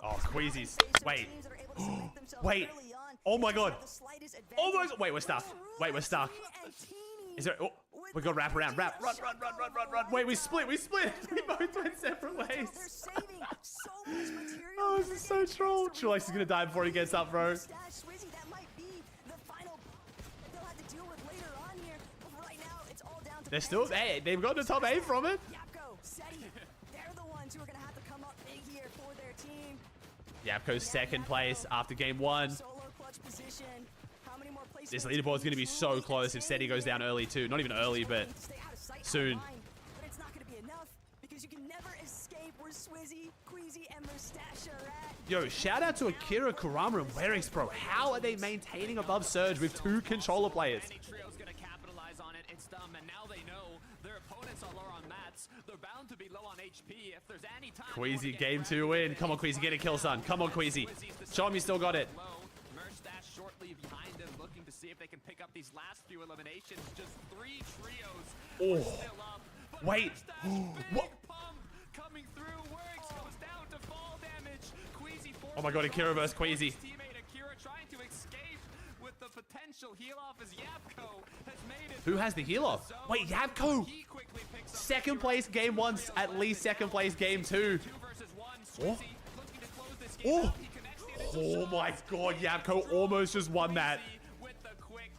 Oh, Queasy's. Wait. Wait. Oh my god. Almost. Wait, we're stuck. Wait, we're stuck. Is there? Oh, we got wrap around. Wrap. Run. Wait, we split. We both went separate ways. Oh, this is so troll. Clix is gonna die before he gets up, bro. They're still. Hey, they've got the top 8 from it. Yapco's second place after game 1. This leaderboard is going to be so close if Seti goes down early too. Not even early, but soon. Yo, shout out to Akira, Kurama, and Werix, bro. How are they maintaining above Surge with 2 controller players? Queasy, game 2 win. Come on, Queasy, get a kill, son. Come on, Queasy. Show him you still got it. Shortly behind them, looking to see if they can pick up these last few eliminations. Just 3 trios. Oh, still up, wait. What? Coming through, Werix goes down to fall damage. Queasy, oh my god, Akira versus Queasy. Teammate Akira trying to escape with the potential heal off as Yapco has made it. Who has the heal off? Wait, Yapco. Second place game 1, at least second place game 2. Oh. Oh. Oh my god, Yapco almost just won that.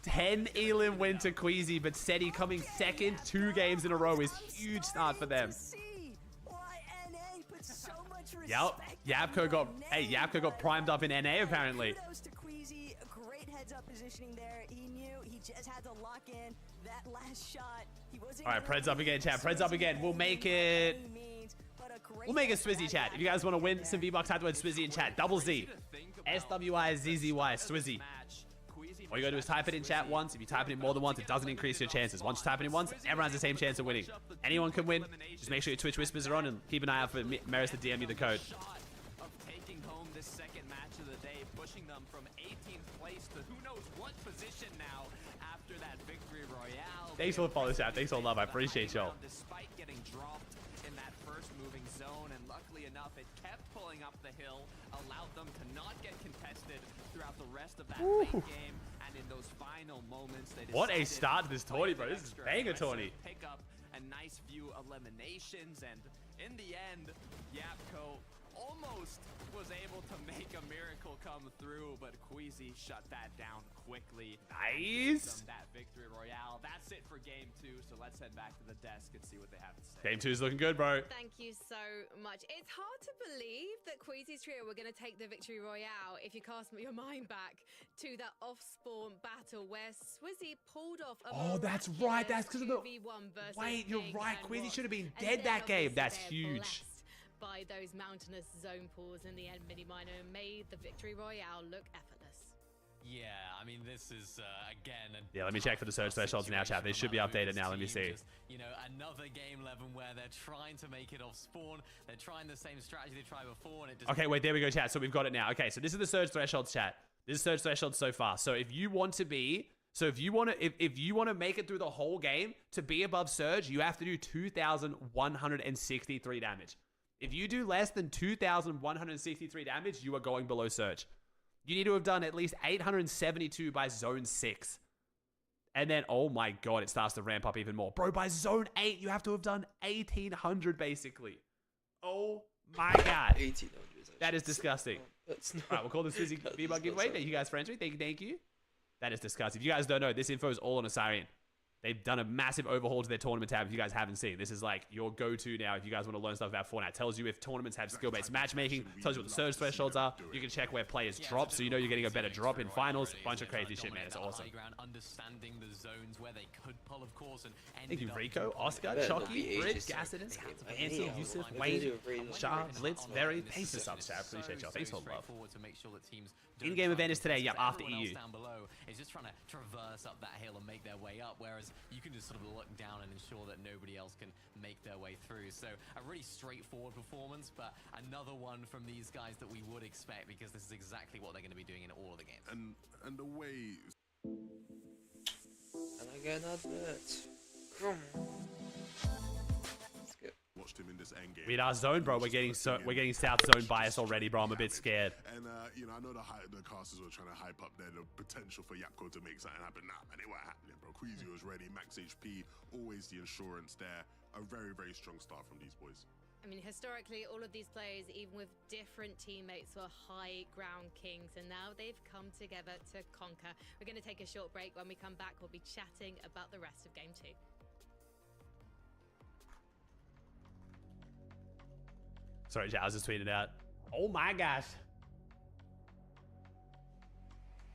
10 elim win to Queasy, but Seti coming second 2 games in a row is huge start for them. Yep, Yapco got primed up in NA apparently. Alright, Pred's up again, chat. Pred's up again. We'll make it Swizzy, chat. If you guys want to win some V-Bucks, type the word Swizzy in chat. Double Z. S-W-I-Z-Z-Y. Swizzy. All you gotta do is type it in chat once. If you type it in more than once, it doesn't increase your chances. Once you type it in once, everyone has the same chance of winning. Anyone can win. Just make sure your Twitch whispers are on and keep an eye out for Meris to DM you the code. Taking home this second match of the day, pushing them from 18th place to who knows what position now after that victory royale. Thanks for the follow, chat. Thanks for the love. I appreciate y'all. Despite getting dropped in that first moving zone, and luckily enough, it kept pulling up the hill, allowed them to not get contested throughout the rest of that late game. And in those final moments, they what a start to this tourney, bro. This is banger tourney. Pick up a nice few eliminations, and in the end, Yapco almost was able to make a miracle come through, but Queasy shut that down quickly. Nice. That victory royale. That's it for game 2. So let's head back to the desk and see what they have to say. Game 2 is looking good, bro. Thank you so much. It's hard to believe that Queasy's trio were going to take the victory royale if you cast your mind back to that off-spawn battle where Swizzy pulled off a oh, that's right. That's because of the... Wait, you're right. Queasy should have been dead that game. That's huge. By those mountainous zone pools in the end mini-minor made the victory royale look effortless. Yeah, I mean, this is, again... Yeah, let me check for the surge thresholds now, chat. They should be updated now. Let me see. Just, you know, another game 11 where they're trying to make it off spawn. They're trying the same strategy they tried before, and it just... Okay, wait, there we go, chat. So we've got it now. Okay, so this is the surge thresholds, chat. This is surge thresholds so far. So if you want to be... So if you want to make it through the whole game, to be above surge, you have to do 2,163 damage. If you do less than 2,163 damage, you are going below surge. You need to have done at least 872 by zone 6. And then, oh my god, it starts to ramp up even more. Bro, by zone 8, you have to have done 1,800 basically. Oh my god. 1,800. That is disgusting. Alright, we'll call this Swizzy V-Bug giveaway. Thank you guys for entering. Thank you. That is disgusting. If you guys don't know, this info is all on Asarian. They've done a massive overhaul to their tournament tab if you guys haven't seen. This is like your go-to now if you guys want to learn stuff about Fortnite. It tells you if tournaments have skill-based matchmaking, tells you what the surge thresholds are. You can check where players drop, so you know you're getting a better drop in finals. Bunch of crazy shit, man. It's awesome. Understanding the zones where they could pull, of course, and thank you, Rico, Oscar, Chucky, Brit, Gassidon, Ansel, Yusuf, Wade, Shah, Blitz, Very. Thanks for subs, chat. Appreciate y'all. Thanks for the love. In-game event is today, yep, after EU. Down below is just trying to traverse up that hill and make their way up, whereas you can just sort of look down and ensure that nobody else can make their way through. So a really straightforward performance, but another one from these guys that we would expect, because this is exactly what they're going to be doing in all of the games. And the way... And I get another bit. Come on. Let's go. Watch pushed him in this end game. With our zone, bro, we're getting south zone bias already, bro. I'm a bit scared. And you know, I know the casters were trying to hype up there the potential for Yapko to make something happen. Nah, man, it wasn't happening, bro. Queasy was ready, max HP, always the insurance there. A very, very strong start from these boys. I mean, historically, all of these players, even with different teammates, were high ground kings, and now they've come together to conquer. We're going to take a short break. When we come back, we'll be chatting about the rest of Game 2. Sorry, chat, I was just tweeting out. Oh my gosh.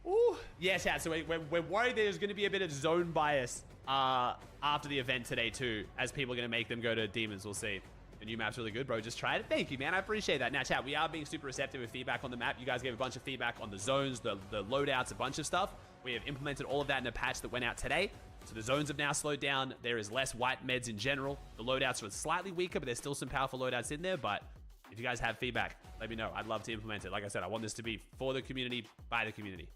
Ooh. Yeah, chat, so we're worried there's going to be a bit of zone bias after the event today, too, as people are going to make them go to Demons. We'll see. The new map's really good, bro. Just try it. Thank you, man. I appreciate that. Now, chat, we are being super receptive with feedback on the map. You guys gave a bunch of feedback on the zones, the loadouts, a bunch of stuff. We have implemented all of that in a patch that went out today. So the zones have now slowed down. There is less white meds in general. The loadouts are slightly weaker, but there's still some powerful loadouts in there. But if you guys have feedback, let me know. I'd love to implement it. Like I said, I want this to be for the community, by the community.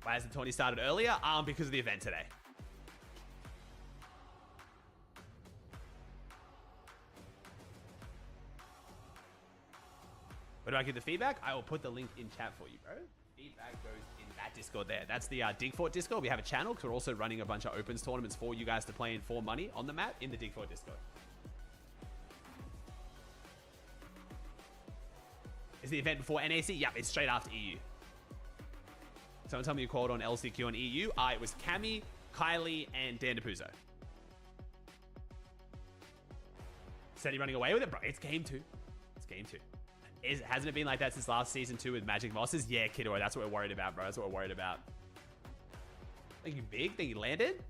Why hasn't Tony started earlier? Because of the event today. Where do I get the feedback? I will put the link in chat for you, bro. Feedback goes in that Discord there. That's the Digfort Discord. We have a channel because we're also running a bunch of opens tournaments for you guys to play in for money on the map in the Digfort Discord. Is the event before NAC? Yep, it's straight after EU. Someone tell me you called on LCQ on EU. It was Cammy, Kylie, and Dan DePuzo. Said he running away with it, bro. It's game 2. It's game 2. Hasn't it been like that since last season 2 with Magic Mosses? Yeah, Kiddo, that's what we're worried about, bro. That's what we're worried about. Thank you, Big. Think you landed.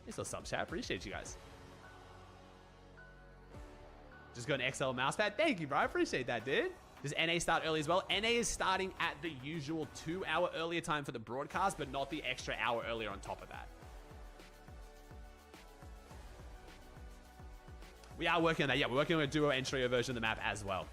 Thanks for sub chat. Appreciate you guys. Just got an XL mouse pad. Thank you, bro. I appreciate that, dude. Does NA start early as well? NA is starting at the usual 2-hour earlier time for the broadcast, but not the extra hour earlier on top of that. We are working on that. Yeah, we're working on a duo entry version of the map as well.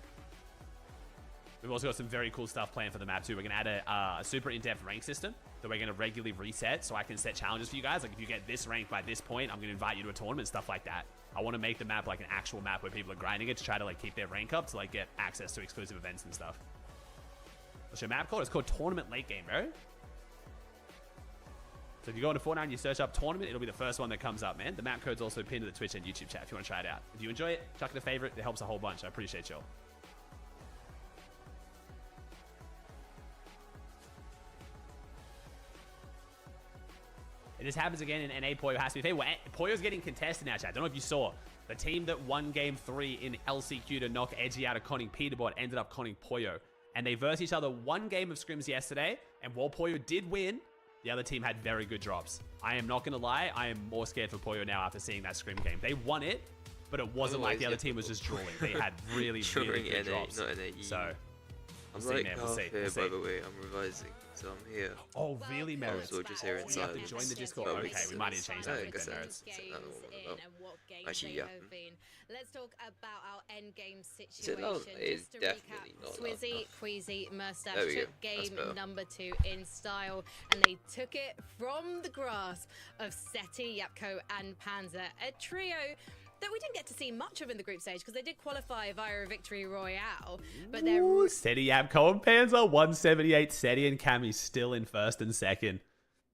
We've also got some very cool stuff planned for the map too. We're going to add a super in-depth rank system that we're going to regularly reset so I can set challenges for you guys. Like if you get this rank by this point, I'm going to invite you to a tournament, stuff like that. I want to make the map like an actual map where people are grinding it to try to like keep their rank up to like get access to exclusive events and stuff. What's your map called? It's called Tournament Late Game, bro. So if you go into Fortnite and you search up Tournament, it'll be the first one that comes up, man. The map code's also pinned to the Twitch and YouTube chat if you want to try it out. If you enjoy it, chuck it a favorite. It helps a whole bunch. I appreciate y'all. It just happens again in NA. Poyo has to be favored. Poyo's getting contested now, chat. I don't know if you saw. The team that won Game 3 in LCQ to knock Edgy out of conning Peterbot ended up conning Poyo. And they versed each other one game of scrims yesterday. And while Poyo did win, the other team had very good drops. I am not going to lie. I am more scared for Poyo now after seeing that scrim game. They won it, but it wasn't like the other team was just drooling. They had really, really good drops. Not NAE. So, I'm like half here, by the way. I'm revising, so I'm here. Oh, really, Merits? So just here inside. You have to join the Discord. Okay, we might need to change that link then, Merits. Actually, yeah. Let's talk about our end game It's situation. Just to definitely recap, not Swizzy, Queasy, Mustache There we go. took game That's better. number 2 in style, and they took it from the grasp of Seti, Yapko, and Panzer, a trio that we didn't get to see much of in the group stage because they did qualify via a victory royale, but they're Seti, Yapko, and Panzer 178. Seti and Cammy still in first and second.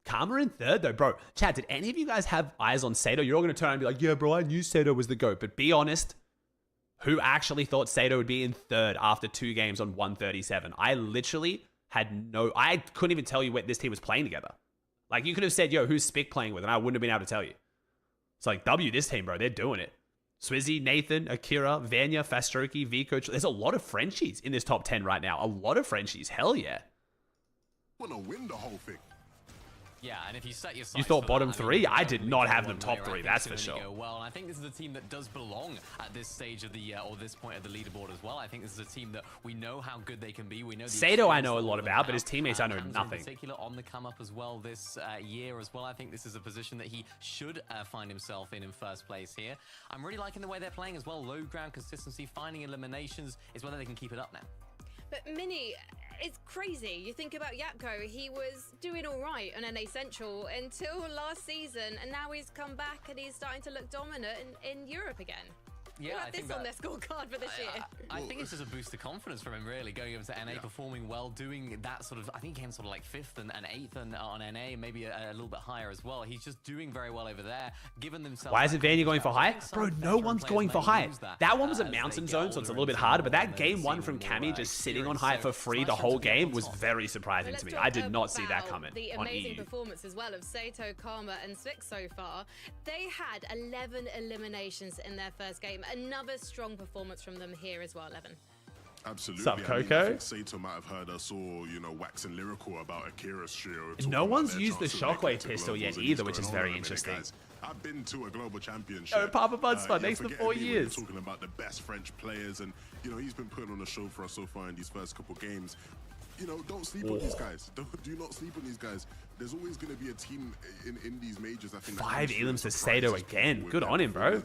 Karma in third though, bro. Chat, did any of you guys have eyes on Sato? You're all going to turn around and be like, yeah, bro, I knew Sato was the GOAT. But be honest, who actually thought Sato would be in third after 2 games on 137? I literally had I couldn't even tell you what this team was playing together. Like, you could have said, yo, who's Spick playing with? And I wouldn't have been able to tell you. It's like, W, this team, bro. They're doing it. Swizzy, Nathan, Akira, Vanya, Fastroki, Vico. There's a lot of Frenchies in this top 10 right now. A lot of Frenchies. Hell yeah. Want to win the whole thing. Yeah, and if you set your You thought bottom 3? I did not have them top 3, that's for sure. Well, and I think this is a team that does belong at this stage of the or this point of the leaderboard as well. I think this is a team that we know how good they can be. We know Sato I know a lot about, but his teammates I know nothing. In particular on the come up as well this year as well. I think this is a position that he should find himself in first place here. I'm really liking the way they're playing as well. Low ground consistency, finding eliminations is whether they can keep it up now. But Mini, it's crazy. You think about Yapko, he was doing all right on NA Central until last season, and now he's come back and he's starting to look dominant in Europe again. Yeah, I think this on their scorecard for this year. I think it's just a boost of confidence from him, really, going over to NA, performing well, doing that sort of, I think he came sort of like 5th and 8th on NA, maybe a little bit higher as well. He's just doing very well over there, given themselves... Why isn't Vanya going for high? Bro, no one's going for high. That one was a mountain zone, so it's a little bit harder, but that game one from Cammy just sitting on high for free the whole game was very surprising to me. I did not see that coming the on amazing EU. performance as well of Sato, Karma, and Swix so far. They had 11 eliminations in their first game. Another strong performance from them here as well, Evan. Absolutely. Sup, Coco? I think Sato might have heard us all, you know, waxing lyrical about Akira's trio. No one's used the Shockwave pistol yet either, which is very interesting. I've been to a global championship. Oh, Papa Budspot, thanks for 4 years. We're talking about the best French players, and you know he's been putting on a show for us so far in these first couple games. You know, don't sleep on these guys. Do not sleep on these guys. There's always going to be a team in these majors. I think 5 elims to Sato again. Good on him, bro.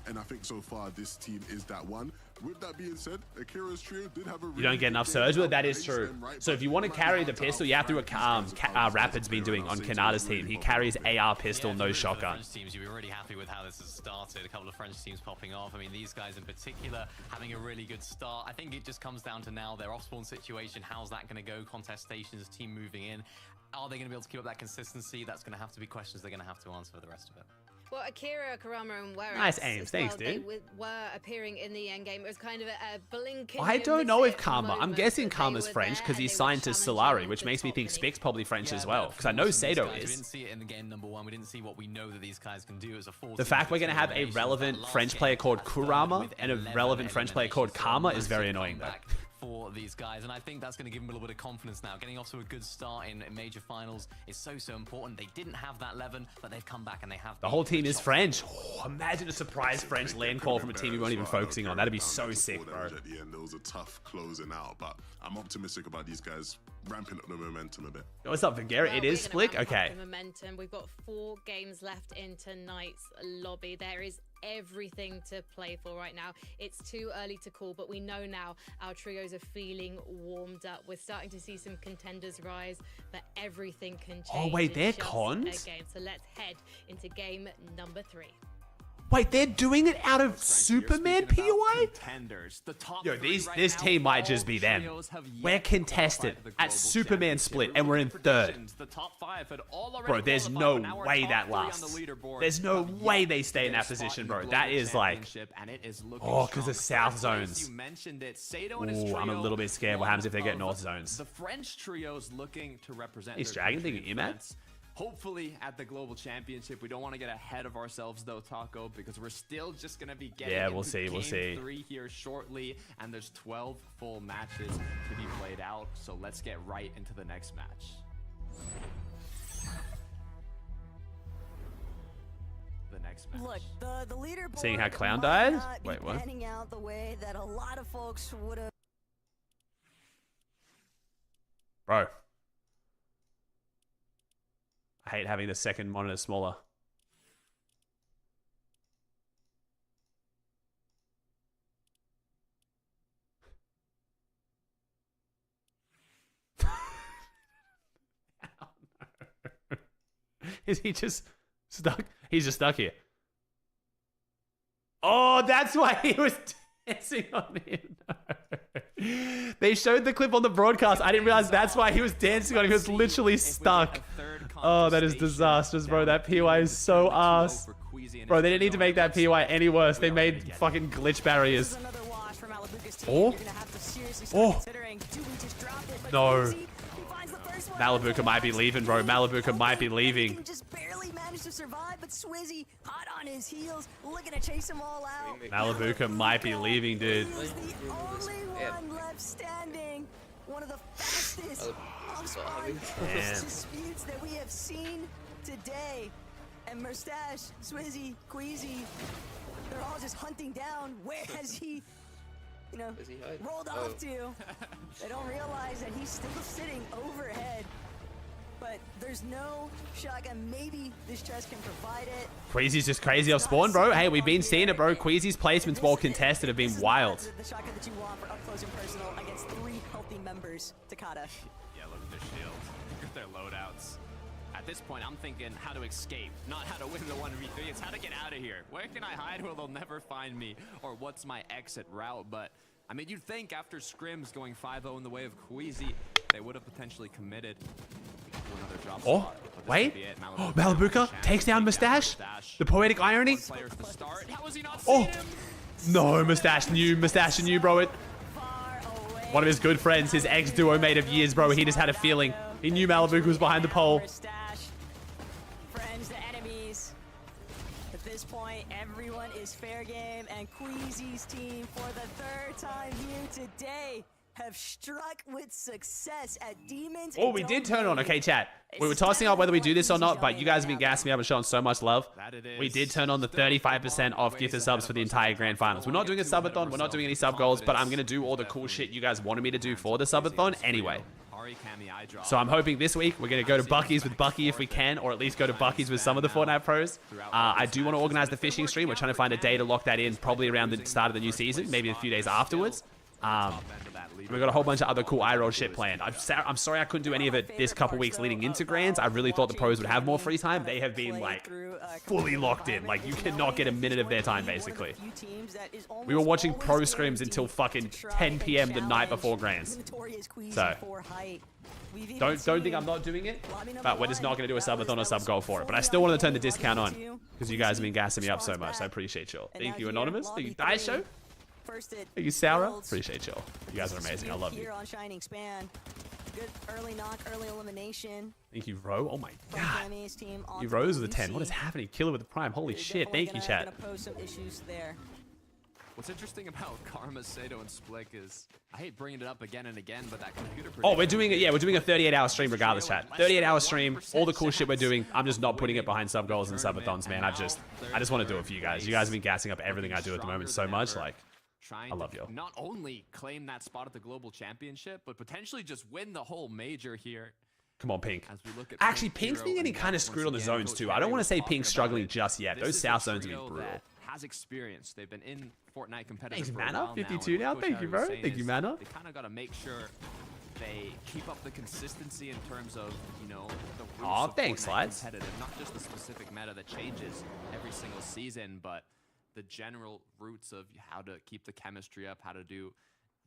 And I think so far this team is that one. With that being said, Akira's trio did have a really You don't get enough surge with it, that is true. So if you want to carry the pistol, you have to do what Rapid's been doing on Kanata's team. He carries AR pistol, no shotgun. French teams, you'll be really happy with how this has started. A couple of French teams popping off. I mean, these guys in particular having a really good start. I think it just comes down to now their off-spawn situation. How's that going to go? Contestations, team moving in. Are they going to be able to keep up that consistency? That's going to have to be questions they're going to have to answer for the rest of it. Well, Akira, Karama, and Wera. Nice aims, thanks, dude. They were appearing in the end game. It was kind of a blinking. I don't know if Karma. I'm guessing Karma's French because he's signed to Solari, which makes me think Spick's probably French as well. Because I know Sato We is. didn't see it in the game number 1. We didn't see what we know that these guys can do as a full. The fact we're going to have a relevant French player called Kurama and a relevant French player called Karma is very annoying, though. For these guys, and I think that's going to give them a little bit of confidence now. Getting off to a good start in major finals is so important. They didn't have that 11, but they've come back and they have. The whole team is French. Oh, imagine a surprise French land call from a team we weren't even focusing on. That'd be so sick, bro. At the end, it was a tough closing out, but I'm optimistic about these guys ramping up the momentum a bit. What's up, Vigera? It is Splick? Okay. Momentum. We've got 4 games left in tonight's lobby. There is everything to play for right now. It's too early to call, but we know now our trios are feeling warmed up. We're starting to see some contenders rise, but everything can change. Oh, wait, they're in just cons? a game. So let's head into game number 3. Wait, they're doing it out of Superman POI? Yo, this team might just be them. We're contested at Superman Split, and we're in 3rd. Bro, there's no way that lasts. There's no way they stay in that position, bro. That is like... Oh, because the South zones. Ooh, I'm a little bit scared what happens if they get North zones. The French trio's looking to represent Is Dragon thinking Imat? Hopefully at the global championship. We don't want to get ahead of ourselves though, Taco, because we're still just going to be getting we'll see, game 3 here shortly, and there's 12 full matches to be played out. So let's get right into the next match. The next match. Look, the leaderboard Seeing how Clown might died? not be Wait, what? panning out the way that a lot of folks would have. Bro. I hate having the second monitor smaller. Is he just stuck? He's just stuck here. Oh, that's why he was dancing on him. No. They showed the clip on the broadcast. I didn't realize that's why he was dancing on him. He was literally stuck. Oh, that is disastrous, bro. That PY is so ass. Bro, they didn't need to make that PY any worse. They made fucking glitch barriers. Oh. Oh. No. Malibuka might be leaving, bro. Malibuka might be leaving. Just barely managed to survive, but Swizzy hot on his heels, looking to chase them all out. Malibuka might be leaving, dude. He's the only one left standing. One of the fastest disputes that we have seen today. And Mustache, Swizzy, Queasy, they're all just hunting down where has he, you know, rolled off to. They don't realize that he's still sitting overhead. but there's no shotgun. Maybe this chest can provide it. Queasy's just crazy off spawn, bro. Hey, we've been seeing it, bro. Queasy's placements while contested have been wild. The shotgun that you want for up close and personal against 3 healthy members. Takata. Yeah, look at their shield. Look at their loadouts. At this point, I'm thinking how to escape, not how to win the 1v3. It's how to get out of here. Where can I hide where they'll never find me? Or what's my exit route? But, I mean, you'd think after scrims going 5-0 in the way of Queasy, they would have potentially committed to another drop spot. But Wait. this could be it. Oh, Malabuka takes down Mustache. The poetic irony. Players to start. How has he not Oh, seen him? no, Mustache knew, bro. One of his good friends, his ex-duo mate of years, bro. He just had a feeling. He knew Malabuka was behind the pole. Friends to enemies. At this point, everyone is fair game, and Queasy's team, for the 3rd time here today, have struck with success at Demons. Oh, we did turn on. Okay, chat. We were tossing up whether we do this or not, but you guys have been gassing me up and showing so much love. We did turn on the 35% off gifted subs for the entire grand finals. We're not doing a subathon. We're not doing any sub goals, but I'm going to do all the cool shit you guys wanted me to do for the subathon anyway. So I'm hoping this week we're going to go to Bucky's with Bucky if we can, or at least go to Bucky's with some of the Fortnite pros. I do want to organize the fishing stream. We're trying to find a day to lock that in, probably around the start of the new season, maybe a few days afterwards. We've got a whole bunch of other cool IRL shit planned. I'm sorry I couldn't do any of it this couple weeks leading into Grands. I really thought the pros would have more free time. They have been, like, fully locked in. Like, you cannot get a minute of their time, basically. We were watching pro scrims until fucking 10 p.m. the night before Grands. So, don't think I'm not doing it, but we're just not going to do a subathon or sub goal for it. But I still wanted to turn the discount on because you guys have been gassing me up so much. So I appreciate y'all. Thank you, Anonymous. Thank you, Dice Show. Thank you, Sarah. Appreciate y'all. You guys are amazing. I love you. On Shining Span. Good early knock, early elimination. Thank you, Ro. Oh my god. You Rose with a 10. What is happening? Killer with a prime. Holy shit. Thank you, chat. What's interesting about Karma, Sato, and Splik is, I hate bringing it up again and again, but that computer... Oh, we're doing it. Yeah, we're doing a 38-hour stream regardless, chat. 38-hour stream. All the cool shit we're doing. I'm just not putting it behind sub goals and subathons, man. I just want to do it for you guys. You guys have been gassing up everything I do at the moment so much. Like, I love you. Not only claim that spot at the global championship, but potentially just win the whole major here. Come on, Pink. Actually, Pink's been getting kind of screwed on the zones too. I don't want to say Pink's struggling just yet. Those south zones have been brutal. Has experience. They've been in Fortnite competitive. Thanks, for a Mana. while 52 now. Thank you, bro. Thank you, Mana. They kind of got to make sure they keep up the consistency in terms of, you know, the roots of thanks, Fortnite lads. competitive, not just the specific meta that changes every single season, but the general roots of how to keep the chemistry up, how to do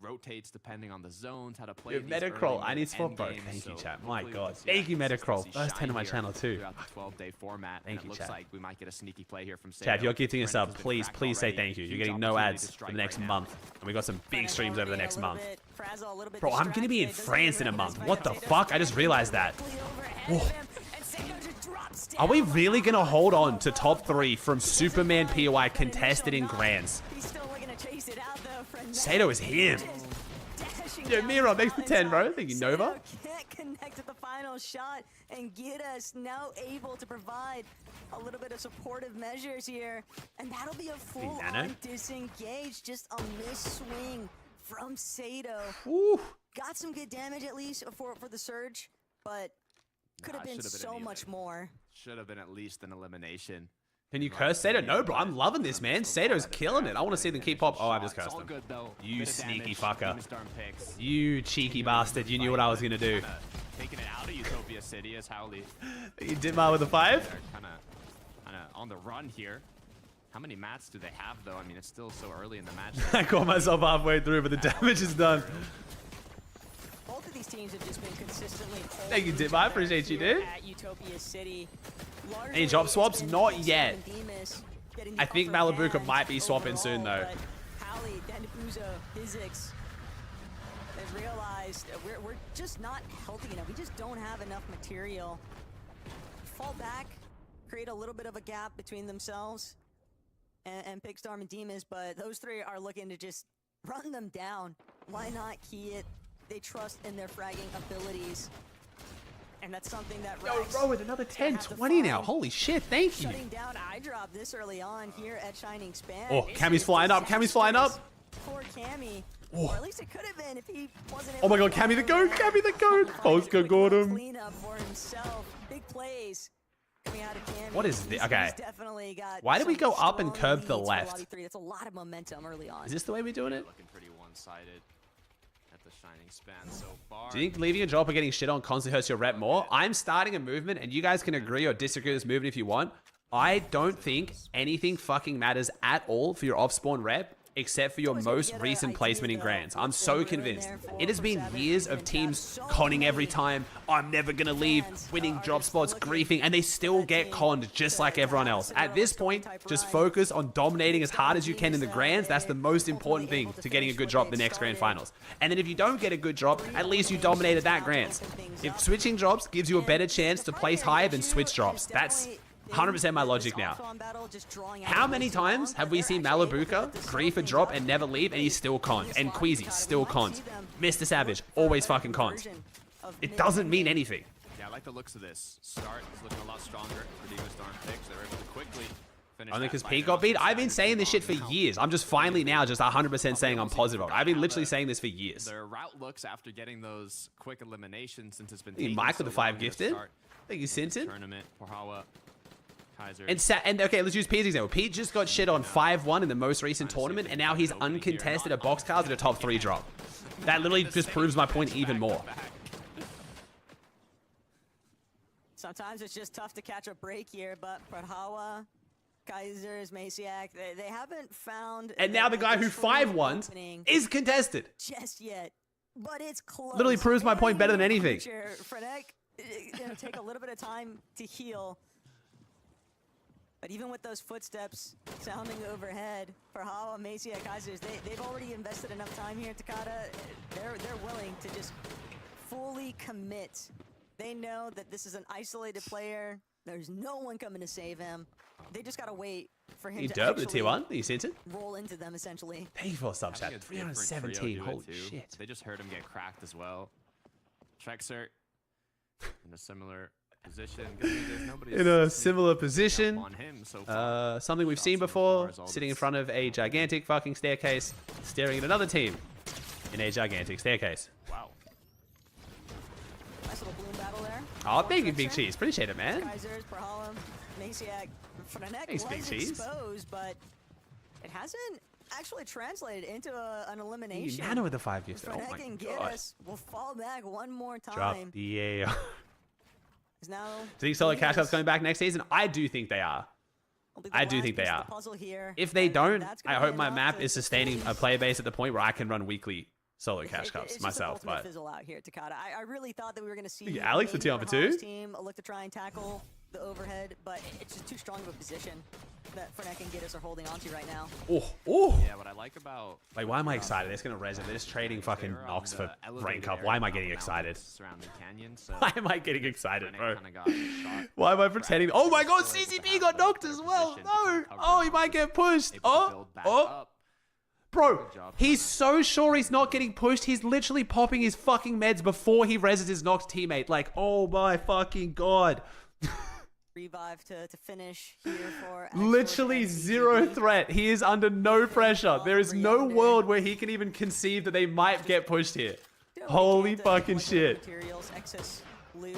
rotates depending on the zones, how to play these Metacrawl, early I need swap, bro. games. Thank you, So chat. My hopefully god. we'll see Thank you, that Metacrawl. consistency First 10 shine on my here channel too. throughout the 12-day format. Thank And you, it looks chat. like we might get a sneaky play here from Chat, if you're Sato. gifting us Friends up, has been please cracked say already. thank you. You're Huge getting no opportunity ads to for strike the next right now. month. And we got some big streams over the next month. Bro, Bro, I'm gonna be in France in a month. What the fuck? I just realized that. Whoa. Are we really gonna hold on to top 3 from Superman POI contested in Grands? Sato is him. Yo, Mero, thanks for 10, bro. Thank you, Nova. Can't connect with the final shot and get us now able to provide a little bit of supportive measures here. And that'll be a full-on disengage, just a miss swing from Sato. Woo. Got some good damage at least for the surge, but could have been so much more. Should have been at least an elimination. Can you curse Sato? No, bro. I'm loving this, man. Sato's killing it. I want to see them keep pop. Oh, I've just cursed him. You sneaky fucker. You cheeky bastard. You knew what I was going to do. Taking it out of Utopia City as Howley. You did my with a 5? They're kind of on the run here. How many mats do they have, though? I mean, it's still so early in the match. I caught myself halfway through, but the damage is done. Both of these teams have just been consistently. Thank you, Dip. I appreciate you, dude. At Utopia City. Any drop swaps? Not yet. I think Malabuka might be swapping soon, though. Hallie, Physics has realized we're just not healthy enough. We just don't have enough material. Fall back, create a little bit of a gap between themselves and Pigstorm and Demas, but those 3 are looking to just run them down. Why not key it? They trust in their fragging abilities. And that's something that Yo, bro, with another 10, 20 now. Holy shit, thank you. Shutting down iDrop this early on here at Shining Span. Oh, Cammy's flying up. Cammy's flying up. Poor Cammy. Or at least it could have been if he wasn't Oh my able god, to Cammy the follow goat, there. Cammy the goat. Polska got him. Cleanup for himself. Big plays coming out of Cammy. What is this? He's Okay. definitely got Why did we some go up and strong curb the leads for left? Lobby 3. That's a lot of momentum early on. Is this the way we're doing it? Looking pretty one-sided at the shining span so far. Do you think leaving a job or getting shit on constantly hurts your rep more? I'm starting a movement, and you guys can agree or disagree with this movement if you want. I don't think anything fucking matters at all for your off-spawn rep, except for your most recent placement in Grands. I'm so convinced. It has been years of teams conning every time. I'm never going to leave, winning drop spots, griefing, and they still get conned just like everyone else. At this point, just focus on dominating as hard as you can in the Grands. That's the most important thing to getting a good drop in the next Grand Finals. And then if you don't get a good drop, at least you dominated that Grands. If switching drops gives you a better chance to place higher than switch drops, that's 100% my logic now. How many times have we seen Malabuka grief a drop and never leave, and he's still conned? And Queasy still conned. Mr. Savage always fucking conned. It doesn't mean anything. Yeah, I like the looks of this. Start is looking a lot stronger for Diva's Darn Picks. They're able to quickly finish. Only because that Pete fight got off. beat. I've been saying this shit for years. I'm just finally now just 100% saying I'm positive. I've been literally saying this for years. Their route looks after getting those quick eliminations since it's been Hey, taken Mike so with the 5 long to gifted. start Thank you, Sinton. Tournament, Porhawa, Kaiser. And okay, let's use Pete's example. Pete just got shit on 5-1 in the most recent tournament, and now he's uncontested at box cards at a top 3 drop. That literally just proves my point even more. Sometimes it's just tough to catch a break here, but Porhawa, Kaisers, Masiak, they haven't found. And now the guy who 5-1'd is contested. Just yet, but it's close. Literally proves my point better than anything. Frenek, it'll take a little bit of time to heal. But even with those footsteps sounding overhead, Porhawa, Masiak, Kaisers, they've already invested enough time here, Takada. They're willing to just fully commit. They know that this is an isolated player. There's no one coming to save him. They just gotta wait for him You to derp the actually tier 1? You sent it? roll into them, essentially. Thank you for sub Having chat. a different trio 317. do it Holy too. shit. They just heard him get cracked as well. Trexer in a similar position. Good news is nobody's In a seen similar jump position. on him so far. Something we've seen before. Sitting in front of a gigantic fucking staircase, staring at another team in a gigantic staircase. Wow. Nice little bloom battle there. Oh, thank you, Big Cheese. Appreciate it, man. Kaisers, Porhawa, Masiak, Frenek Thanks, was Big Cheese. exposed, but it hasn't actually translated into an elimination. Nano with the 5 gifts. Oh Frenek my and god. Giddis will fall back one more Drop time. the AO. Is now Do you think Solo Cash Cup's coming back next season? I do think they are. I do think they are. If they don't, I hope my map is sustaining a player base at the point where I can run weekly Solo Cash Cups myself. But fizzle out here, Takada. I really thought that we were going to see Yeah, Alex, the maybe 2 on 2. Porhawa's team look to try and tackle the overhead, but it's just too strong of a position that Frenek and Giddis are holding onto right now. oh. Yeah, what I like about Wait, why am I excited? It's gonna res it. They're just trading fucking Nox for rank up. Why am I getting excited? surrounding Canyon, so Why am I getting excited, Frenek bro? kinda got shot. Why am I pretending? Oh my god, CCP got knocked as well. No. Oh, he might get pushed. Able to Oh. build back Oh. up. Bro, he's so sure he's not getting pushed. He's literally popping his fucking meds before he reses his Nox teammate. Like, oh my fucking god. Revive to finish here for Literally zero threat. He is under no pressure. There is no world where he can even conceive that they might get pushed here. Holy fucking shit. Materials, excess loot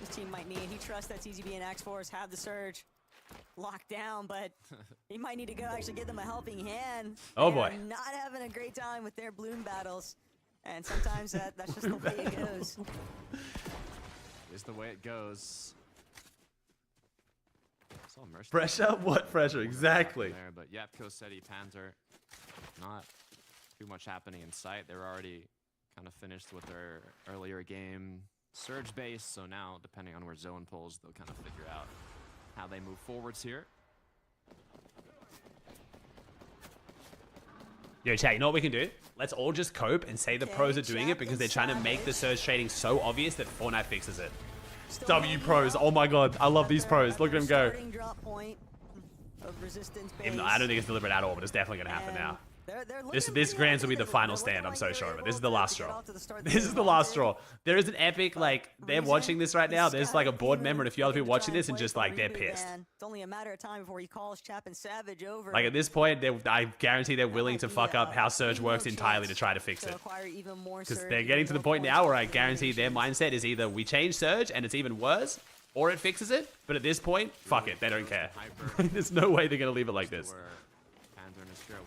this team might need. He trusts that TZB and X-Force have the surge locked down, but he might need to go actually give them a helping hand. Oh, They boy. are not having a great time with their bloom battles, and sometimes that's just the way it goes. Is the way it goes. Saw Mercy Pressure? What pressure? Exactly. there, but Yapko, Seti, Panzer, not too much happening in sight. They're already kind of finished with their earlier game surge base, so now depending on where zone pulls, they'll kind of figure out how they move forwards here. Yo, chat, you know what we can do? Let's all just cope and say the pros are doing it because they're trying to make the surge trading so obvious that Fortnite fixes it. W pros. Oh my god, I love these pros. Look at them go. Starting drop point of resistance Even though base. I don't think it's deliberate at all, but it's definitely going to happen now. This Grands will be the final stand. I'm so sure of it. This is the last straw. This is the last straw. There is an epic, like, they're watching this right now. There's like a board member and a few other people watching this and just like, they're pissed. It's only a matter of time before he calls Chap and Savage over. Like at this point, I guarantee they're willing to fuck up how Surge works entirely to try to fix it. Because they're getting to the point now where I guarantee their mindset is either we change Surge and it's even worse, or it fixes it. But at this point, fuck it. They don't care. There's no way they're going to leave it like this.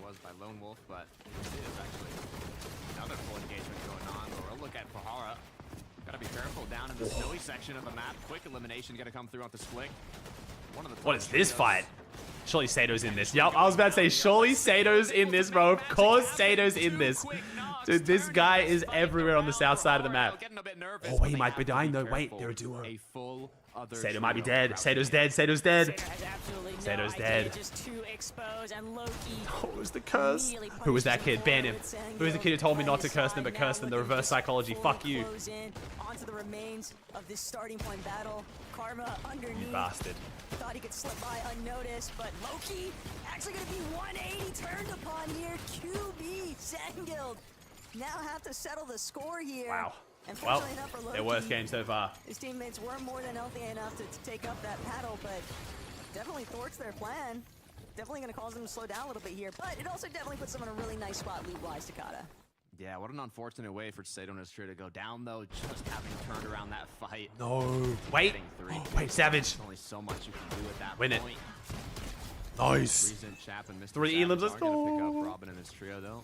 Was by Lone Wolf, but it is actually another full engagement going on. Or a look at Pahara. Gotta be careful down in the snowy section of the map. Quick elimination gonna come through off the split. What is this fight? Surely Sato's in this. Yup, I was about to say, surely Sato's in this, bro. Of course Sato's in this. Dude, this guy is everywhere on the south side of the map. Oh, he might be dying though. Wait, they're a duo. Sato might be dead. Sato's dead. Sato's dead. Sato's dead. Oh, it was the curse. Who was that kid? Ban him. Who was the kid who told me not to curse them, but curse them? The reverse psychology. Fuck you. Onto the remains of this starting point battle. Karma underneath. You bastard. Thought he could slip by unnoticed, but Loki actually going to be 180 turned upon here. QB Zangild now have to settle the score here. Wow. Well, their worst game so far. His teammates were more than healthy enough to take up that paddle, but definitely thwarts their plan. Definitely going to cause them to slow down a little bit here, but it also definitely puts them in a really nice spot lead-wise, Takada. Yeah, what an unfortunate way for Sato and Astria to go down, though, just having turned around that fight. No. Wait. Oh, wait, Savage. There's only so much you can do at that Win point. It. Nice. 3 elims, let's go. Pick up Robin and Astria, though.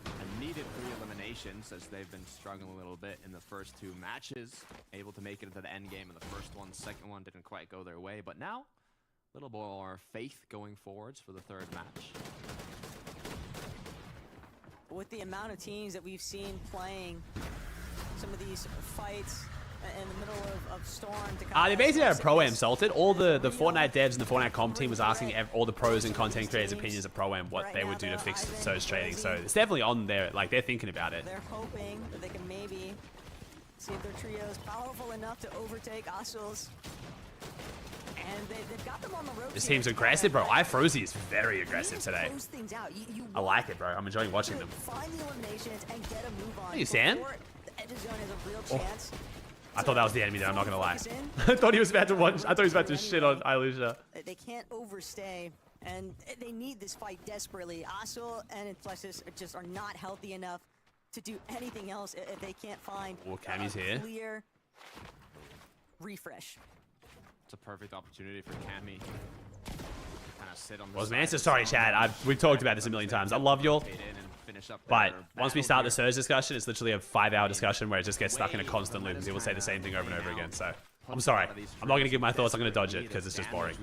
A needed 3 eliminations as they've been struggling a little bit in the first 2 matches. Able to make it into the end game in the first one. Second one didn't quite go their way, but now a little more faith going forwards for the 3rd match. With the amount of teams that we've seen playing some of these fights in the middle of Storm. They basically had a Pro-Am salted. All the Fortnite devs and the Fortnite comp team was asking all the pros and content creators' opinions of Pro-Am what they would do to fix Surge trading. So it's definitely on there. Like, they're thinking about it. They're hoping that they can maybe see if their trio is powerful enough to overtake Asus. And they've got them on the road. This team's aggressive, bro. iFrozy is very aggressive today. I like it, bro. I'm enjoying watching them. Find the eliminations and get a move on. Hey, Sam. The edge zone is a real chance. I thought that was the enemy there, I'm not gonna lie. I thought he was about to shit on Ilusha. They can't overstay, and they need this fight desperately. Asul and Inflexus just are not healthy enough to do anything else if they can't find Cammy's here. Clear refresh. It's a perfect opportunity for Cammy. Kind of sit on the man, so sorry, Chad. We've talked about this a million times. I love y'all. But once we start the Surge discussion, it's literally a 5-hour discussion where it just gets stuck in a constant loop because people say the same thing over and over again. So I'm sorry. I'm not going to give my thoughts. I'm going to dodge it because it's just boring.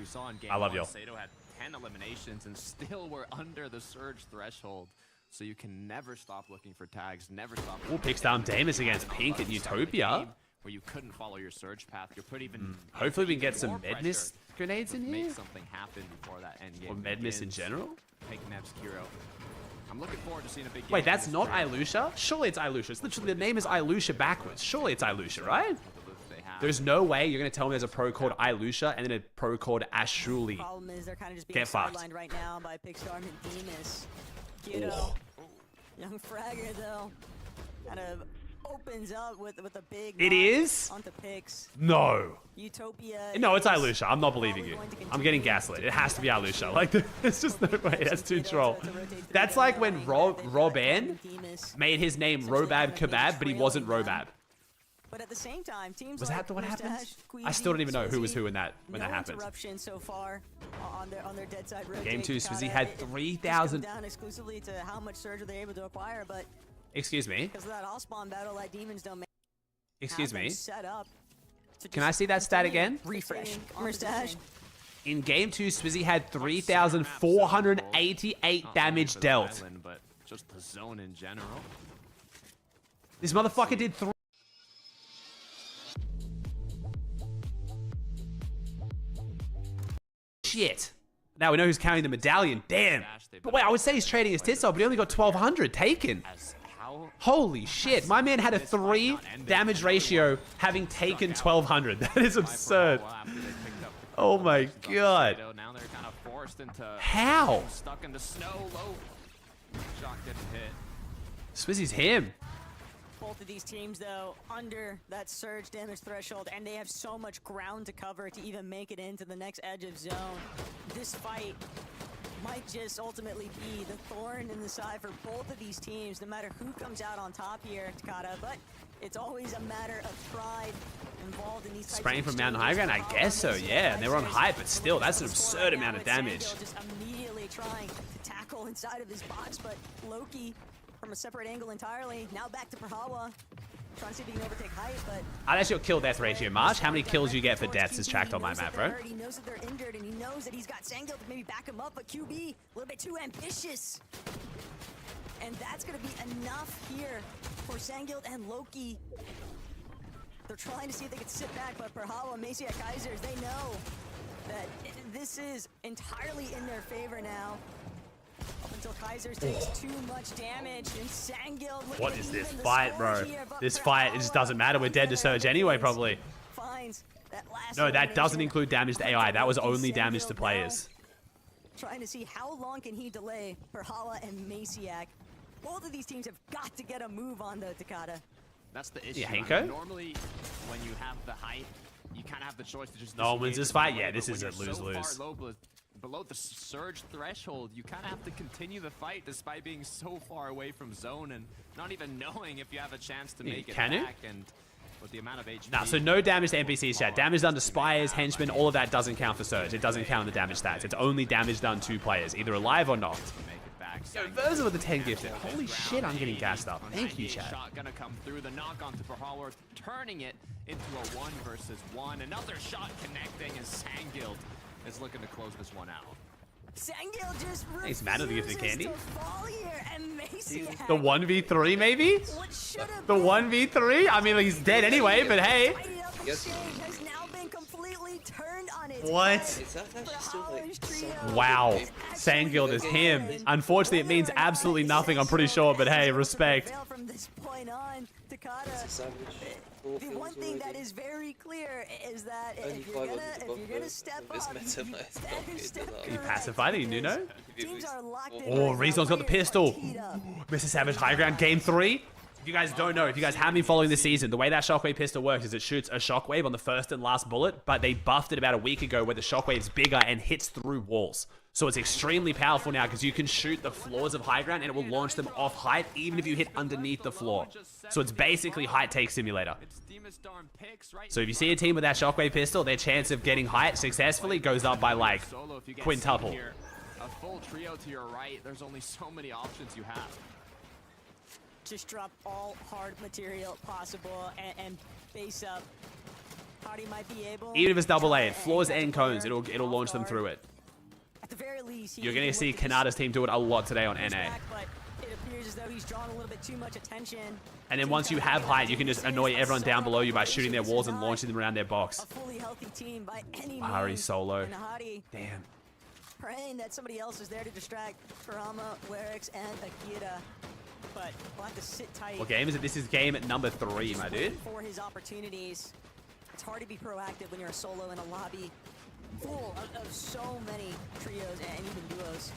I love y'all. Sato had 10 eliminations and still were under the Surge threshold. So you can never stop looking for tags, never stop. Oh, picks down Damus against Pink at Utopia. Where you couldn't follow your Surge path. You put even hopefully we can get some Medmiss grenades in here. Make something happen before that end game. Or Medmiss in general. Take Neb's Kiro. I'm looking forward to seeing a big game. Wait, that's not Ilusha? Surely it's Ilusha. It's literally, the name is Ilusha backwards. Surely it's Ilusha, right? There's no way you're going to tell me there's a pro called Ilusha and then a pro called Ashuli. Problem is they're kind of just being sidelined right now by Pixar and Demas. Kiddo. Young Fragger, though, kind of opens up with a big it is onto Pix. No. Utopia. No, it's Ilusha. I'm not believing you. I'm getting gaslit. It has to be Ilusha. Like, there's just no way. That's too troll. That's like when Roban made his name Robab Kebab, but he wasn't Robab. But at the same time, teams was that what happened? I still don't even know who was who in that when that happened. So far on their dead side rotate. Game 2, Swizzy had 3,000. Down exclusively to how much Surge are they able to acquire, but excuse me. Because of that all spawn battle, like demons don't make. Excuse me. Set up can I see that stat again? Refresh. Mustache. In game 2, Swizzy had 3,488 damage dealt. But just the zone in general. This motherfucker did 3. Shit. Now we know who's carrying the medallion. Damn. But wait, I would say he's trading his tits off, but he only got 1,200 taken. Holy shit. My man had a 3 damage ratio having taken 1,200. That is absurd. Oh my god. How? Shot getting hit. Swizzy's him. Both of these teams, though, under that surge damage threshold, and they have so much ground to cover to even make it into the next edge of zone. This fight might just ultimately be the thorn in the side for both of these teams, no matter who comes out on top here, Takata. But it's always a matter of pride involved in these types Spraying of from Mountain High Ground? I guess so, yeah. And they're on height, but still, that's an absurd amount of damage. Just immediately trying to tackle inside of his box, but Loki from a separate angle entirely. Now back to Perhawa. Trying to see if he can overtake height, but I'd actually kill death ratio. Marsh, how many kills you get for deaths is tracked on my map, bro. He knows that they're injured, and he knows that he's got Sangil to maybe back him up, but QB, a little bit too ambitious. And that's going to be enough here for Sangil and Loki. They're trying to see if they can sit back, but Perhawa, Macy at Kaisers, they know that this is entirely in their favor now. Up until Kaisers takes too much damage, and Sangil. What is this fight, bro? This fight, it just doesn't matter. We're dead to Surge anyway, probably. No, that doesn't include damage to AI. That was only damage to players. Trying to see how long can he delay Perhawa and Maciak. Both of these teams have got to get a move on though, Takata. That's the issue. Yeah, I mean, Hanko? normally, when you have the height, you kind of have the choice to just. No one wins this fight? Yeah, this But is a when you're so lose-lose. far low, below the surge threshold, you kind of have to continue the fight despite being so far away from zone and not even knowing if you have a chance to make it can you? back. And with the amount of HP. Nah, so no damage to NPCs, chat. Damage done to Spires, Henchmen, all of that doesn't count for Surge. It doesn't count in the damage stats. It's only damage done to players, either alive or not. Yo, Verza with the 10 gifted. Holy shit, I'm getting gassed up. Thank you, chat. Shot gonna come through the knock onto Perhawa, turning it into a 1 versus 1. Another shot connecting as Sangil is looking to close this one out. Sangil just He's mad at the gifted candy. to fall here, and Maciak. The 1v3, maybe? What should have The been 1v3? I mean, he's dead anyway, but hey. fighting up exchange has now been completely turned on its What? head. Is that actually still like Trio. Wow. Sangil is him. Unfortunately, it means absolutely nothing, I'm pretty sure, but hey, respect. From this point on, Takata. savage? The one thing that is very clear is that if you're gonna step this up, meta you might better not be step allowed. Can you correct. pacify the Nuno? Teams are locked in. Oh, right Rezon's now. got the We are pistol. teed up. Mr. Savage High Ground, game 3. If you guys don't know, if you guys haven't been following this season, the way that Shockwave pistol works is it shoots a Shockwave on the first and last bullet, but they buffed it about a week ago where the Shockwave's bigger and hits through walls. So it's extremely powerful now because you can shoot the floors of High Ground and it will launch them off height even if you hit underneath the floor. So it's basically height take simulator. So if you see a team with that Shockwave pistol, their chance of getting height successfully goes up by like quintuple. A full trio to your right, there's only so many options you have. Just drop all hard material possible and base up. Hardy might be able. Even if it's double A, floors and cones, it'll launch them through it. At the very least, You're going to see Kanata's team do it a lot today on NA. But it appears as though he's drawn a little bit too much attention. And then once you have height, you can just annoy everyone down below you by shooting their walls and launching them around their A box. fully healthy team by any Hari means. solo. And Hardy Damn. praying that somebody else is there to distract Kurama, Werix, and Akira. But we'll have to sit tight. What game is it? This is game number 3, my dude. For his opportunities. It's hard to be proactive when you're a solo in a lobby full of so many trios and even duos.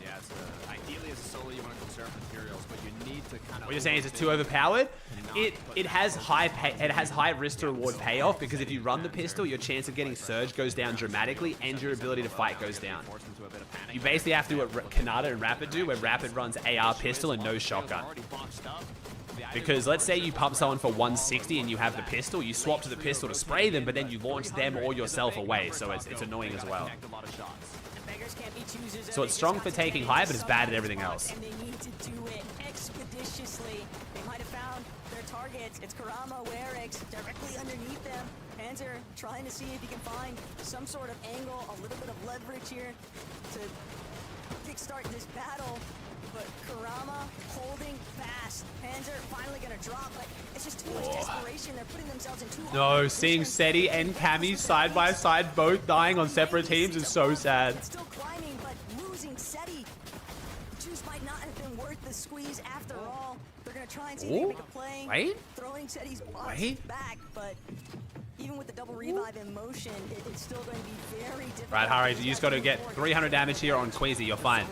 Yeah, it's ideally as a solo you want to conserve materials, but you need to kind of. What you're saying is it's too overpowered? It has high risk to reward payoff because if you run the pistol, your chance of getting surge goes down dramatically and your ability to fight goes down. You basically have to do what Kanata and Rapid do, where Rapid runs AR pistol and no shotgun. Because let's say you pump someone for 160 and you have the pistol, you swap to the pistol to spray them, but then you launch them or yourself away, so it's annoying as well. So it's strong for taking high, but it's bad at everything else. And they need to do it expeditiously. They might have found their targets. It's Kurama, Werix, directly underneath them. Panzer trying to see if he can find some sort of angle, a little bit of leverage here to kickstart this battle. But Kurama holding fast. Panzer finally gonna drop, but it's just too much desperation. They're putting themselves in too No, seeing Seti and Cammy side by side both dying on separate teams is so sad. Still climbing, but losing Seti. The juice might not have been worth the squeeze after all. They're gonna try and see if they can make a play. Wait. Throwing Seti's box Wait. back, but even with the double revive in motion, it's still going to be very difficult. Right, Hari, you just got to get 300 damage here on Queasy. You're fine.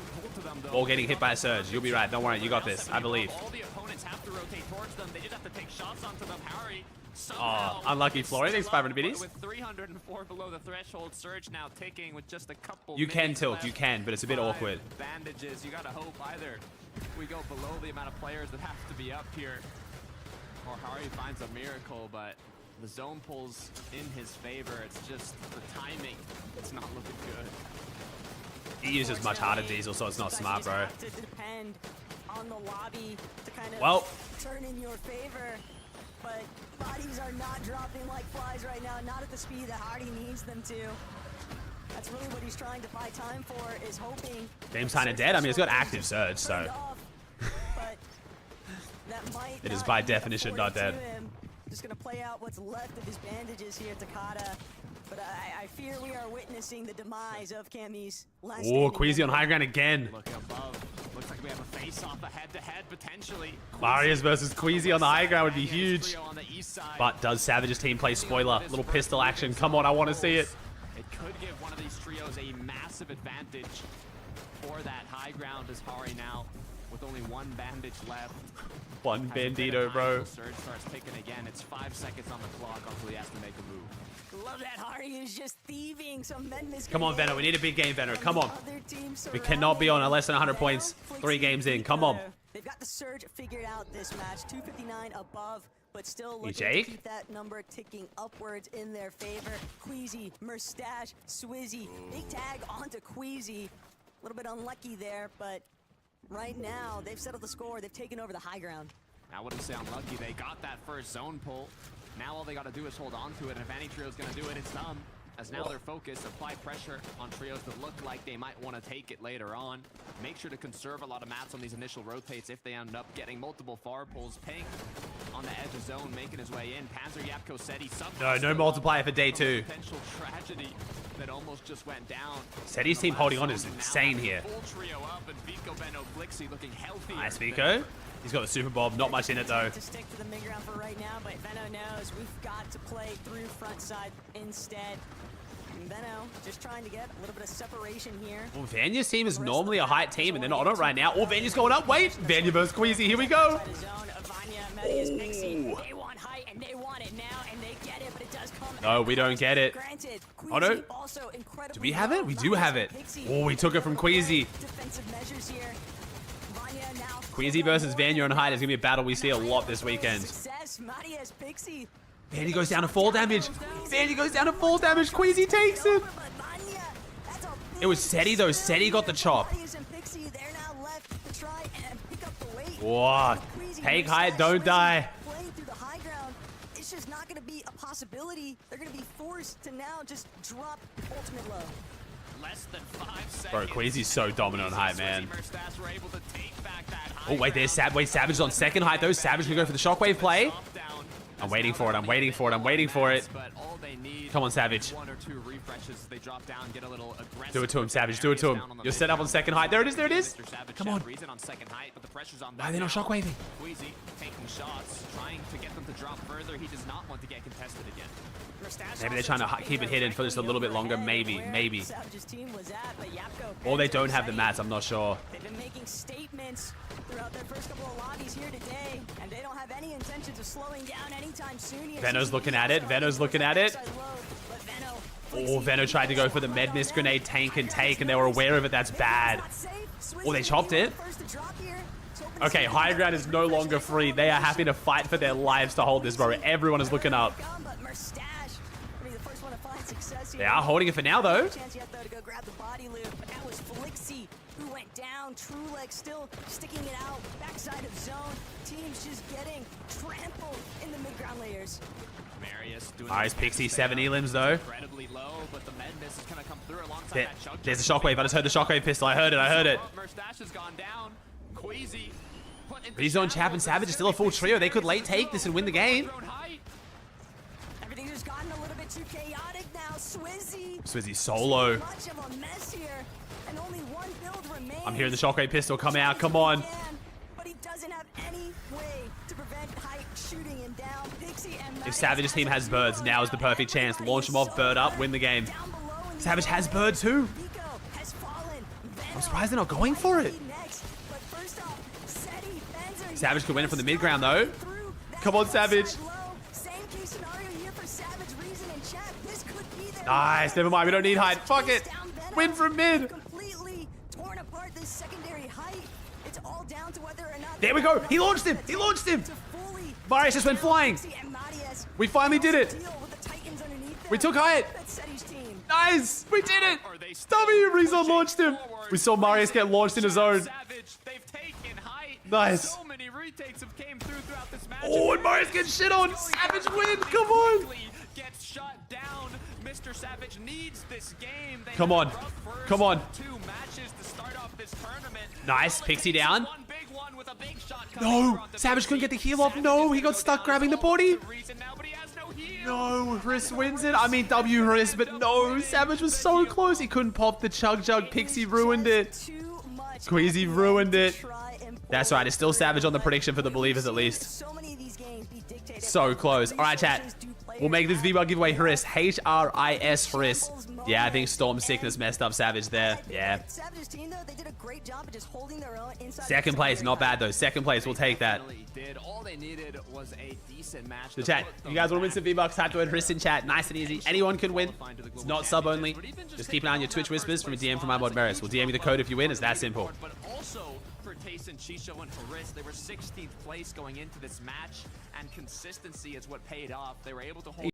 Or getting hit by a surge. You'll be right. Don't worry. You got this. I believe. All the opponents have to rotate towards them. They just have to take shots onto them. Harry. Oh, unlucky Flory. Thanks 500 biddies. With 304 below the threshold, Surge now ticking with just a couple. You can minutes tilt. left. You can, but it's a bit awkward. Bandages. You gotta hope either we go below the amount of players that have to be up here, or Hari finds a miracle. But the zone pulls in his favor. It's just the timing. It's not looking good. He uses much harder diesel, so it's not smart, bro. Have to depend on the lobby to kind of Well, turn in your favor. But bodies are not dropping like flies right now, not at the speed that Hardy needs them to. That's really what he's trying to buy time for, is hoping. Game's kind of dead. I mean, it's got active surge, so. But that might It is not by be definition afforded not dead. to him. Just gonna play out what's left of his bandages here, Takada. But I fear we are witnessing the demise of Cammy's last. Oh, Queasy on high ground again. Look above. Looks like we have a face-off, a head-to-head potentially. Marius versus Queasy on the high ground would be huge. Trio on the east side. But does Savage's team play spoiler? Little pistol action. Come on, I want to see it. It could give one of these trios a massive advantage for that high ground as Hari now with only one bandage left. One Has a bit bandito, of time bro. till Surge starts ticking again. It's 5 seconds on the clock until he has to make a move. Love that Hari is just thieving some men. Come on, Venno. We need a big game, Venno. Come on. We cannot be on a less than 100 points 3 games in. Come on. They've got the Surge figured out this match. 259 above, but still looking to Jake? keep that number ticking upwards in their favor. Queasy, Mustache, Swizzy. Big tag onto Queasy. A little bit unlucky there, but right now they've settled the score. They've taken over the high ground. I wouldn't say unlucky. They got that first zone pull. Now all they got to do is hold on to it, and if any trio's going to do it, it's them. As now their focus, apply pressure on trios that look like they might want to take it later on. Make sure to conserve a lot of mats on these initial rotates if they end up getting multiple far pulls. Pink on the edge of zone, making his way in. Panzer Yapko said he No multiplier for day 2. Potential tragedy that almost just went down. Seti's team holding on is insane here. Full trio up, and Vico, Benno, Flixie looking healthy. Nice, Vico. He's got the Super Bob. Not much in it, though. To stick to the mid ground for right now, but Venno knows we've got to play through front side instead. And Venno just trying to get a little bit of separation here. Well, Vanya's team is normally a height team, and they're not on it right now. Oh, Vanya's going up. Wait. Vanya versus Queasy. Here we go. They want height, and they want it now, and they get it, but it does come. No, we don't get it. Granted, Oh, no. also Do we have it? We do have it. Oh, we took it from Queasy. Defensive measures here. Vanya now. Queasy versus Vanya on height is going to be a battle we see a lot this weekend. Success. Marius Pixie. Vanya goes down to full damage. Vanya goes down to full damage. Queasy takes it. It was Seti, though. Seti got the chop. Whoa. Take height, don't die. Playing through the high ground, it's just not going to be a possibility. They're going to be forced to now just drop ultimate low. Less than 5 seconds. Bro, Queasy's so dominant on height, man. Mustache were able to take back that high Oh, wait, there's Savage on second height, though. Savage can go for the shockwave play. I'm waiting for it. I'm waiting for it. I'm waiting for it. But all they need Come on, Savage. 1 or 2 refreshes. They drop down, get a little aggressive. Do it to him, Savage. Do it to him. You're set up on second height. There it is. There it is. Come on. On second height, but the pressure's on Why are they not shockwaving? Queasy taking shots, trying to get them to drop further. He does not want to get contested again. Maybe they're trying to keep it hidden for just a little bit longer. Maybe. Or they don't have the mats. I'm not sure. They've been making statements throughout their first couple of lobbies here today, and they don't have any intentions of slowing down anytime soon. Venno's looking at it. Venno's looking at it. Oh, Venno tried to go for the med mist grenade tank and take, and they were aware of it. That's bad. Oh, they chopped it. Okay, high ground is no longer free. They are having to fight for their lives to hold this, bro. Everyone is looking up. They are holding it for now, though. Who went down. Trulex still sticking it out. Backside of zone. Teams just getting trampled in the mid-ground layers. Marius doing Nice Pixie, 7 elims, though. incredibly low, but the med miss is going to come through alongside that chunk. There's a shockwave. I just heard the shockwave pistol. I heard it. I heard it. Mustache has gone down. Queasy. But he's on Chap and Savage. It's still a full trio. They could late take this and win the game. Everything has gotten a little bit too chaotic now. Swizzy solo. Much of a mess here, and only one build remains. I'm hearing the shockwave pistol come out. Come on. But he doesn't have any way to prevent Height shooting him down. Pixie and If Savage's team has birds, now is the perfect chance. Launch them off, bird up, win the game. Savage has bird too. Vico has fallen. I'm surprised they're not going for it. Savage could win it from the mid ground, though. Come on, Savage. Nice. Never mind. We don't need height. Fuck it. Win from mid. There we go. He launched him. He launched him. Marius just went flying. We finally did it. We took height. Nice. We did it. W. Rezon launched him. We saw Marius get launched in his own. Nice. Oh, and Marius gets shit on. Savage win. Come on. Gets shut down. Mr. Savage needs this game. Come on. Come on. 2 matches to start off this tournament. Nice. Pixie down. One big one with a big shot No. Savage couldn't get the heal off. No. He got stuck grabbing the body. No. Riss wins it. I mean, W Riss, but no. Savage was so close. He couldn't pop the chug jug. Pixie ruined it. Queasy ruined it. That's right. It's still Savage on the prediction for the believers at least. So close. All right, chat. We'll make this V-Buck giveaway Hriss. H-R-I-S Hriss. Yeah, I think Storm Sickness messed up Savage there. Yeah. Second place, not bad though. Second place, we'll take that. All they needed was a decent match. So chat, you guys want to win some V-Bucks, type the word Hriss in chat. Nice and easy. Anyone can win. It's not sub only. Just keep an eye on your Twitch whispers from a DM from my mod Meris. We'll DM you the code if you win. It's that simple. But also for Tayson, Chisho, and Hriss, they were 16th place going into this match, and consistency is what paid off. They were able to hold.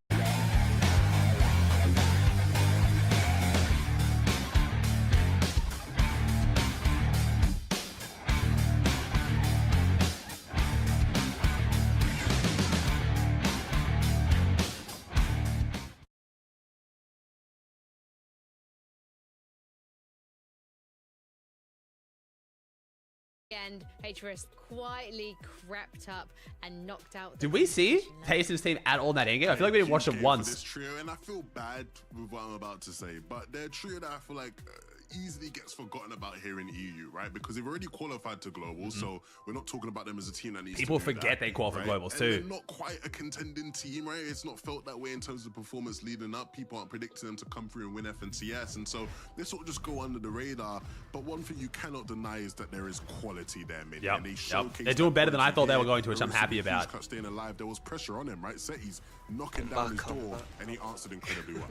And H-Riss quietly crept up and knocked out. Did we see Tayson's team at all in that endgame? I feel like we didn't watch it once. This trio, and I feel bad with what I'm about to say, but they're a trio that I feel like easily gets forgotten about here in EU, right? Because they've already qualified to global, so we're not talking about them as a team that needs People to do forget that, they qualify right? globals And too. they're not quite a contending team, right? It's not felt that way in terms of performance leading up. People aren't predicting them to come through and win FNCS, and so they sort of just go under the radar. But one thing you cannot deny is that there is quality there, man. Yep. And they Yep. showcase They're doing that better than I thought they were quality going to, which I'm there. happy Huge about. cut staying alive. There was pressure on him, right? Seti's knocking down his door, and he answered incredibly well.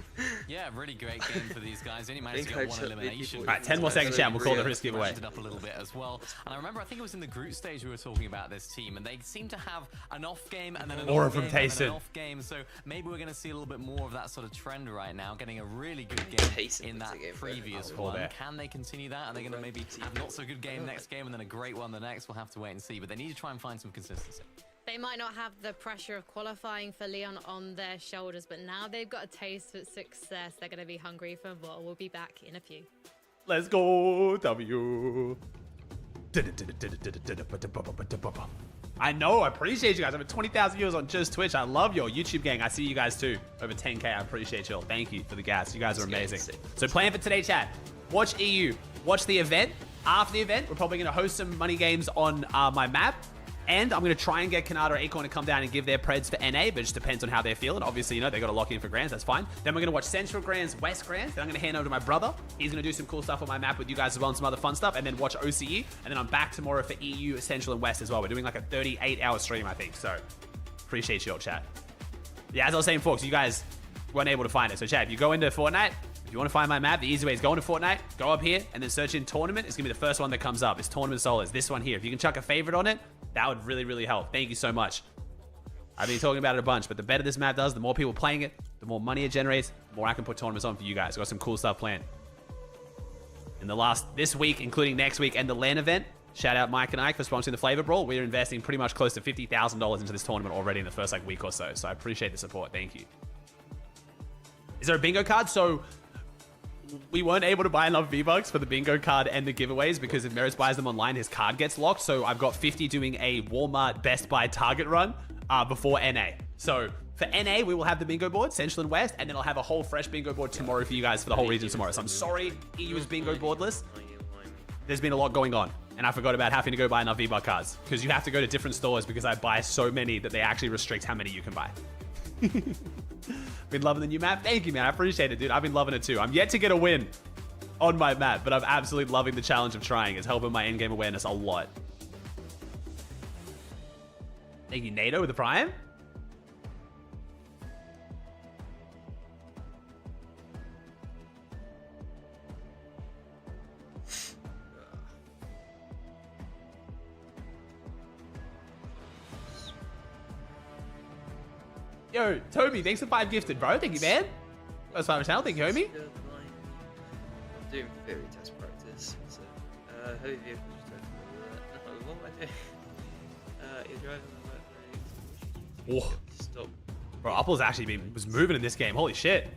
Yeah, really great game for these guys. They only managed to get one elimination. All right, 10 more seconds, chat. We'll call the Hriss giveaway. It up a little bit as well. And I remember, I think it was in the group stage we were talking about this team, and they seem to have an off game and then an Aura on from game and then Tayson. an off game. So maybe we're going to see a little bit more of that sort of trend right now, getting a really good game in that previous one. Can they continue that? Are they going to maybe have not so good game next game and then a great one the next? We'll have to wait and see. But they need to try and find some consistency. They might not have the pressure of qualifying for Leon on their shoulders, but now they've got a taste for success. They're going to be hungry for more. We'll be back in a few. Let's go, W. I know, I appreciate you guys. Over 20,000 viewers on just Twitch. I love your YouTube gang. I see you guys too. Over 10K. I appreciate you all. Thank you for the gas. You guys are amazing. So plan for today, chat. Watch EU. Watch the event. After the event, we're probably going to host some money games on my map. And I'm going to try and get Kanata or Acorn to come down and give their preds for NA, but it just depends on how they're feeling. Obviously, you know, they got to lock in for Grands. That's fine. Then we're going to watch Central Grands, West Grands. Then I'm going to hand over to my brother. He's going to do some cool stuff on my map with you guys as well and some other fun stuff. And then watch OCE. And then I'm back tomorrow for EU, Central, and West as well. We're doing like a 38-hour stream, I think. So appreciate you all, chat. Yeah, as I was saying, folks, you guys weren't able to find it. So, chat, if you go into Fortnite, if you want to find my map, the easy way is go into Fortnite, go up here, and then search in tournament. It's going to be the first one that comes up. It's tournament solos. This one here. If you can chuck a favorite on it, that would really, really help. Thank you so much. I've been talking about it a bunch, but the better this map does, the more people playing it, the more money it generates, the more I can put tournaments on for you guys. Got some cool stuff planned. In this week, including next week and the LAN event, shout out Mike and Ike for sponsoring the Flavor Brawl. We're investing pretty much close to $50,000 into this tournament already in the first week or so. So I appreciate the support. Thank you. Is there a bingo card? So we weren't able to buy enough V-Bucks for the bingo card and the giveaways because if Meris buys them online, his card gets locked. So I've got 50 doing a Walmart Best Buy Target run before NA. So for NA, we will have the bingo board, Central and West, and then I'll have a whole fresh bingo board tomorrow for you guys for the whole region tomorrow. So I'm sorry, EU is bingo boardless. There's been a lot going on, and I forgot about having to go buy enough V-Buck cards because you have to go to different stores because I buy so many that they actually restrict how many you can buy. Been loving the new map. Thank you, man. I appreciate it, dude. I've been loving it too. I'm yet to get a win on my map, but I'm absolutely loving the challenge of trying. It's helping my in-game awareness a lot. Thank you, NATO, with the Prime. Yo, Toby, thanks for 5 gifted, bro. Thank you, man. That's 5 channel. Thank you, homie. I'm doing theory test practice. So, heavy vehicles don't no, what am I doing? You're driving the right lane. Oh. Stop. Bro, Apple's actually was moving in this game. Holy shit.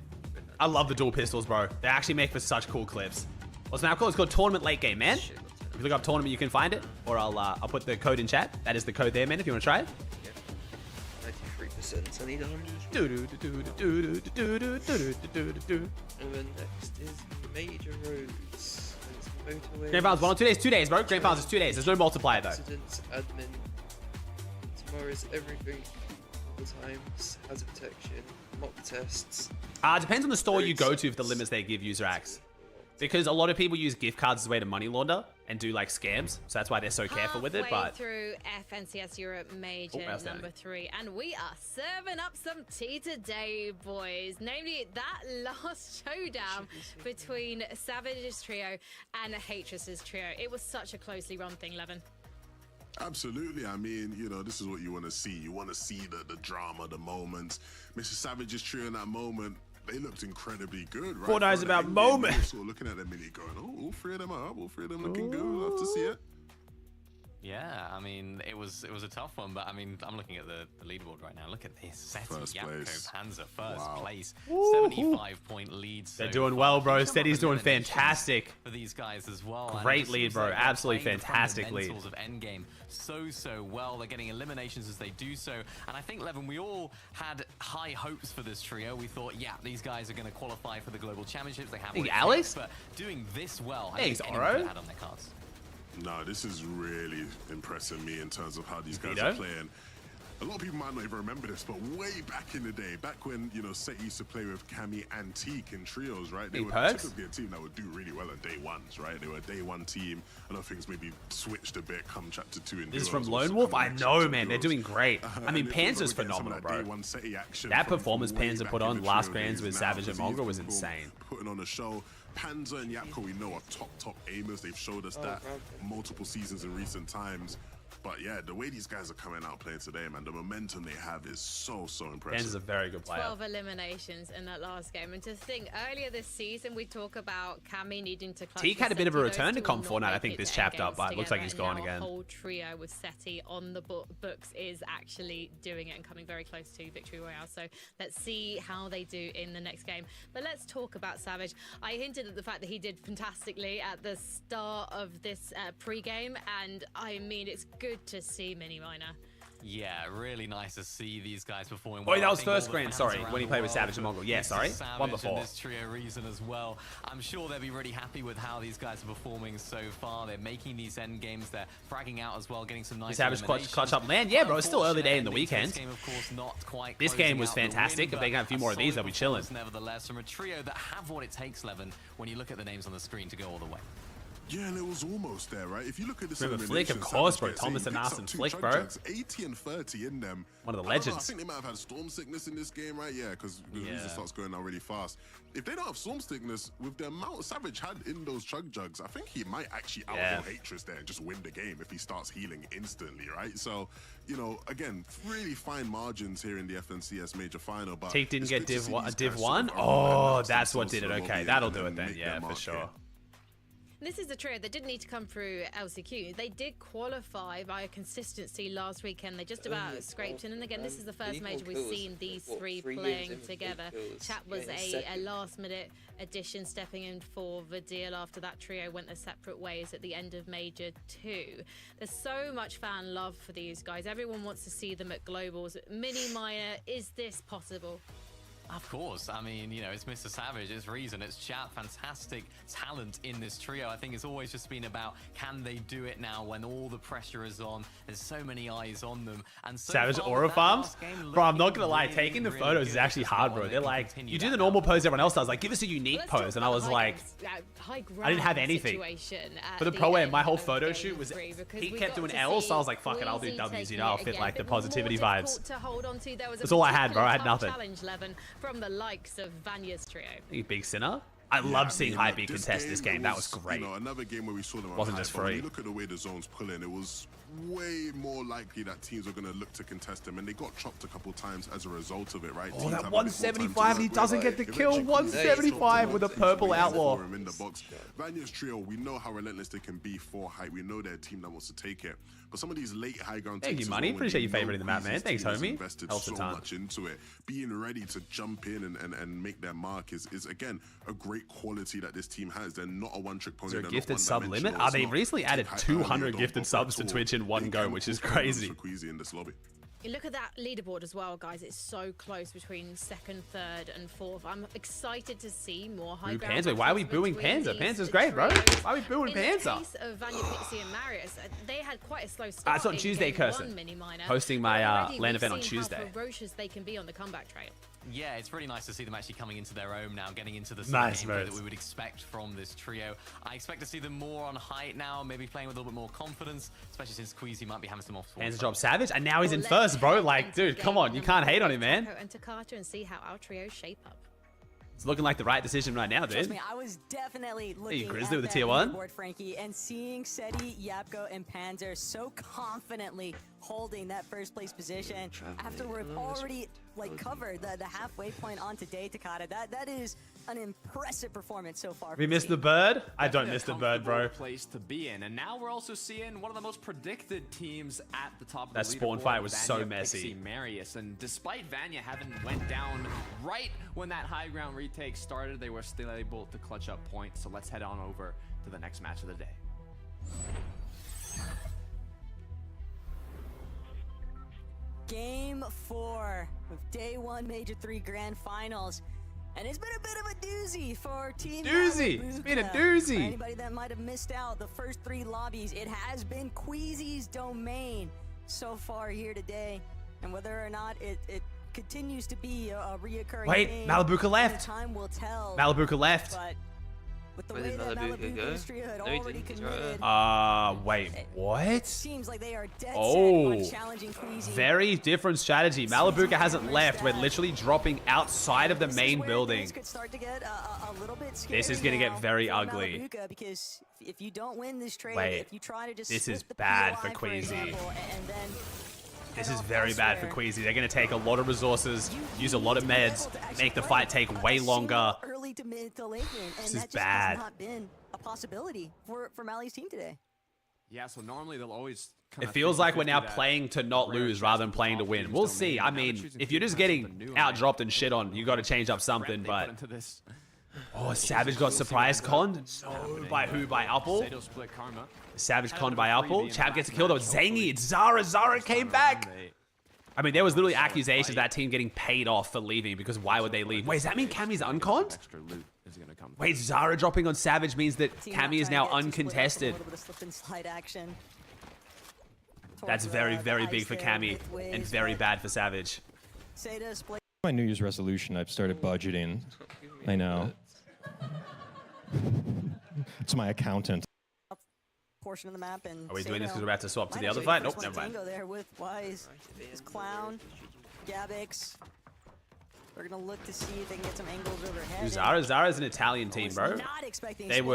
I love the dual pistols, bro. They actually make for such cool clips. What's the map called? It's called Tournament Late Game, man. Shit, If you look up tournament, you can find it. Or I'll put the code in chat. That is the code there, man, if you want to try it. 93%. I need 100. And then next is major roads. Motorways. Grand Finals 1 or 2 days? 2 days, bro. Grand Finals is 2 days. There's no multiplier, though. Accidents, admin. Tomorrow's everything. All times. Hazard detection. Mock tests. Depends on the store you go to for the limits they give user acts. Because a lot of people use gift cards as a way to money launder and do like scams, so that's why they're so careful with it. But through FNCS Europe Major number 3, and we are serving up some tea today, boys. Namely, that last showdown between Savage's trio and Hatres's trio. It was such a closely run thing, Levin. Absolutely. I mean, you know, this is what you want to see. You want to see the drama, the moments. Mr. Savage's trio in that moment, they looked incredibly good, right? Fortnite's about moment. So looking at them and going, oh, all 3 of them are up, all 3 of them looking good. We'll have to see it. Yeah, I mean, it was a tough one, but I mean, I'm looking at the leaderboard right now. Look at this. Seti, First place. Yapko, Panzer, first place. Woo. 75-point lead. They're doing well, bro. Steady's doing fantastic. For these guys as well. Great lead, bro. Absolutely fantastic lead. Of endgame so well. They're getting eliminations as they do so. And I think, Levin, we all had high hopes for this trio. We thought, yeah, these guys are going to qualify for the global championships. They have what it Alex, takes, but doing this well, I thanks, think anyone Oro. could have had on their cards. No, this is really impressing me in terms of how these guys are playing. A lot of people might not even remember this, but way back in the day, back when, you know, Seti used to play with Cammy and Teak in trios, right? They were typically a team that would do really well on day ones, right? They were a day one team. I know things maybe switched a bit come chapter 2 in This is duos, from also Lone Wolf? coming I back know, chapter man. They're duos. doing great. I mean, And if you Panzer's look at some phenomenal, of that bro. day one Seti action That from performance way Panzer back put in on the last trio grands days with now, Savage and because he's Mongo was been insane. putting on a show. Panzer and Yapko, we know, are top aimers. They've showed us that multiple seasons in recent times. But yeah, the way these guys are coming out playing today, man, the momentum they have is so impressive. Panzer's a very good player. 12 eliminations in that last game. And to think, earlier this season, we talk about Cammy needing to clutch. Teak had a bit of a return to comp Fortnite, I think, this chapter, but it looks like he's gone again. The whole trio with Seti on the books is actually doing it and coming very close to Victory Royale. So let's see how they do in the next game. But let's talk about Savage. I hinted at the fact that he did fantastically at the start of this pre-game, and I mean, it's good to see Mini Miner. Yeah, really nice to see these guys performing. Oh, that was first grand, sorry, when he played with Savage and Mongol. Yeah, sorry, one before. This trio reason as well. I'm sure they'll be really happy with how these guys are performing so far. They're making these end games. They're fragging out as well, getting some nice Savage clutch up land. Yeah, bro, it's still early day in the weekend. This game, of course, not quite. This game was fantastic. If they got a few more of these, they'll be chilling. Nevertheless, from a trio that have what it takes, Levin, when you look at the names on the screen to go all the way. Yeah, and it was almost there, right? If you look at this Remember Flick, of course, bro. Thomas and Nas and Flick, bro. 80 and 30 in them. One of the I legends. think they might have had storm sickness in this game, right? Yeah, because the reason starts going down really fast. If they don't have storm sickness, with the amount Savage had in those chug jugs, I think he might actually outgo Hatris there and just win the game if he starts healing instantly, right? So, you know, again, really fine margins here in the FNCS Major Final. But Teak didn't get Div 1? Oh, that's what did it. Okay, that'll do it then. Yeah, for sure. This is a trio that didn't need to come through LCQ. They did qualify via consistency last weekend. They just about scraped in. And again, this is the first major we've seen these three playing together. Chat was a last-minute addition, stepping in for the deal after that trio went their separate ways at the end of Major 2. There's so much fan love for these guys. Everyone wants to see them at Globals. Mini Miner, is this possible? Of course. I mean, you know, it's Mr. Savage, it's Reason, it's Chat, fantastic talent in this trio. I think it's always just been about, can they do it now when all the pressure is on? There's so many eyes on them. And so Savage far, aura that farms? last game Bro, I'm not looking gonna lie, really, taking the really photos is good actually so hard, far, bro. and They're they like, continue you do that the now. normal pose everyone else does. Like, give us a unique Let's talk pose. And I about was the like, high I didn't have ground anything. situation at for the the pro am, end my whole of photo game shoot was, 3, because he we kept got doing to L's, so I was see like, fuck it, I'll do Queasy W's, you taking know, I'll it fit again, like the a bit more positivity vibes. difficult to hold on to. There was a That's all I had, bro. I had particularly tough nothing. Challenge 11 from the likes of Vanya's trio. You big sinner. I loved seeing mean, Hypebeat this contest this game. That was you great. know, another game where we saw them on Wasn't hype, just but when free. you look at the way the zones pull in, it was way more likely that teams are going to look to contest them, and they got chopped a couple times as a result of it, right? Oh, Teams that have a bit more time to 175, he work doesn't with. get the Eventually, kill. Queasy 175 with a gets purple chopped outlaw. for him in the box. Vanya's trio, we know how relentless they can be for hype. We know they're a team that wants to take it. But some of these late high ground Thank takes you, as Money. well, when Appreciate you you know favoriting the map, man. Queasy's Thanks, team has homie. invested Helps a so ton. much into it. Being ready to jump in and make their mark is again a great quality that this team has. They're not a one-trick pony. Is there a They're gifted not sub limit? one-dimensional. They It's not recently added too hype 200 early, don't gifted offer subs at to all. Twitch in one They go, can which is pull through crazy. for Queasy in this lobby. You look at that leaderboard as well, guys. It's so close between second, third, and fourth. I'm excited to see more high Boo ground Panzer. Why are we battles booing between Panzer? these Panzer's great, bro. trios. Why are we booing In the Panzer? case of Vanya, Pixie, and Marius, they had quite a slow start. It's on in Tuesday, game Kirsten. 1 mini-minor. Hosting my, But already LAN we've event on seen Tuesday. How ferocious they can be on the comeback trail. Yeah, it's really nice to see them actually coming into their own now, getting into the Nice same gameplay moves. that we would expect from this trio. I expect to see them more on height now, maybe playing with a little bit more confidence, especially since Queasy might be having some off. Panzer drops Savage, and now he's in Well, first, let's bro. head Like, into dude, game come on. You number can't hate on 3, him, man. Taco and Takata, and see how our trio shape up. It's looking like the right decision right now, Trust dude. me, I was definitely looking Grizzly at with the that tier 1? leaderboard, Frankie, and seeing Seti, Yapko, and Panzer so confidently holding that first place position after we've already covered the halfway point on today, Takata. That is an impressive performance so far. We from missed the team. bird. I don't Definitely miss a the bird, bro. comfortable place to be in, and now we're also seeing one of the most predicted teams at the top of That the spawn leaderboard, fight was so Vanya, messy. Pixie, Marius, and despite Vanya having went down right when that high ground retake started, they were still able to clutch up points. So let's head on over to the next match of the day. Game 4 of Day 1 Major 3 Grand Finals. And it's been a bit of a doozy for Team Doozy! Malibu. It's been a For doozy! anybody that might have missed out, the first 3 lobbies, it has been Queasy's domain so far here today. And whether or not it continues to be a reoccurring Wait, thing, Malibuca left. Time will tell. Malibuca left. But with the Where way did that Malibuca Malibu go? Industry had No, he already didn't. He's right committed, Wait, what? seems like they are dead Oh. set on challenging Queasy. Very different strategy. Malibuca hasn't left. We're literally dropping outside of the This is main where building. things could start to get a little bit This is scary gonna get now very for ugly. Malibuca, because if you don't win this trade, Wait, if you try to just this split is the bad POI, for Queasy. example, and then This head is off very bad for elsewhere, Queasy. They're going to take a lot of resources, you use a lot of need to be meds, able to actually make the play fight take way a longer. single early to mid to late game, and This that is just bad. has not been a possibility for Mali's team today. Yeah, so normally they'll always. It feels like we're now playing to not lose rather than playing to win. We'll see. I mean, if you're just getting out-dropped and shit on, you got to change up something, but... Oh, Savage got surprise conned? No, by who? By Apple? Split Karma. Savage conned by Apple. Chap gets a kill though. Zangy, it's Zara. Zara came back. I mean, there was literally accusations of that team getting paid off for leaving, because why would they leave? Wait, does that mean Cammy's unconned? Extra loot is gonna come. Wait, Zara dropping on Savage means that Team Cammy is not now trying to get too split up, a uncontested. little bit of slip and slide action That's towards very, the very ice big for there Cammy with Wiz, and very but bad for Savage. Seda split My New Year's resolution, I've started budgeting. I know. It's my accountant. portion of the map, and Are we doing this because Seda we're about to swap to might the other actually fight? be the Nope, first one never to mind. tango there with Wise, his Clown, Gabix. They're gonna look to see if they can get some angles overhead. Zara's an Italian team, Was bro. not expecting They split.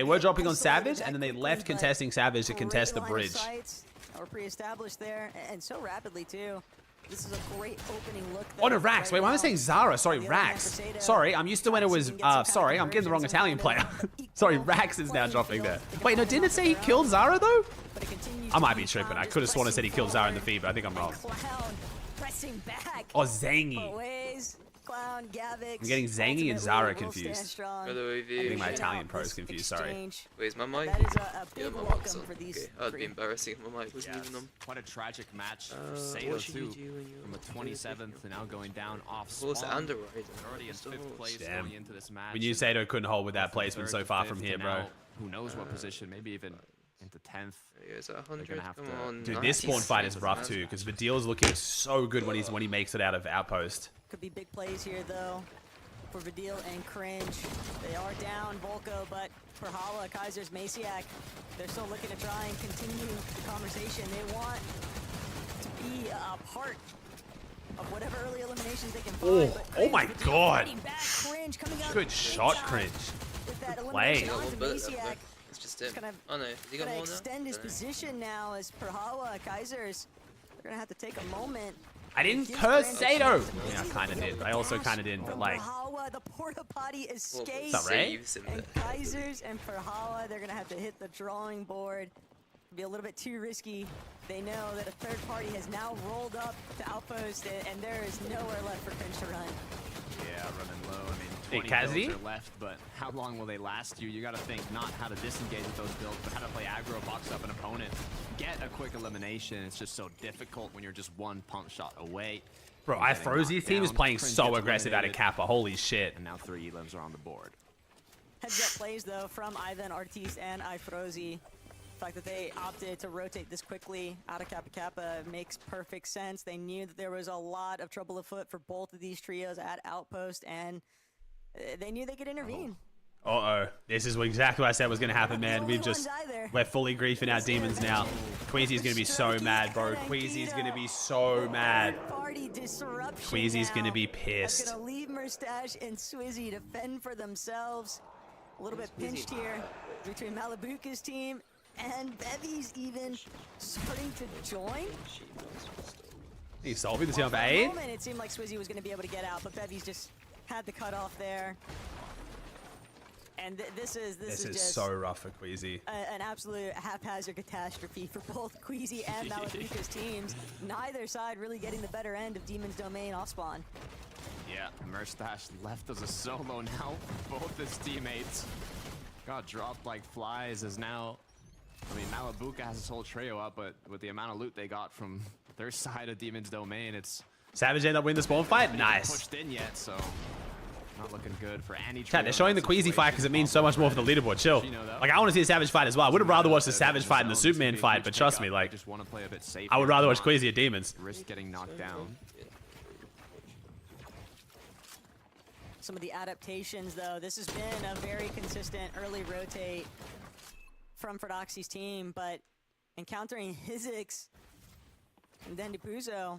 were dropping on Isolated Savage, that and then they quickly, left but contesting Savage to great contest the line of bridge. sight, or pre-established there, and so rapidly too. This is a great opening look. Oh no, there Rax. right Wait, why am I now. saying Zara? Sorry, On the other hand, Rax. for Seda, Sorry, I'm used to when it was. Thompson can get some kind of Sorry, I'm getting the wrong conversions Italian and player. find an Sorry, equal Rax is now playing dropping field. there. They can Wait, no, hold didn't it on say he to killed ground, Zara though? but it continues I to might be tripping. I just could have sworn it said he pressing killed Zara in the forward. feed, but I think I'm wrong. Clown pressing back. Oh, Zangy. But Waze Clown, Gavix. I'm getting Zangy and Zara confused. By the way, I'm getting my Italian pros confused, sorry. Wait, is my mic? That is a Yeah, big my welcome mic's on. for these Okay, that'd be three. embarrassing if my mic wasn't Yes. even on. Quite a tragic match for What Sato should you too. do when you're From a on the 27th and now going down off Of course, spawn. underwriter. They're already in 5th place Damn. going into this match. We knew and Sato couldn't hold with that from placement 3rd so to far 5th from to here, bro. now, who knows what position? Maybe even into 10th. Yeah, it's at 100. gonna have Come to- on. Dude, this spawn fight is 96 rough man. too, because Vidil's looking so good when he makes it out of Outpost. Could be big plays here, though, for Vidil and Cringe. They are down Volko, but for Hala, Kaiser's, Maciak, they're still looking to try and continue the conversation. They want to be a part of whatever early eliminations they can find. but Oh Cringe, my Vidil God. fighting back. Cringe coming up Good big shot, time Cringe. with that Good play. elimination Yeah, a onto little bit. Maciak. It's just him. Kind of Oh no, has he got gonna more now? extend his Dunno. position now as Perhawa, Kaisers. They're gonna have to take a moment. I didn't Gives curse Cringe a Sato! chance to I mean, I maybe kind of get did, the but I also dash kind of didn't, but from like... Perhawa, the porta potty escapes. Is that right? Saves him And there. Kaisers and Perhawa, they're gonna have to hit the drawing board. Be a little bit too risky. They know that a third party has now rolled up to Outpost, and there is nowhere left for Cringe to run. Yeah, running low. I mean, Hey, 20 Kazi? builds are left, but how long will they last you? You got to think not how to disengage with those builds, but how to play aggro, box up an opponent, get a quick elimination. It's just so difficult when you're just one pump shot away. Bro, from I getting Frozy's knocked team is down. playing Cringe so gets aggressive out of eliminated, Kappa. Holy shit. and now 3 elims are on the board. Heads up plays though from Ivan, Artis, and iFrozy. The fact that they opted to rotate this quickly out of Kappa Kappa makes perfect sense. They knew that there was a lot of trouble afoot for both of these trios at Outpost, and they knew they could intervene. Uh-oh. This is exactly what I said was going to happen, man. We've just... We're fully griefing our demons now. Queasy's going to be so mad, bro. Queasy's going to be so mad. Queasy's going to be pissed. That's gonna leave Mustache and Swizzy to fend for themselves. A little bit pinched here between Malibuka's team and Bevy's even starting to join. He's solving this young For a aid. moment, it seemed like Swizzy was going to be able to get out, but Bevy's just had the cutoff there. And this is This is just so rough for Queasy. an absolute haphazard catastrophe for both Queasy and Malibuka's teams. Neither side really getting the better end of Demon's Domain off spawn. Yeah, Merstash left as a solo now. Both his teammates got dropped like flies as now... I mean, Malibuka has his whole trio up, but with the amount of loot they got from their side of Demon's Domain, it's... Savage end up winning the spawn fight? Nice. Pushed in yet, so... Not looking good for any Chat, they're showing the Queasy fight because it means so much more for the leaderboard. Chill. Like, I want to see a Savage fight as well. I would have rather watched the Savage fight than the Superman fight, but trust me, like, just want to play a bit safer. I would rather watch Queasy at Demons. Risk getting knocked down. Some of the adaptations, though, this has been a very consistent early rotate from Ferdoxy's team, but encountering Hizix and then Depuzo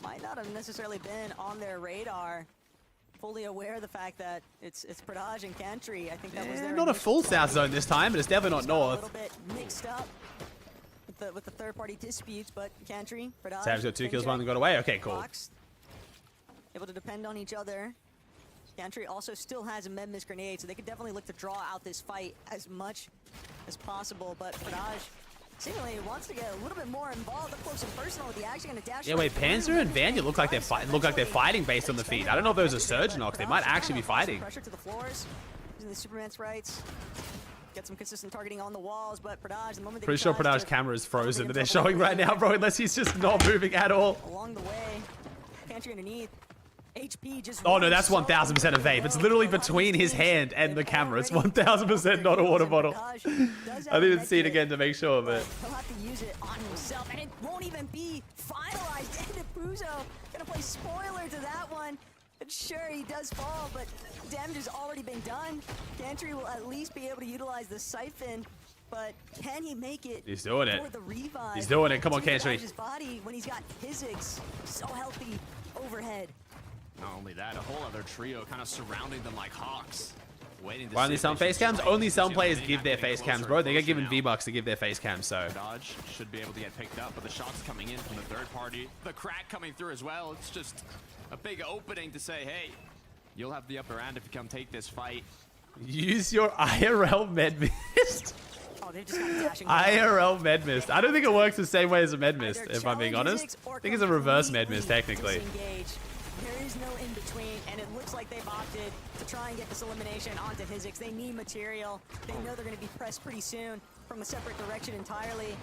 might not have necessarily been on their radar. Fully aware of the fact that it's Pradaj and Cantry. I think that was their Not a initial full south target. zone this time, but it's definitely not Just got north. A little bit mixed up with the third-party disputes, but Cantry, Pradaj, Savage got 2 kills, Finjack, one got away. Okay, cool. Fox, able to depend on each other. Cantry also still has a Medmis grenade, so they could definitely look to draw out this fight as much as possible. But Pradaj seemingly wants to get a little bit more involved, up close and personal with the action and a dash. Yeah, wait, Panzer and Vanya look like they're fighting based on the feed. I don't know if those are surge knocks. They might actually be fighting. Pressure to the floors, using the Superman sprites. Get some consistent targeting on the walls, but Pradaj, the moment that Pretty he sure tries Pradaj's to camera is frozen elevate that they're himself showing right now, bro, away unless he's just not moving at all. along the way, Cantry underneath. HP just Oh no, runs that's so 1000% a vape. It's literally between his hand and the camera. It's 1000% not a water bottle. I didn't see it again to make sure, but... He'll have to use it on himself, and it won't even be finalized. And Depuzo gonna play spoiler to that one. And sure, he does fall, but damage has already been done. Cantry will at least be able to utilize the siphon, but can he make it? He's doing it. For the revive? He's doing it. Come on, to Cantry. His body when he's got Hizix so healthy overhead. Not only that, a whole other trio kind of surrounding them like hawks. Waiting to Why only see if some they face should cams? strike. Only some See, players they give got their getting face cams, closer bro. and They get closer given now. V-Bucks to give their face cams, so... Dodge should be able to get picked up, but the shots coming in from the third party. The crack coming through as well. It's just a big opening to say, hey, you'll have the upper hand if you come take this fight. Use your IRL med mist. Oh, they just got dashing. IRL med mist. I don't think it works the same way as a med mist, if I'm being honest. I think it's a reverse med mist, technically. Disengage. There There is no in between, and it looks like they've opted to try and get this elimination onto Hizix. They need material. They know they're going to be pressed pretty soon from a separate direction entirely.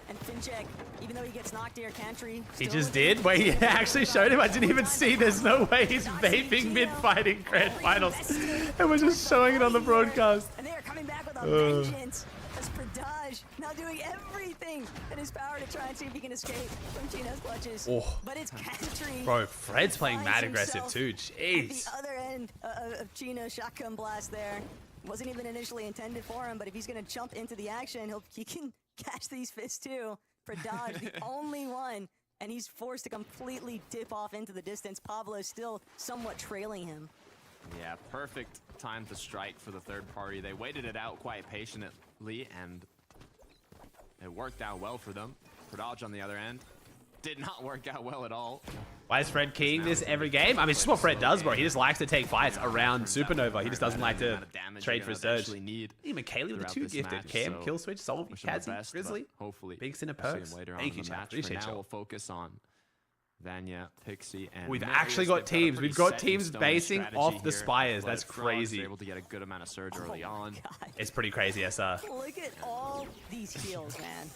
And Fincheck, even though he gets knocked here, Cantry. He just did? Wait, he actually showed him? I didn't even see. There's no way he's vaping mid-fighting grand finals. And we're just showing it on the broadcast. And they are coming back with a vengeance. As Pradaj now doing everything in his power to try and see if he can escape from Chino's clutches. Oh. But it's Cantry. Bro, Fred's playing mad aggressive too. Jeez. At the other end of Chino's shotgun blast there. Wasn't even initially intended for him, but if he's going to jump into the action, he can catch these fists too. Pradaj, the only one, and he's forced to completely dip off into the distance. Pablo is still somewhat trailing him. Yeah, perfect time to strike for the third party. They waited it out quite patiently, and it worked out well for them. Pradaj on the other end did not work out well at all. Why is Fred keying this every game? I mean, it's just what Fred does, bro. He just likes to take fights around Supernova. He just doesn't like to trade for Surge. Hey, McKaylee with the 2 gifted. Cam, Kill Switch, Solve, Kazi, Grizzly. Hopefully, Big Sinner Perks. Thank you, chat. Appreciate you. We'll focus on Vanya, Pixie, and we've Marius. actually got teams. We've got teams basing off the here, Spires. but That's Frogs crazy. are able to get a good amount of surge early on. God. It's pretty crazy, SR. Look at all these heals, man.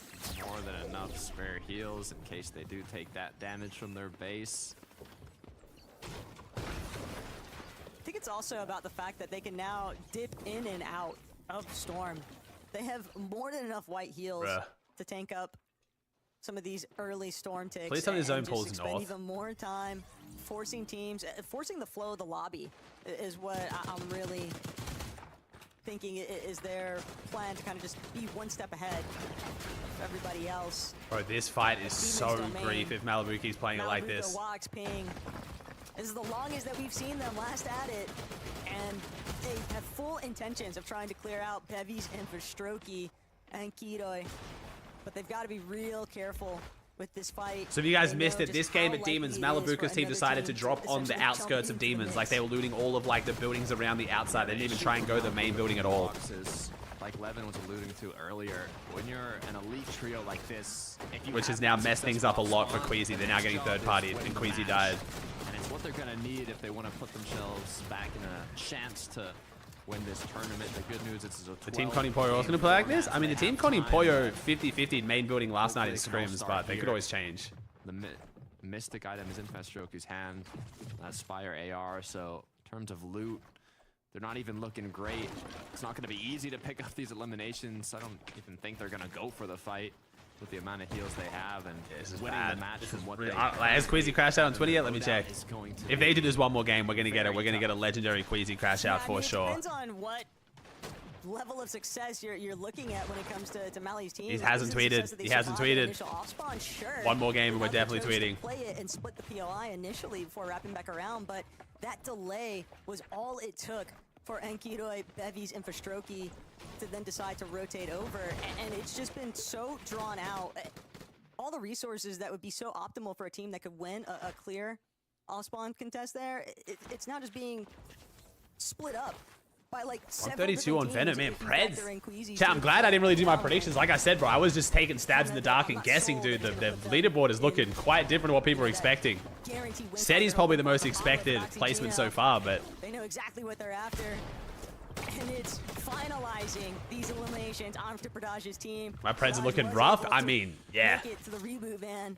More than enough spare heals in case they do take that damage from their base. I think it's also about the fact that they can now dip in and out of Storm. They have more than enough white heals to tank up some of these early Storm ticks. Please tell me the zone and just pulls expend north. even more time forcing teams, forcing the flow of the lobby is what I'm really thinking is their plan, to kind of just be one step ahead of everybody else. Bro, this fight is so grief if Malibuki's playing it like this. Walks ping. This is the longest that we've seen them last at it, and they have full intentions of trying to clear out Bevies and Verstrokey and Kiroi, but they've got to be real careful with this fight. So if you guys missed it, this game at Demons, Malibuka's team decided to drop on the outskirts of Demons. Like, they were looting all of like the buildings around the outside. They didn't even try and go the main building at all. Boxes, like Levin was alluding to earlier, when you're an elite trio like this, which has now messed things up a lot for Queasy. They're now getting third party, and Queasy died. And it's what they're gonna need if they want to put themselves back in a chance to win this tournament. The good news is the Team Connie Poyo also going to play like this? I mean, the Team Connie Poyo 50-50 main building last night in scrims, but they could always change. The Mystic item is in Festroku's hand. That's Spire AR, so in terms of loot, they're not even looking great. It's not going to be easy to pick up these eliminations. I don't even think they're going to go for the fight with the amount of heals they have, and winning the match from what they has Queasy crashed out on Twitter yet? Let me check. If they do this one more game, we're gonna get it. We're gonna get a legendary Queasy crash out for sure. It depends on what level of success you're looking at when it comes to Mali's team. He hasn't tweeted. He hasn't tweeted. Sure. One more game and we're definitely tweeting. Play it and split the POI initially before wrapping back around, but that delay was all it took for Enkiroi, Bevies, and Verstrokey to then decide to rotate over, and it's just been so drawn out. All the resources that would be so optimal for a team that could win a clear off-spawn contest there, it's now just being split up by like 132 on Venom, man. Preds. Chat, I'm glad I didn't really do my predictions. Like I said, bro, I was just taking stabs in the dark and guessing, dude. The leaderboard is looking quite different to what people were expecting. Seti's probably the most expected placement so far, but they know exactly what they're after. And it's finalizing these eliminations onto Pradaj's team. My Preds are looking rough. I mean, yeah. Make it to the reboot van.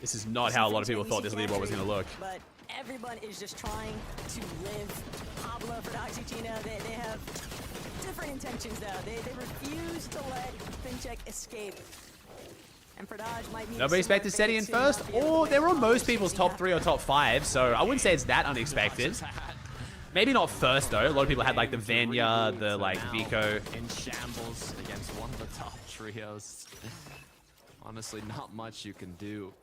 This is not how a lot of people thought this leaderboard was going to look. But everyone is just trying to live. Pablo, Pradaj, Chino, they have different intentions though. They refuse to let Fincheck escape. And Pradaj might need nobody expected Seti in first? Or they were on most people's top 3 or top 5, so I wouldn't say it's that unexpected. Maybe not first though. A lot of people had like the Vanya, the like Vico. In shambles against one of the top trios. Honestly, not much you can do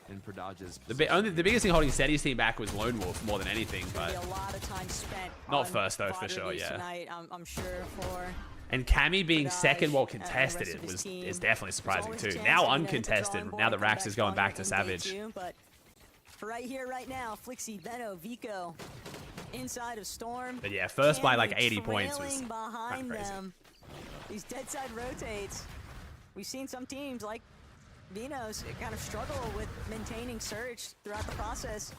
in Pradaj's. The biggest thing holding Seti's team back was Lone Wolf more than anything, but a lot of time spent not first though, for sure. Yeah. Tonight, I'm sure for. And Cammy being second while contested is definitely surprising too. Now uncontested. Now that Rax is going back to Savage. But right here, right now, Flixie, Veno, Vico. Inside of Storm. But yeah, first by like 80 points was behind crazy. them. These dead side rotates. We've seen some teams like Vino's kind of struggle with maintaining surge throughout the process.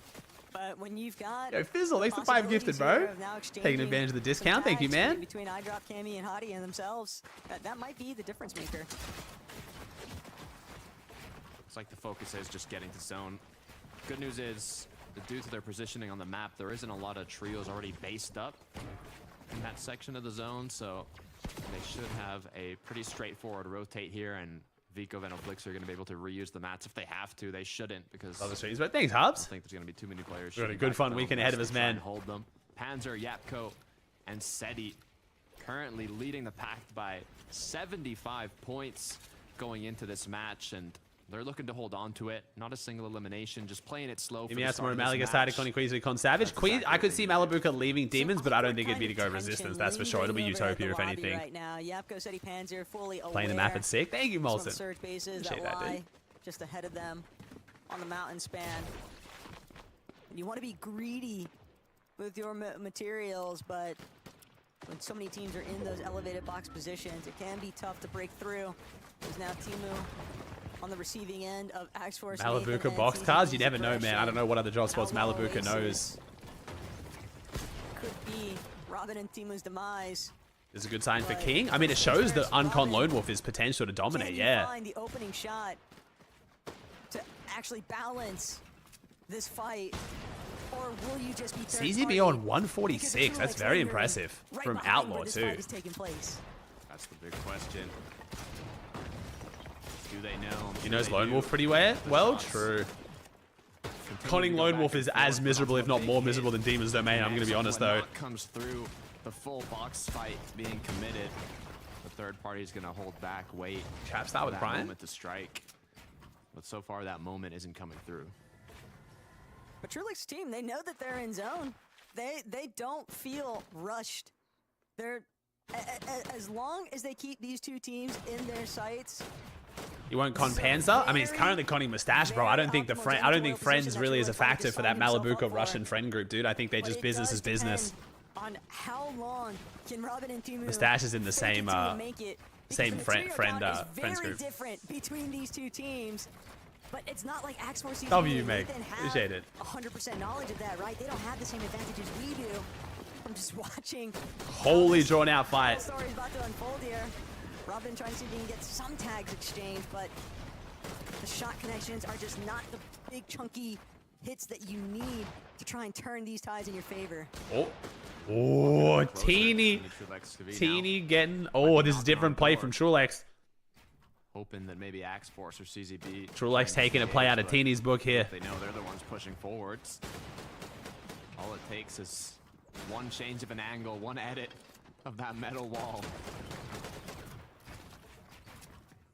But when you've got Yo, Fizzle, thanks for 5 gifted, bro. Taking advantage of the discount. Thank you, man. Between iDrop, Cammy, and Hottie and themselves, that might be the difference maker. Looks like the focus is just getting to zone. Good news is, due to their positioning on the map, there isn't a lot of trios already based up in that section of the zone, so they should have a pretty straightforward rotate here, and Vico and Clix are going to be able to reuse the mats if they have to. They shouldn't, because Love the streams, but thanks, Hubs. I think there's going to be too many players. We've got a good fun weekend ahead of us, man. Hold them. Panzer, Yapko, and Seti currently leading the pack by 75 points going into this match, and they're looking to hold on to it. Not a single elimination, just playing it slow. Give me out some more Malaga side, Connie Queasy, Con Savage. I could see Malibuka leaving Demons, but I don't think it'd be to go Resistance, that's for sure. It'll be Utopia, if anything. Right now, Yapko, Seti, Panzer, fully Playing the map at sick. Thank you, Molson. Surge bases that lie just ahead of them on the mountain span. And you want to be greedy with your materials, but when so many teams are in those elevated box positions, it can be tough to break through. There's now Timu on the receiving end of Axe Force. Malibuka box cards? You never know, man. I don't know what other drop spots Malibuka knows. Could be Robin and Timu's demise. This is a good sign for King. I mean, it shows that Uncon Lone Wolf is potential to dominate, yeah. Find the opening shot to actually balance this fight, or will you just be CZB on 146. That's very impressive from Outlaw too. That's the big question. Do they know? He knows Lone Wolf pretty well. True. Conning Lone Wolf is as miserable, if not more miserable, than Demon's Domain. I'm going to be honest, though. Comes through the full box fight being committed. The third party is going to hold back, wait. Trap start with Brian. Moment to strike. But so far, that moment isn't coming through. But Trulix's team, they know that they're in zone. They don't feel rushed. They're as long as they keep these two teams in their sights. You won't con Panzer? I mean, he's currently conning Mustache, bro. I don't think friends really is a factor for that Malibuka Russian friend group, dude. I think they just business is business. On how long can Robin and Timu Mustache is in the same friends very group. different between these two teams. But it's not like Axe Force W, Meg. Appreciate it. 100% knowledge of that, right? They don't have the same advantages we do. I'm just watching. Holy drawn out fight. The story's about to unfold here. Robin trying to see if he can get some tags exchanged, but the shot connections are just not the big chunky hits that you need to try and turn these ties in your favor. Oh, teeny getting. Oh, this is different play from Trulex. Hoping that maybe Axe Force or CZB. Trulex taking a play out of Teeny's book here. They know they're the ones pushing forwards. All it takes is one change of an angle, one edit of that metal wall.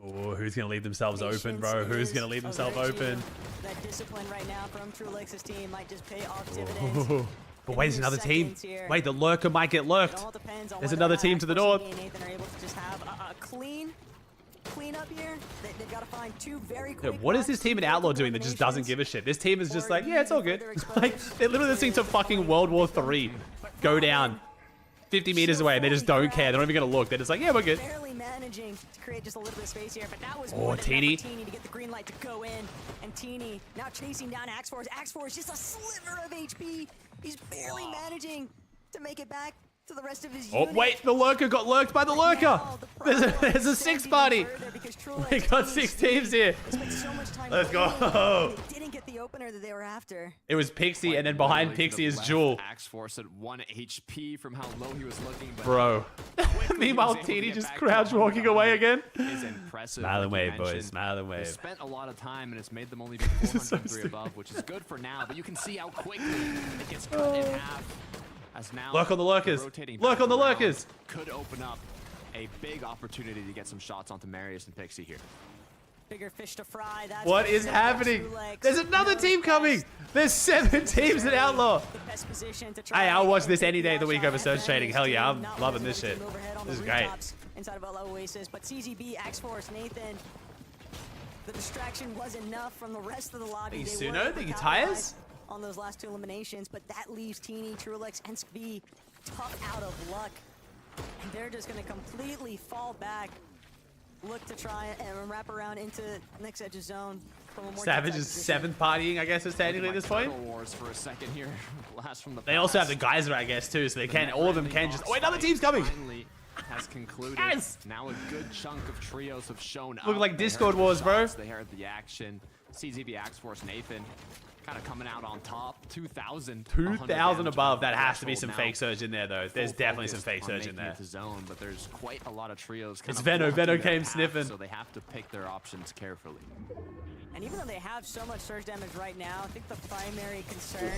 Oh, who's going to leave themselves open, bro? Who's going to leave themselves open? That discipline right now from Trulix's team might just pay off dividends. But wait, there's another team. Wait, the lurker might get lurked. There's another team to the north. Nathan are able to just have a clean up here. They've got to find two very quick. Dude, what is this team in Outlaw doing that just doesn't give a shit? This team is just like, yeah, it's all good. Like, they're literally listening to fucking World War III go down 50 meters away, and they just don't care. They're not even going to look. They're just like, yeah, we're good. Barely managing to create just a little bit of space here, but that was Teeny. Teeny to get the green light to go in, and Teeny now chasing down Axe Force. Axe Force just a sliver of HP. He's barely managing to make it back to the rest of his unit. Oh, wait, the lurker got lurked by the lurker. There's a 6 party. We got 6 teams here. Let's go. They didn't get the opener that they were after. It was Pixie, and then behind Pixie is Jewel. Axe Force at 1 HP from how low he was looking. Bro. Meanwhile, Teeny just crouch walking away again. Is impressive. Smile and wave, boys. Smile and They wave. spent a lot of time, and it's made them only be 403 above, which is good for now. But you can see how quickly it gets cut in half. As now Lurk on the lurkers. rotating Lurk on the back around lurkers. Could open up a big opportunity to get some shots onto Marius and Pixie here. Bigger fish to fry. That's What is happening? There's another team coming. There's 7 teams in Outlaw. Hey, I'll watch this any day of the week over Surge Trading. Hell yeah, I'm loving this shit. This is great. Inside of Oasis, but CZB, Axe Force, Nathan. The distraction was enough from the rest of the lobby. Suno, think he tires? On those last 2 eliminations, but that leaves Teeny, Trulex, and Skv tough out of luck. And they're just going to completely fall back, look to try and wrap around into next edge of zone. from a more Savage defensive is position. seventh partying, I guess, is technically at this point. Turtle Wars for a second here. Blast from the They also have past. the geyser, I guess, too, so they can. All of them can just. Oh, wait, another team's coming. Finally has concluded. Yes! Now a good chunk of trios have shown up. Look like They Discord heard the Wars, bro. shots, They heard the action. CZB Axe Force Nathan kind of coming out on top. 2,000. 2,000 above. That has to be threshold some now. fake surge in there, though. There's Full definitely some focus fake on surge in making there. it to zone, but there's quite a lot of trios. It's kind of Veno. blocking Veno their came path, sniffing. So they have to pick their options carefully. And even though they have so much surge damage right now, I think the primary concern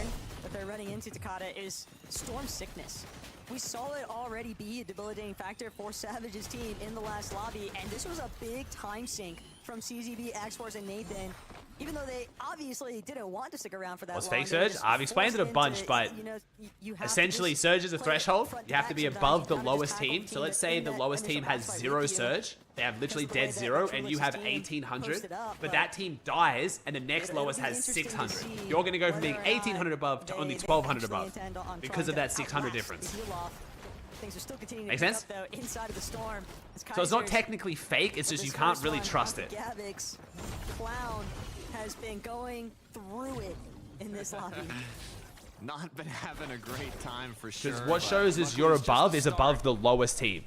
that they're running into, Takada, is Storm Sickness. We saw it already be a debilitating factor for Savage's team in the last lobby, and this was a big time sink from CZB, X-Force, and Nathan. Even though they obviously didn't want to stick around for that What's long, fake they were surge? just I've explained it a forced bunch, into, but you know, you have to essentially, just surge is a play it threshold. front You have to be back above the sometimes. You gotta lowest just tackle team. the So let's team say in the that lowest initial team has box fight 0 with you. surge. They have literally Just the way dead that 0, the and you closest have team 1,800. posted up, But but that team dies, and the next it'll lowest be has interesting to 600. see You're going to go from being whether or not 1,800 above to only they 1,200 actually above intend on because trying of that to 600 outlast difference. the heal off. Things are still continuing to Make pick sense? up, though, inside of the storm. So it's not technically fake, it's just you can't really trust it. Gavix Clown has been going through it in this lobby. Not been having a great time for sure. Because what but shows is luckily you're it's just above the is start. above the lowest team.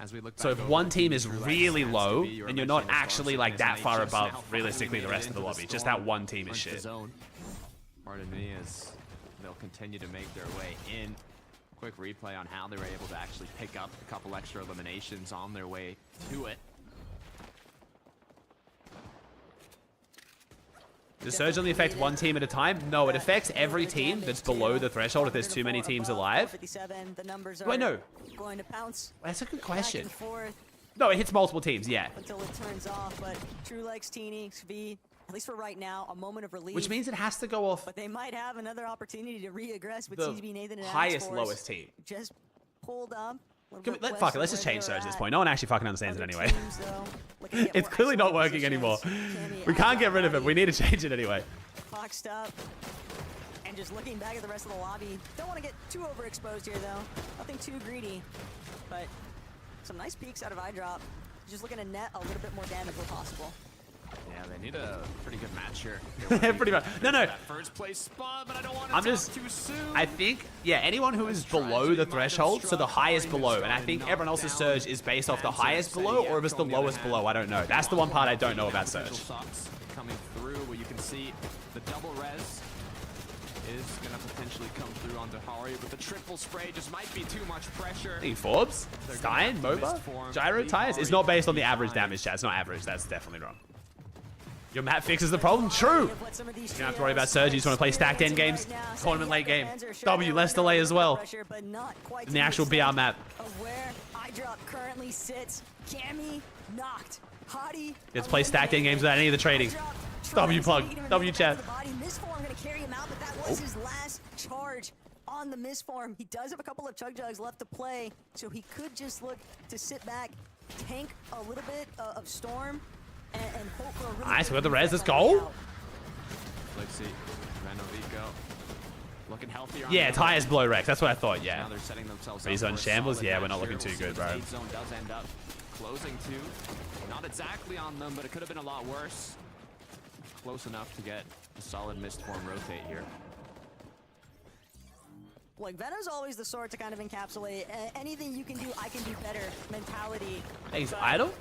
As we look So back if over one the team is Drew Lex really stands to low, be, you were then you're not mentioning the actually Storm like that Sickness, far and they above, just now realistically, the finally rest of the made it lobby. into Just the that storm. one team is Punch the shit. zone. Pardon me, as they'll continue to make their way in. Quick replay on how they were able to actually pick up a couple extra eliminations on their way to it. Does surge only affect one team at a time? No, it affects every team that's below the threshold if there's too many teams alive. 457, the numbers Do I know? going to pounce That's a good back question. and forth No, it hits multiple teams, yeah. until it turns off. But True Legs, Teeny, XV, at least for right now, a moment of relief. Which means it has to go off But they might have another opportunity to re-aggress with the CZB, Nathan, and highest X-Force. lowest team. Just pulled up. Fuck it, let's just change surge at this point. No one actually fucking understands it anyway. It's It's clearly not working anymore. We can't get rid of it. We need to change it anyway. Boxed up. And just looking back at the rest of the lobby. Don't want to get too overexposed here, though. Nothing too greedy. But some nice peeks out of eyedrop. Just looking to net a little bit more damage where possible. Yeah, they need a pretty good match here. Pretty much. No, no. That first place spot, but I don't want to I'm talk just, too soon. I think, yeah, anyone who is below the threshold, so the highest below, and I think everyone else's surge is based off the highest below, or if it's the lowest below, I don't know. That's the one part I don't know about surge. Shots coming through, where you can see the double res is gonna potentially come through onto Hari, but the triple spray just might be too much pressure. Hey, Forbes, Stein, MOBA, Gyro Tires. It's not based on the average damage, chat. It's not average. That's definitely wrong. Your map fixes the problem? True! You don't have to worry about surge. You just want to play stacked end games. Tournament late game. W, less delay as well. In the actual BR map. Of where eyedrop currently sits. Cammy knocked. Hottie. Gets to play stacked end games without any of the trading. W plug. W chat. Misform gonna carry him out, but that was his last charge on the misform. He does have a couple of chug jugs left to play, so he could just look to sit back, tank a little bit of storm, and hope for a really Nice, we got the good res. Let's reset go. on the way out. Let's see. Renovico looking healthier. Yeah, tires below Rex. That's what I thought, Now yeah. they're setting themselves He's up on for a shambles? solid Yeah, we're match not looking here. too We'll good, see bro. what the zone does end up closing to. Not exactly on them, but it could have been a lot worse. Close enough to get a solid mist form rotate here. Like, Venom's always the sort to kind of encapsulate anything you can do, I can do better mentality. Hey, he's But idle?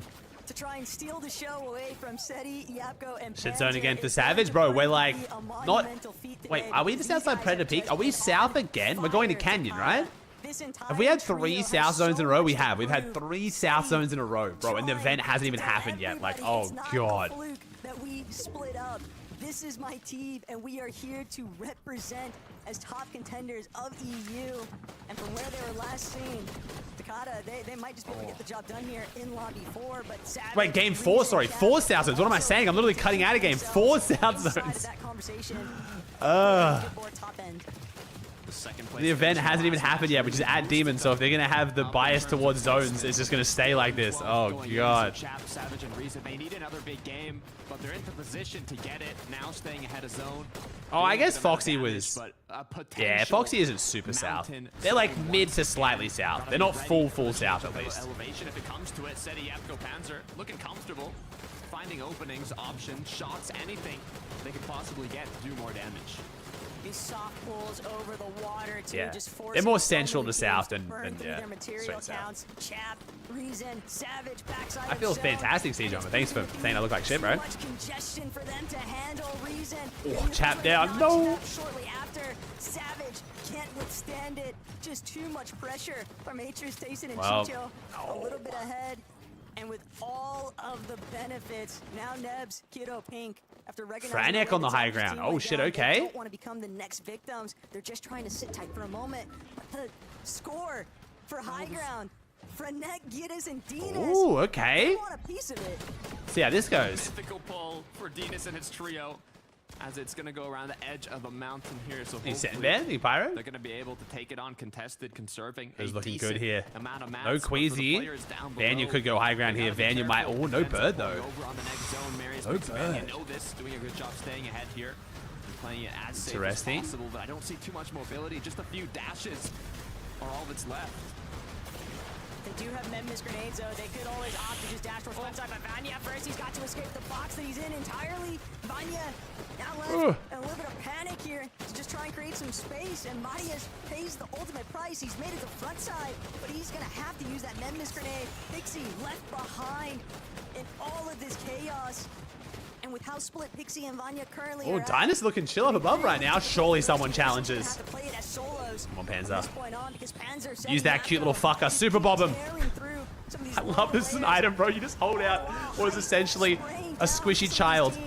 to try and steal the show away from Seti, Yapko, and Shit Panzer zone against the is going Savage, to bro. prove We're to like, be a not. monumental feat Wait, today are we because just outside these Predator guys Peak? have Are we just been south on again? We're going to fire Canyon, tonight. right? This entire Have we had trio 3 has south zones in a so row? We much to have. We've had prove. 3 south Seti zones in a row, bro, and the trying event hasn't even to tell happened yet. Like, everybody oh, it's not a God. fluke that we split up. This is my team, and we are here to represent as top contenders of EU. And from where they were last seen, Takada, they might just be able to get the job done here in Lobby 4, but Savage Wait, game 4, leads sorry. the 4 chat. south zones. What am I saying? I'm literally cutting out of game. 4 south Inside of zones. that conversation, Ugh. more top end. The second place. The event finish hasn't even last happened match. yet, which is at Demon. So if they're gonna have the bias towards zones, it's just gonna stay like this. Oh god. Chap, Savage, and Reason, they need another big game, but they're in the position to get it. Now staying ahead of zone. Oh, I guess Doing a bit of Foxy damage, was. but a Yeah, potential Foxy isn't super south. mountain They're like starting mid once to slightly again. south. Gotta They're be not ready full south at for least. elevation if it comes to it. Seti, Yapko, Panzer looking comfortable, finding openings, options, shots, anything they could possibly get to do more damage. These soft pulls over the water to Yeah. just force They're more so central many to south teams than- burn than, through yeah, their material straight south. counts. Chap, Reason, Savage, backside I feel of zone. fantastic, Siege Armor. Thanks for saying I look like shit, bro. Too much congestion for them to handle. Reason. Oh, Chap down. No. Shortly after, Savage can't withstand it. Just too much pressure from Atris, Tayson, and Well, Chicho. A little bit ahead. And with all of the benefits, now Nebs, Kiddo, Pink, after recognizing Franek the on the way high Savage ground. team Oh, went shit, down, okay. They don't want to become the next victims. They're just trying to sit tight for a moment. But the score for high ground, Franek, Giddes, and Dinas. Ooh, okay. They want a piece of it. See how this goes. Mythical pull for Dinas and his trio, as it's gonna go around the edge of the mountain here. So He's setting hopefully bad. He pyro. they're gonna be able to take it on contested, conserving. He's a looking decent good here. amount of mats, No but for the Queasy. players down Vanya below, could go high ground they here. gotta be Vanya might. careful. Oh, no Fencer bird pulling though. over on the next zone. Marius No puts Vanya bird. know this, doing a good job staying ahead here. And playing it as safe as Interesting. possible, but I don't see too much mobility. Just a few dashes are all that's left. They do have Memphis grenades, though. They could always opt to just dash towards one side, but Vanya first, he's got to escape the box that he's in entirely. Vanya now left Ugh. and a little bit of panic here to just try and create some space, and Marius pays the ultimate price. He's made it to front side, but he's gonna have to use that Memphis grenade. Pixie left behind in all of this chaos. And with how split Pixie and Vanya currently Oh, are at, Dynas looking chill up above right now. Surely someone challenges. have to play it as solos Come on, from Panzer. this point on, because Panzer said Use that Yapko cute little fucker. Super bob him. tearing through some of these I love this as an item, bro. You just hold out what is essentially a squishy child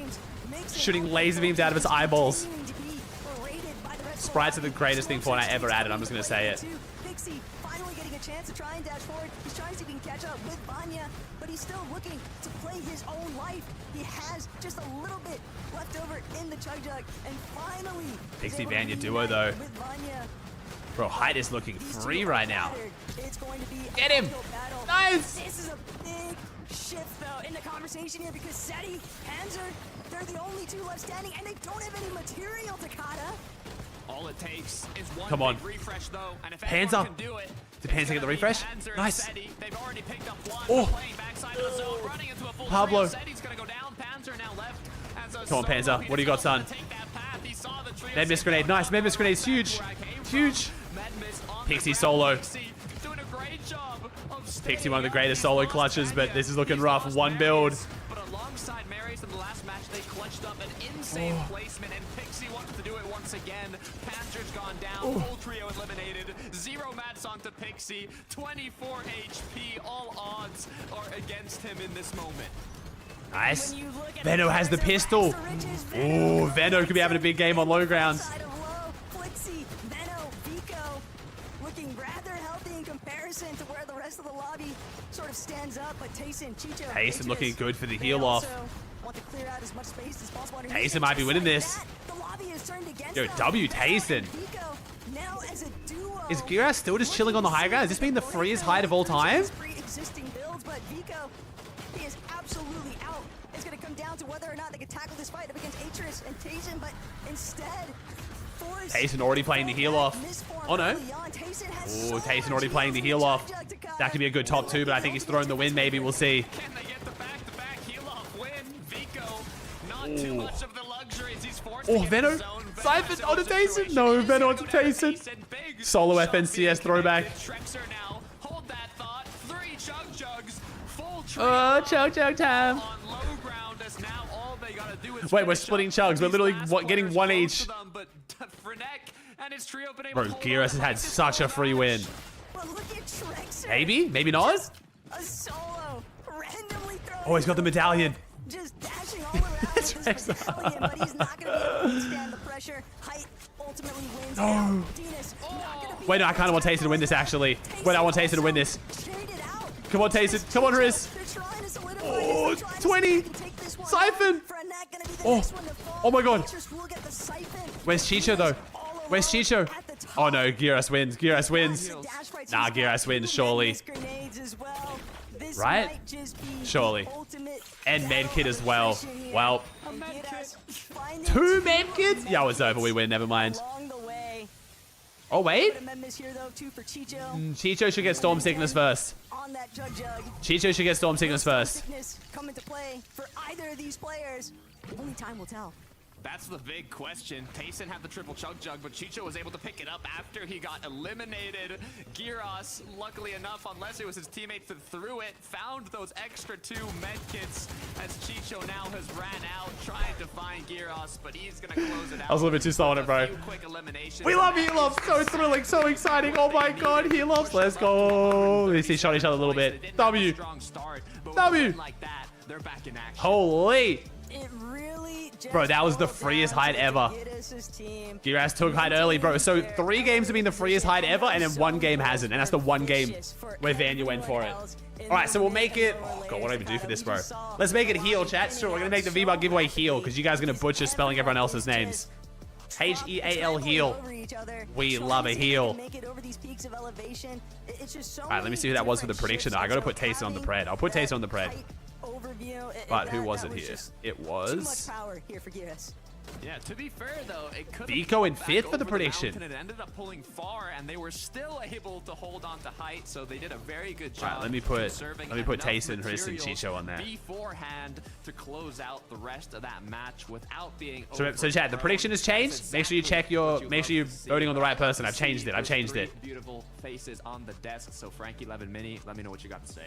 shooting laser beams out of its eyeballs. Sprites are the greatest thing Fortnite ever added. I'm just gonna say it. Pixie finally getting a chance to try and dash forward. He's trying to see if he can catch up with Vanya, but he's still looking to play his own life. He has just a little bit left over in the Chug Jug, and finally he's Pixie able to Vanya duo, reunite though. with Vanya. Bro, Height is looking These two free are right now. battered. It's going to be a Get him. uphill battle. Nice. This is a big shift, though, in the conversation here because Seti, Panzer, they're the only two left standing, and they don't have any material, Takata. All it takes is one Come on. big refresh, though, and if Panzer. anyone can do it, Did Panzer it's get the gonna be refresh? Panzer and Nice. Seti. They've already picked up one. Oh. Playing backside of the zone, running into a full Pablo. trio. Seti's gonna go down. Panzer now left. As a Come on, solo, Panzer. he What do you got, doesn't wanna son? take that path. He saw the trio Med miss say, grenade. Nice. Med miss grenade's huge. where I came Huge. from. Med miss on the Pixie ground. solo. Pixie doing a great job of Pixie, one of the staying greatest up. solo He's lost clutches, but Vanya. this is looking He's rough. lost One build. Marius, but alongside Marius in the last match, they clutched up an insane placement, and Pixie wants to do it once again. Panzer's gone down, full trio eliminated, 0 mats onto Pixie, 24 HP, all odds are against him in this moment. Nice. When you look at Venno has the Panzer pistol. rags to riches, Ooh, Venno could be having a big game on low grounds. Side of low, Clixy, Venno, Vico, looking rather healthy in comparison to where the rest of the lobby sort of stands up. But Tayson, Chicho, Tayson Atris, looking good for the they heal off. also want to clear out as much space as possible underneath. Tayson And might be just winning like this. that, the lobby is turned against Yo, them. W Venno Tayson. and Vico now as a duo. Is Gira still just chilling on the high ground? Has this been the freest height of all time? Pre-existing builds, but Vico, he is absolutely out. It's going to come down to whether or not they can tackle this fight up against Atris and Tayson, but instead, force Tayson already playing the heal off. misform Oh, no. early on. Tayson has Ooh, so Tayson much already playing the heals heal in off. Chug Jug to That could be a good top 2, but I think he's throwing the win maybe. We'll see. Can they get the back-to-back heal-off win? Vico, not too much of the luxuries. He's forced Oh, to get in Venno. the zone. Siphon Venno's onto in a Tayson. situation. No, He's Venno gonna onto go down to Tayson. Big Solo shot FNCS being throwback. connected. Trexer now. Hold that thought. 3 Chug Jugs. Full trio Chug time. on low ground as now all they gotta do is Wait, we're finish splitting up. chugs. We're These literally last getting players one close each. to them, but Frenek and his trio been able Bro, to hold Gira on has to had this such a free win. But look at Trexer. Maybe? Maybe not? Just a solo, randomly throwing Oh, he's got the medallion. just dashing all around with this medallion, but he's not going to be able to withstand the pressure. Height ultimately wins. No. Dinas not gonna be Wait, no, I able kind of want Tayson to win this, actually. Wait, I want Tayson to win this. Shaded out. Come on, Tayson. Come on, Riz. They're trying to solidify Oh, this. They're trying to 20. see if they can take this one Siphon. out. Frenek gonna be the Oh. next one to fall. Oh my God. Atris will get the siphon. Where's Chicho, though? All Where's alone Chicho? at the Oh no, Gyros wins. Gyros wins. Nah, Gyros wins, surely. Right? Surely. And medkit as well. Well, 2 medkits? Yeah, it's over. We win. Never mind. Oh, wait. Chicho should get Storm Sickness first. Chicho should get Storm Sickness first. Come into play for either of these players. Only time will tell. That's the big question. Tayson had the triple chug jug, but Chicho was able to pick it up after he got eliminated. Gyros, luckily enough, unless it was his teammate that threw it, found those extra 2 medkits as Chicho now has ran out, trying to find Gyros, but he's gonna close it out. I was a little bit too slow on it, bro. We love heal-offs. So thrilling, so exciting. Oh my god, heal-offs. Let's go. They see shot each other a little bit. W. W. Holy. It really bro, that was the freest hide ever. Gyros took hide early, bro. So 3 games have been the freest hide ever, and then 1 game hasn't. And that's the 1 game where Vanya went for it. All right, so we'll make it... Oh, God, what do I even do for this, bro? Let's make it heal, chat. Sure, we're going to make the V-Buck giveaway heal, because you guys are going to butcher spelling everyone else's names. H-E-A-L heal. We love a heal. All right, let me see who that was for the prediction. I got to put Tayson on the pred. I'll put Tayson on the pred. But who was it here? It was... Yeah, to be fair though, it could Vico in 5th for the prediction. It ended up pulling far, and they were still able to hold on to height, so they did a very good job. Right, let me put Tayson, Chris, and Chicho on there. Beforehand to close out the rest of that match without being. So Chad, the prediction has changed. Make sure you check your. Make sure you're voting on the right person. I've changed it. I've changed it. Beautiful faces on the desk. So Frankie 11 Mini, let me know what you got to say.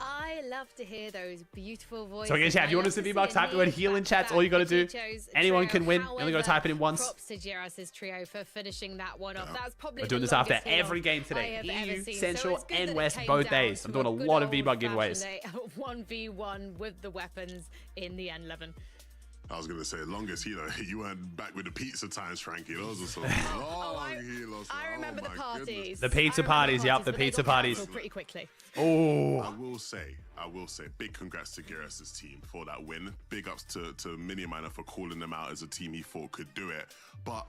I love to hear those beautiful voices. So again, chat, if you want to see V-Bucks, type the word heal in chat. All you got to do. Anyone can win. You only got to type it in once. Props to Gyros' trio for finishing that one off. That's probably we're doing this after every game today. EU, Central, and West both days. I'm doing a lot of V-Buck giveaways. 1v1 with the weapons in the N11. I was gonna say, longest healer, you weren't back with the pizza times, Frankie. Those are some long healers. I remember the parties. The pizza parties, yep, the pizza parties. Pretty quickly. Oh. I will say, big congrats to Gyros' team for that win. Big ups to Mini Miner for calling them out as a team he thought could do it. But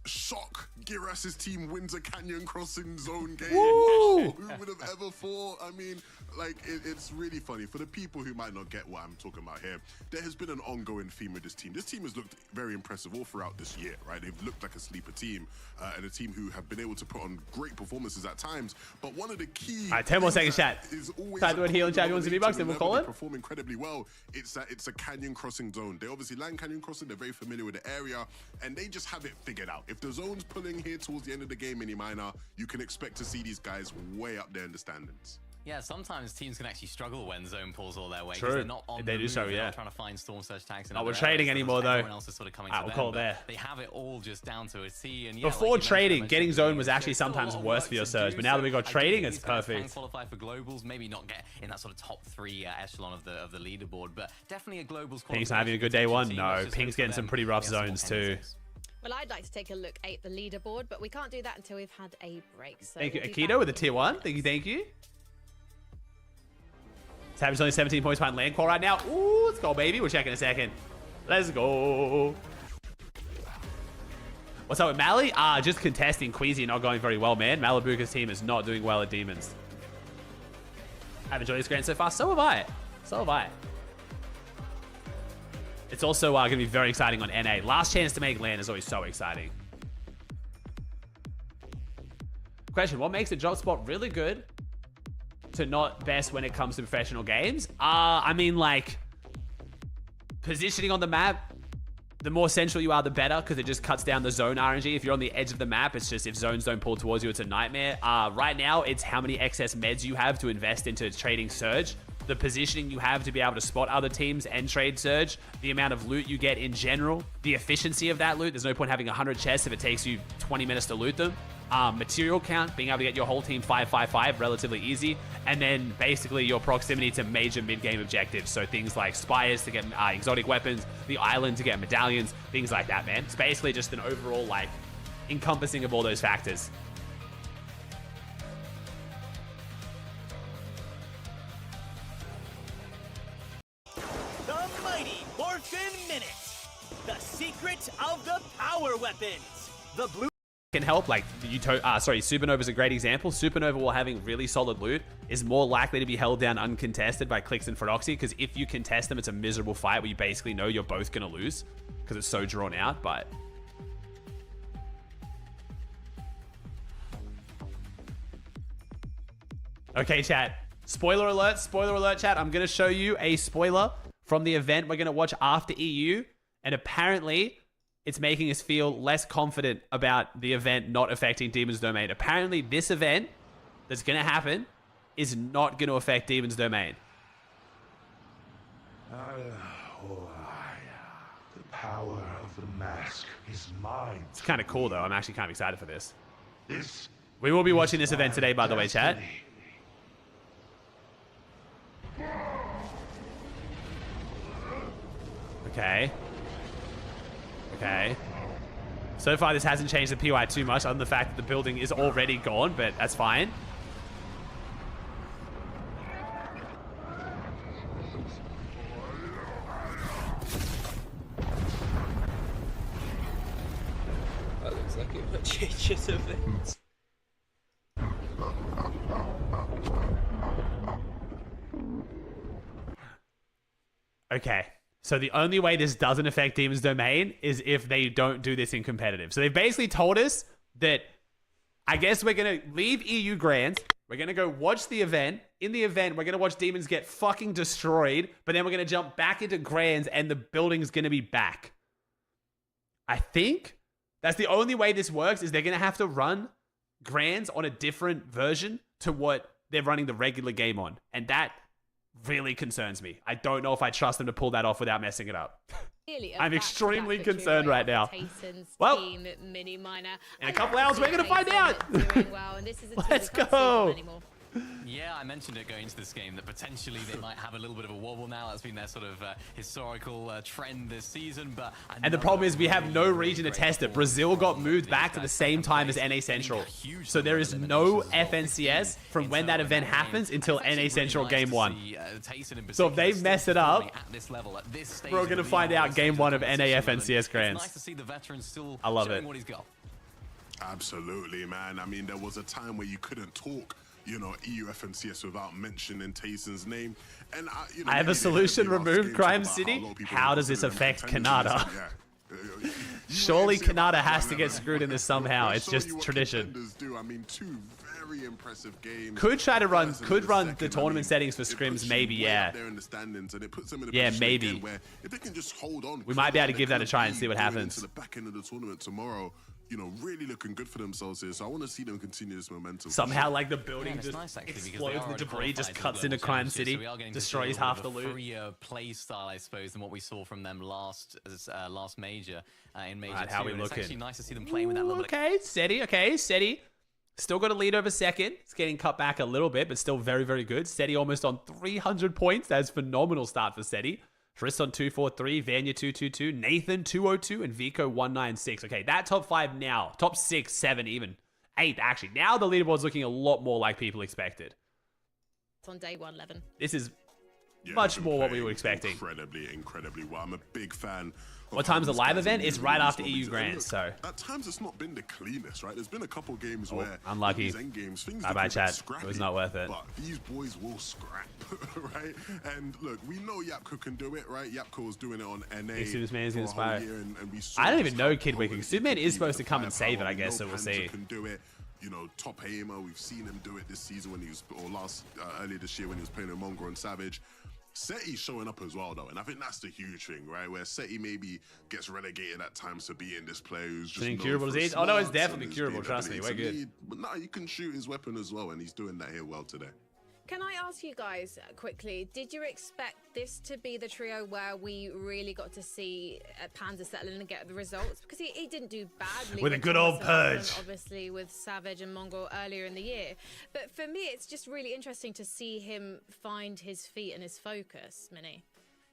shock, Gyros' team wins a Canyon Crossing zone game. Woo! Who would have ever thought? I mean, like, it's really funny. For the people who might not get what I'm talking about here, there has been an ongoing theme with this team. This team has looked very impressive all throughout this year, right? They've looked like a sleeper team and a team who have been able to put on great performances at times. But one of the key... All right, 10 more seconds, chat. Type the word heal in chat if you want to V-Bucks, then we'll call it. Perform incredibly well. It's that it's a Canyon Crossing zone. They obviously land Canyon Crossing. They're very familiar with the area, and they just have it figured out. If the zone's pulling here towards the end of the game, Mini Miner, you can expect to see these guys way up there in the standings. Yeah, sometimes teams can actually struggle when zone pulls all their way. True. They're not on they do so, yeah. Trying to find storm surge tags. Not we're trading anymore, though. Everyone else is sort of coming to we'll call it there. They have it all just down to a T. And yeah, before like trading, getting zone was actually sometimes worse for your surge, but now that we got trading, it's perfect. Can qualify for globals, maybe not get in that sort of top 3 echelon of the leaderboard, but definitely a globals. Pink's not having a good day one. No, Pink's getting some pretty rough zones too. Well, I'd like to take a look at the leaderboard, but we can't do that until we've had a break. So thank you, Akito, with a tier 1. Thank you. Savage only 17 points behind land call right now. Ooh, let's go, baby. We'll check in a second. Let's go. What's up with Mally? Just contesting. Queasy not going very well, man. Malibuka's team is not doing well at Demons. I've enjoyed this grand so far. So have I. It's also going to be very exciting on NA. Last chance to make land is always so exciting. Question, what makes a drop spot really good to not best when it comes to professional games? I mean, like, positioning on the map, the more central you are, the better, because it just cuts down the zone RNG. If you're on the edge of the map, it's just if zones don't pull towards you, it's a nightmare. Right now, it's how many excess meds you have to invest into trading Surge, the positioning you have to be able to spot other teams and trade Surge, the amount of loot you get in general, the efficiency of that loot. There's no point having 100 chests if it takes you 20 minutes to loot them. Material count, being able to get your whole team 5-5-5 relatively easy, and then basically your proximity to major mid-game objectives. So things like spires to get exotic weapons, the island to get medallions, things like that, man. It's basically just an overall, like, encompassing of all those factors. The mighty Morphin Minute, the secret of the power weapons, the blue can help. Like Supernova is a great example. Supernova, while having really solid loot, is more likely to be held down uncontested by Clix and Frodoxy, because if you contest them, it's a miserable fight where you basically know you're both gonna lose because it's so drawn out. But okay, chat. Spoiler alert, chat. I'm gonna show you a spoiler from the event we're gonna watch after EU, and apparently it's making us feel less confident about the event not affecting Demon's Domain. Apparently, this event that's going to happen is not going to affect Demon's Domain. The power of the mask is mine. It's kind of cool, though. I'm actually kind of excited for this. We will be watching this event today, by the way, chat. Okay. Okay. So far, this hasn't changed the POI too much, other than the fact that the building is already gone, but that's fine. That looks like it might change its event. Okay. So the only way this doesn't affect Demon's Domain is if they don't do this in competitive. So they basically told us that, I guess we're going to leave EU Grands. We're going to go watch the event. In the event, we're going to watch Demons get fucking destroyed. But then we're going to jump back into Grands and the building's going to be back. I think that's the only way this works, is they're going to have to run Grands on a different version to what they're running the regular game on. And that really concerns me. I don't know if I trust them to pull that off without messing it up. I'm extremely concerned right now. Well, in a couple hours, we're going to find out. Let's go. Yeah, I mentioned it going into this game that potentially they might have a little bit of a wobble now. That's been their sort of historical trend this season. And the problem is we have no region to test it. Brazil got moved back to the same time as NA Central. So there is no FNCS from when that event happens until NA Central Game 1. So if they mess it up, we're going to find out Game 1 of NA FNCS Grands. I love it. Absolutely, man. I mean, there was a time where you couldn't talk, you know, EU FNCS without mentioning Tayson's name. And I have a solution. Remove Crime City. How does this affect Canada? Surely Canada has to get screwed in this somehow. It's just tradition. I mean, two very impressive games. Could run the tournament settings for scrims, maybe, yeah. Yeah, maybe. We might be able to give that a try and see what happens. To the back end of the tournament tomorrow, you know, really looking good for themselves here. So I want to see them continue this momentum. Somehow, like, the building just explodes, the debris just cuts into Crime City, destroys half the loot. Freer play style, I suppose, than what we saw from them last major in Major 2. How we looking? It's actually nice to see them playing with that little bit. Okay, steady. Okay, steady. Still got a lead over second. It's getting cut back a little bit, but still very, very good. Steady almost on 300 points. That's a phenomenal start for Steady. Triss on 243, Vanya 222, Nathan 202, and Vico 196. Okay, that top 5 now. Top 6, 7, even 8, actually. Now the leaderboard's looking a lot more like people expected. It's on day 111. This is much more what we were expecting. Incredibly well. I'm a big fan. What time's the live event? It's right after EU Grands, so. At times it's not been the cleanest, right? There's been a couple games where unlucky. Bye-bye, chat. It was not worth it. But these boys will scrap, right? And look, we know Yapko can do it, right? Yapko was doing it on NA. Superman is going to inspire. I don't even know Kid Wicked. Superman is supposed to come and save it, I guess, so we'll see. Can do it. You know, top aimer. We've seen him do it this season when he was, or earlier this year when he was playing with Mongo and Savage. Seti's showing up as well, though, and I think that's the huge thing, right? Where Seti maybe gets relegated at times to being this player who's just incurable disease. Oh no, it's definitely curable. Trust me, we're good. But no, you can shoot his weapon as well, and he's doing that here well today. Can I ask you guys quickly, did you expect this to be the trio where we really got to see Panzer settle in and get the results? Because he didn't do badly. With a good old purge. Obviously with Savage and Mongo earlier in the year. But for me, it's just really interesting to see him find his feet and his focus, Mini.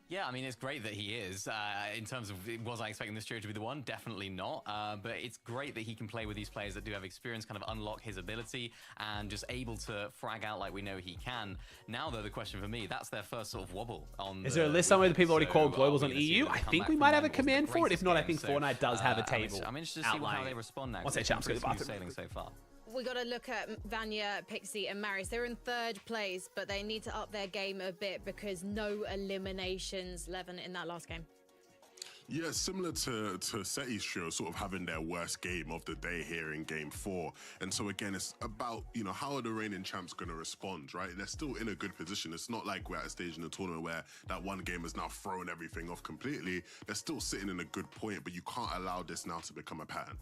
Yeah, I mean, it's great that he is. In terms of, was I expecting this trio to be the one? Definitely not. But it's great that he can play with these players that do have experience, kind of unlock his ability, and just able to frag out like we know he can. Now, though, the question for me, that's their first sort of wobble on. Is there a list somewhere that people already called globals on EU? I think we might have a command for it. If not, I think Fortnite does have a table. I'm interested to see how they respond now. What's that, chaps? Go to the bathroom. Sailing so far. We got to look at Vanya, Pixie, and Maris. They're in 3rd place, but they need to up their game a bit because no eliminations, Levin, in that last game. Yeah, similar to Seti's trio, sort of having their worst game of the day here in game 4. And so again, it's about, you know, how are the reigning champs going to respond, right? They're still in a good position. It's not like we're at a stage in the tournament where that one game has now thrown everything off completely. They're still sitting in a good point, but you can't allow this now to become a pattern.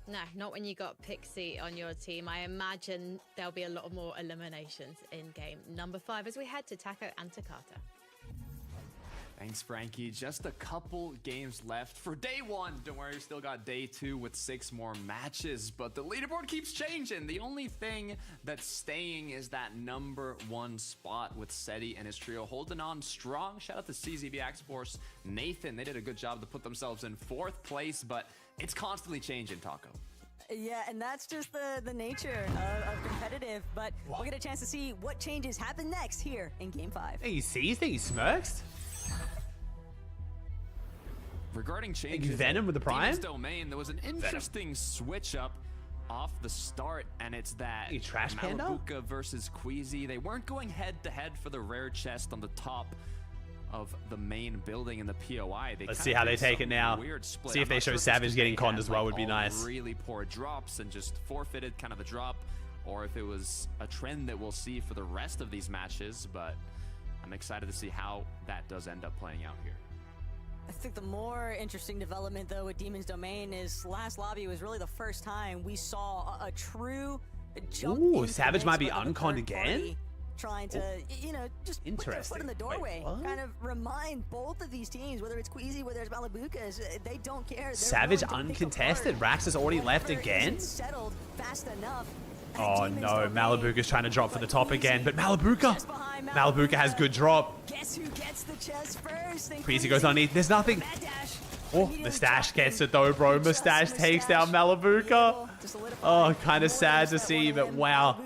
No, not when you got Pixie on your team. I imagine there'll be a lot more eliminations in game number 5 as we head to Taco and Takata. Thanks, Frankie. Just a couple games left for day 1. Don't worry, we still got day 2 with 6 more matches, but the leaderboard keeps changing. The only thing that's staying is that number 1 spot with Seti and his trio holding on strong. Shout out to CZB X-Force, Nathan. They did a good job to put themselves in 4th place, but it's constantly changing, Taco. Yeah, and that's just the nature of competitive, but we'll get a chance to see what changes happen next here in Game 5. Hey, you see? You think he smirks? Regarding changes, like Venom with the Prime? Demon's Domain, there was an interesting switch up off the start, and it's that Trash Panda? Malabuka versus Queasy. They weren't going head-to-head for the rare chest on the top of the main building in the POI. Let's see how they take it now. See if they show Savage getting conned as well would be nice. Really poor drops and just forfeited kind of the drop, or if it was a trend that we'll see for the rest of these matches, but I'm excited to see how that does end up playing out here. I think the more interesting development, though, with Demon's Domain is last lobby was really the first time we saw a true jump. Ooh, Savage might be unconned again? Trying to, you know, just put their foot in the doorway. Wait, kind of remind both of these teams, whether it's Queasy, whether it's Malabuka, they don't care. They're Savage uncontested. Rax has already left again? Settled fast enough. Oh no, Malabuka's trying to drop for the top again, but Malabuka has good drop. Guess who gets the chest first? Queasy goes underneath. There's nothing. Oh, Mustache gets it though, bro. Mustache takes down Malabuka. Oh, kind of sad to see, but wow.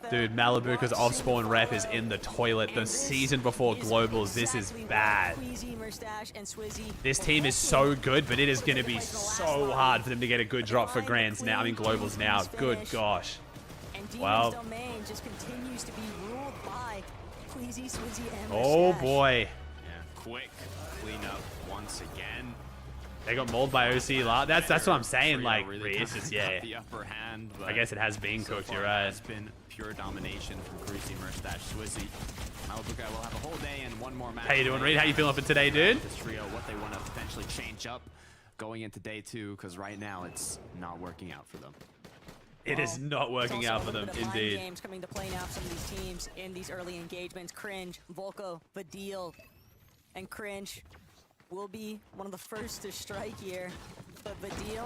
Dude, Malabuka's off-spawn rep is in the toilet. The season before Globals, this is bad. This team is so good, but it is going to be so hard for them to get a good drop for Grands now. I mean, Globals now. Good gosh. Well. Oh boy. Yeah, quick cleanup once again. They got mauled by OC. That's what I'm saying. Like, really it's just, yeah. The upper hand, I guess it has been cooked. You're right. It's been pure domination from Greasy, Mustache, Swizzy. Malabuka will have a whole day and one more match. How you doing, Reed? How you feeling for today, dude? This trio, what they want to potentially change up going into day 2, because right now it's not working out for them. It is not working out for them, indeed. Games coming to play now for some of these teams in these early engagements. Cringe, Volko, Vadil, and Cringe will be one of the first to strike here. But Vadil,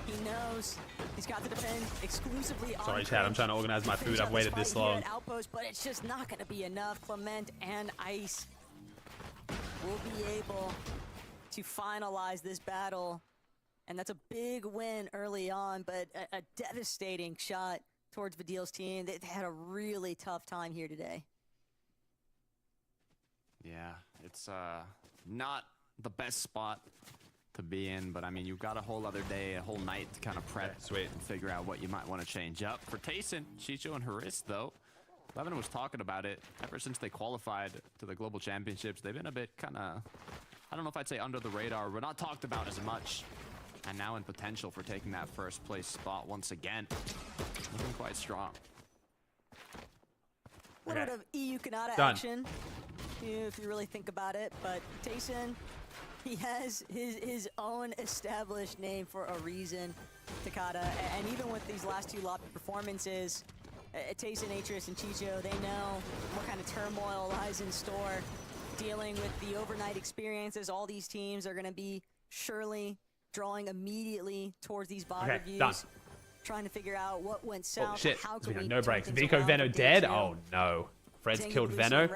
he knows he's got to defend exclusively on Sorry, Chad, I'm trying to organize my food. I've waited this long. Outpost, but it's just not going to be enough. Clement and Ice will be able to finalize this battle. And that's a big win early on, but a devastating shot towards Vadil's team. They had a really tough time here today. Yeah, it's not the best spot to be in, but I mean, you've got a whole other day, a whole night to kind of prep and figure out what you might want to change up. For Tayson, Chicho, and Haris, though, Levin was talking about it. Ever since they qualified to the Global Championships, they've been a bit kind of, I don't know if I'd say under the radar, but not talked about as much. And now in potential for taking that first place spot once again. Looking quite strong. A little bit of EU Kanata action, if you really think about it. But Tayson, he has his own established name for a reason, Takata. And even with these last 2 lobby performances, Tayson, Atreus, and Chicho, they know what kind of turmoil lies in store. Dealing with the overnight experiences, all these teams are going to be surely drawing immediately towards these bot reviews, trying to figure out what went south. Oh shit, how could we no breaks. Vico Veno dead? Oh no. Fred's killed Veno.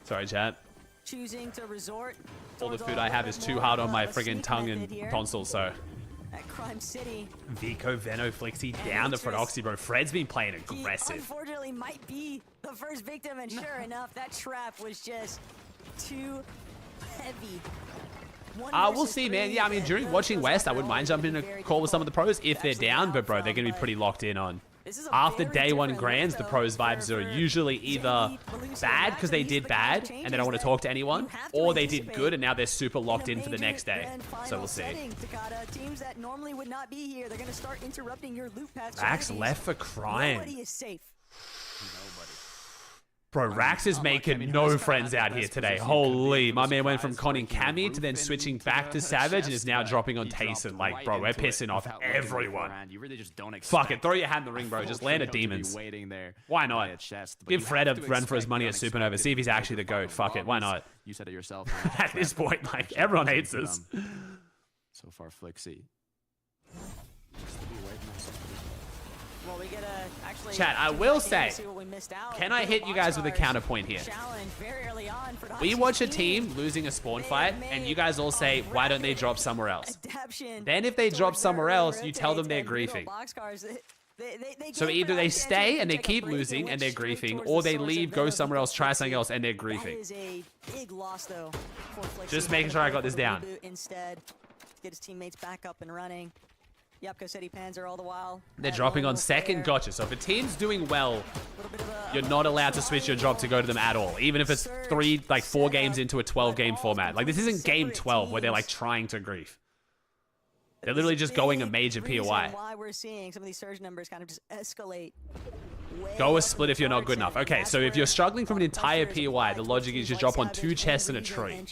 Sorry, chat. choosing to resort. All the towards food a I have little is bit too more hard of on my a friggin' sneak tongue method and here tonsil, so. At Crime City. Vico, Veno, Flixie down to Frodoxy, bro. Fred's been playing He aggressive. unfortunately might be the first victim, and sure enough, that trap was just too heavy. We'll see, man. Yeah, I mean, during watching West, I wouldn't mind jumping in a call with some of the pros if they're down, but bro, they're going to be pretty locked in on. After day one grands, the pros vibes are usually either bad because they did bad and they don't want to talk to anyone, or they did good and now they're super locked in for the next day. So we'll see. Teams that normally would not be here, they're going to start interrupting your loot path. Rax left for crime. Nobody is safe. Bro, Rax is making no friends out here today. Holy, my man went from conning Cammy to then switching back to Savage and is now dropping on Tayson. Like, bro, we're pissing off everyone. Fuck it, throw your hat in the ring, bro. Just land at Demons. Why not? Give Fred a run for his money at Supernova. See if he's actually the GOAT. Fuck it, why not? You said it yourself. At this point, like, everyone hates us. So far, Flixie. Well, we gotta actually Chat, I will say, can I But hit you guys with a Boxcars counterpoint here? challenge very early on for We Doxy's watch a team. team losing a spawn fight, and you guys all say, why don't they drop somewhere else? Adaption Then if they drop towards somewhere their else, you tell them they're rotates, and griefing. Boxcars, they So go either for they that stay chance and they to take a keep break, losing went and they're straight griefing, towards or the they source leave, of go venom somewhere else, try for something Flixie. else, and they're That griefing. is a big loss, though, for Flixie. Just making sure I got this down. Instead, to get his teammates back up and running. Yapko said he Panzer all the while. They're That dropping low on second. flare. Gotcha. So if a team's doing well, Little bit of a- you're not allowed to switch your drop to go to them at all, even if it's 4 games into a 12-game format. Like, this isn't game 12 where they're like trying to grief. They're literally just going a major Big reason POI. Why we're seeing some of these surge numbers kind of just escalate. Go a split if you're not good enough. Okay, so if you're struggling from an entire POI, the logic is just drop on 2 chests and a tree.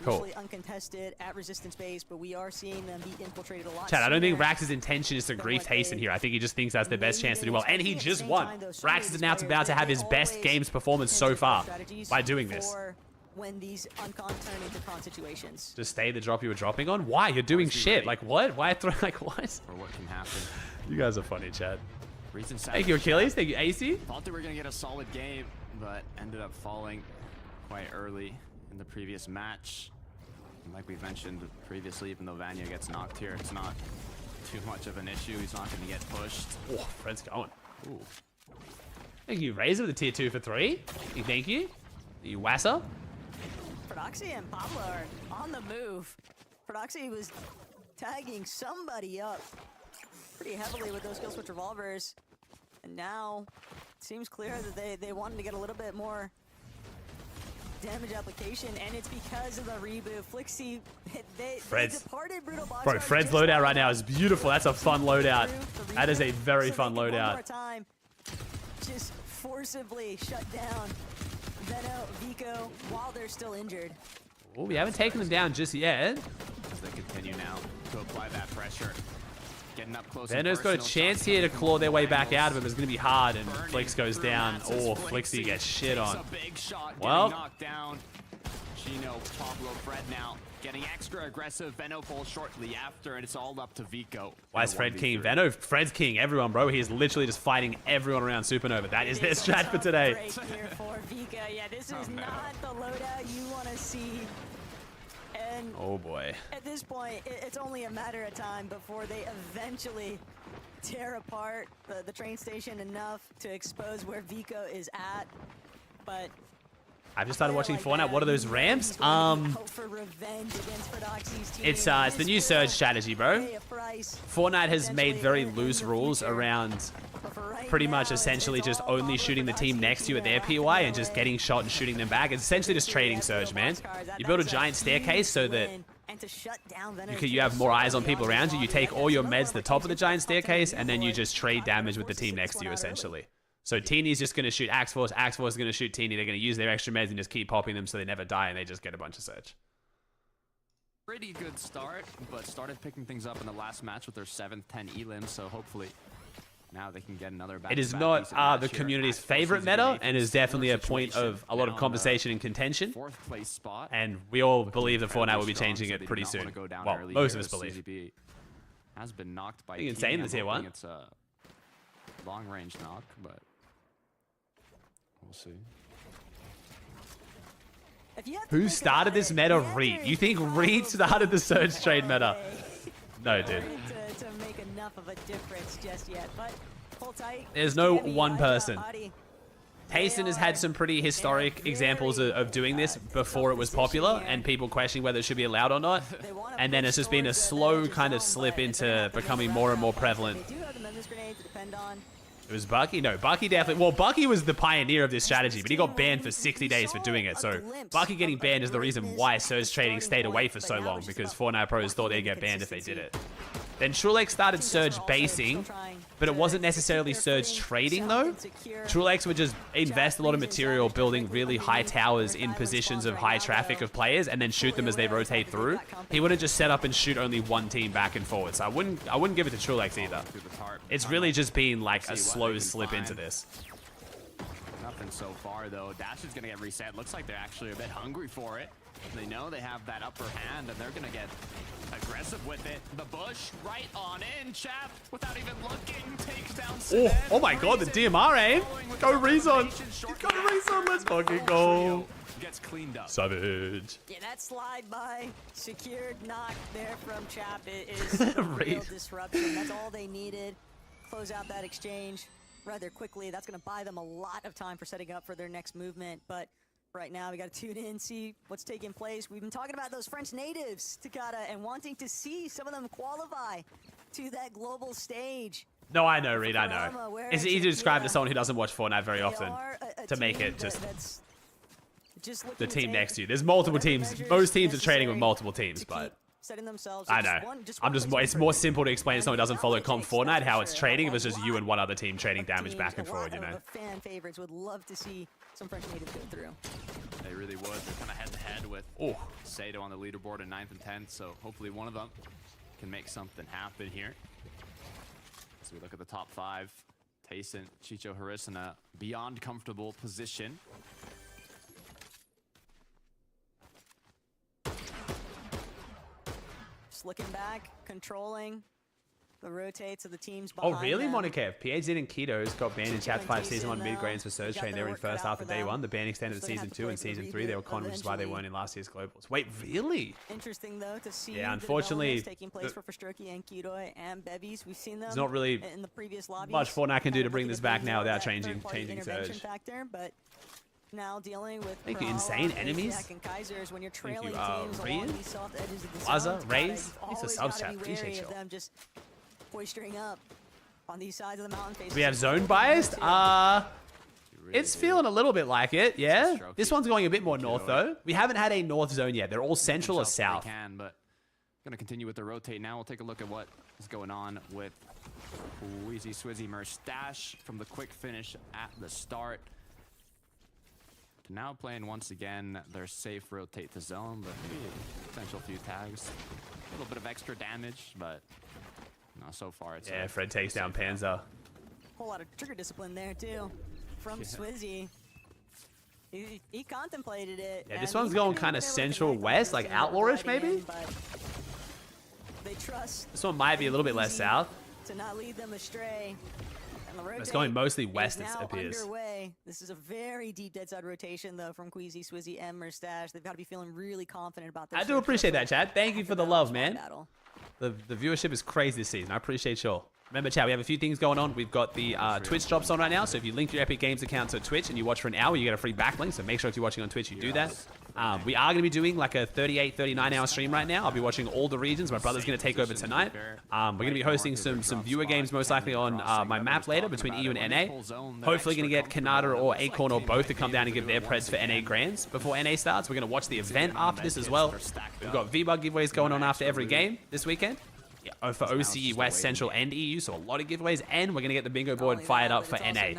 Cool. Usually uncontested at resistance base, but we are seeing them be infiltrated a lot. Chad, I don't think sooner Rax's intention is to grief Tayson here. I think he just thinks that's their best chance to do well. And he just won. Rax is now about to have his best games performance so far by doing this. for When these uncon turn into con situations. Just stay the drop you were dropping on? Why? You're doing shit. Like, what? Why throw, like, what? Or what can happen. You guys are funny, Chad. Reason Thank you, Achilles. Thank you, AC. Thought they were going to get a solid game, but ended up falling quite early in the previous match. And like we've mentioned previously, even though Vanya gets knocked here, it's not too much of an issue. He's not going to get pushed. Oh, Fred's going. Ooh. Thank you, Razor, with the tier 2 for 3. Thank you. You Wasser. Prodoxy and Pablo are on the move. Prodoxy was tagging somebody up pretty heavily with those kill switch revolvers. And now it seems clear that they wanted to get a little bit more damage application, and it's because of the reboot. Flixie, they departed Brutal Boxcars. Bro, Fred's loadout right now is beautiful. That's a fun loadout. That is a very fun One more loadout. time, just forcibly shut down Veno, Vico, while they're still injured. Oh, we haven't taken them down just yet. As they continue now to apply that pressure. Getting up close. Veno's got a chance here to claw their way back out of it, but it's going to be hard, and Flix goes down. Oh, Flixie gets shit on. Well, knocked down. Chino, Pablo, Fred now getting extra aggressive. Veno falls shortly after, and it's all up to Vico. why is Fred king? Veno, Fred's king everyone, bro. He's literally just fighting everyone around Supernova. That is their strat for today. Break here for Vika. Yeah, this is not the loadout you want to see. And Oh, boy. at this point, it's only a matter of time before they eventually tear apart the train station enough to expose where Vico is at. But I've just started watching Fortnite. What are those ramps? It's the new Surge strategy, bro. Fortnite has made very loose rules around pretty much essentially just only shooting the team next to you at their POI and just getting shot and shooting them back. It's essentially just trading Surge, man. You build a giant staircase so that you have more eyes on people around you. You take all your meds to the top of the giant staircase, and then you just trade damage with the team next to you, essentially. So Teeny's just going to shoot Axe Force is going to shoot Teeny. They're going to use their extra meds and just keep popping them so they never die, and they just get a bunch of Surge. Pretty good start, but started picking things up in the last match with their 7th 10 elims, so hopefully now they can get another back. It is not the community's favorite meta, and is definitely a point of a lot of conversation and contention. 4th place spot. And we all believe that Fortnite will be changing it pretty soon. Well, most of us believe. CZB has been knocked by Being insane, this here one. It's a long range knock, but we'll see. If you have to Who think started about this it, meta? the answer Reed. is You think probably Reed started the surge far trade meta? away No, dude. to make enough of a difference just yet. But hold tight. There's no Jamie, one Ija, person. Hadi, Tayson has had some pretty historic examples of doing this before it was popular and people questioning whether it should be allowed or not. And then it's just been a slow kind of slip into becoming more and more prevalent. They do have the Memphis grenade to depend on. It was Bucky? No, Bucky definitely... Well, Bucky was the pioneer of this strategy, but he got banned for 60 days for doing it. So Bucky getting banned is the reason why surge trading stayed away for so long, because Fortnite pros thought they'd get banned if they did it. Then Trulex started surge basing, but it wasn't necessarily surge trading though. Trulex would just invest a lot of material building really high towers in positions of high traffic of players and then shoot them as they rotate through. He wouldn't just set up and shoot only one team back and forward. So I wouldn't give it to Trulex either. It's really just been like a slow slip into this. Nothing so far though. Dash is gonna get reset. Looks like they're actually a bit hungry for it. They know they have that upper hand and they're gonna get aggressive with it. The bush right on in, chap, without even looking, takes down Oh my god, the DMR aim. Go Rezon. He's got a Rezon. Let's fucking go. Gets cleaned up. Savage. Yeah, that slide by secured knock there from Chap is a real disruption. That's all they needed. Close out that exchange rather quickly. That's going to buy them a lot of time for setting up for their next movement. But right now, we got to tune in, see what's taking place. We've been talking about those French natives, Takata, and wanting to see some of them qualify to that global stage. No, I know, Reed, I know. It's easy to describe to someone who doesn't watch Fortnite very often to make it just the team next to you. There's multiple teams. Most teams are trading with multiple teams, but I know. It's more simple to explain to someone who doesn't follow comp Fortnite how it's trading if it's just you and one other team trading damage back and forward, you know. Fan favorites would love to see some French natives go through. They really would. They're kind of head to head with Sato on the leaderboard in 9th and 10th, so hopefully one of them can make something happen here. So we look at the top 5. Tayson, Chicho, Harris in a beyond comfortable position. Just looking back, controlling the rotates of the teams behind Oh, really, them. Monakev? PhD and Ketos got banned in Chat 5 Season 1 mid-grades for surge train. They were in first half of Day 1. The ban extended to Season 2 and Season 3. They were con, which is why they weren't in last year's Globals. Wait, really? Interesting, though, to see Yeah, the unfortunately, developments taking place for Stroky and Kidoy and Bevies. We've seen them There's not really in the previous lobbies. much Fortnite can do to bring Looking this to back bring now more of without that changing third-party intervention surge. factor, but now dealing with Thank you, Prowler, insane enemies. Aziak, and Kaisers when you're Thank trailing you, teams Ryan? along these soft edges of the Waza, zone, Raze, you've thanks for always subs, gotta chat. be Appreciate wary you. of them just boistering up on these sides of the mountain faces. We have zone biased? It's feeling a little bit like it, yeah. This one's going a bit more north, though. We haven't had a north zone yet. They're all central or south. But gonna continue with the rotate now. We'll take a look at what is going on with Wheezy Swizzy Merstash from the quick finish at the start. Now playing once again their safe rotate to zone, but maybe potential few tags. A little bit of extra damage, but no, so far it's Fred takes down Panzer. Whole lot of trigger discipline there too, from Swizzy. He contemplated it. Yeah, this one's going kind of central west, like outlawish maybe. They trust. This one might be a little bit less south. To not lead them astray. It's going mostly west, it now appears. Underway. This is a very deep dead side rotation, though, from Queasy, Swizzy, and Merstash. They've got to be feeling really confident about this. I do appreciate that, Chad. Thank you for the love, man. The viewership is crazy this season. I appreciate y'all. Remember, chat, we have a few things going on. We've got the Twitch drops on right now. So if you link your Epic Games account to Twitch and you watch for an hour, you get a free backlink. So make sure if you're watching on Twitch, you do that. We are going to be doing like a 38, 39-hour stream right now. I'll be watching all the regions. My brother's going to take over tonight. We're going to be hosting some viewer games most likely on my map later between EU and NA. Hopefully going to get Kanata or Acorn or both to come down and give their preds for NA Grands before NA starts. We're going to watch the event after this as well. We've got V-Bug giveaways going on after every game this weekend. Yeah, for OCE, West, Central, and EU, so a lot of giveaways, and we're going to get the bingo board fired up for NA.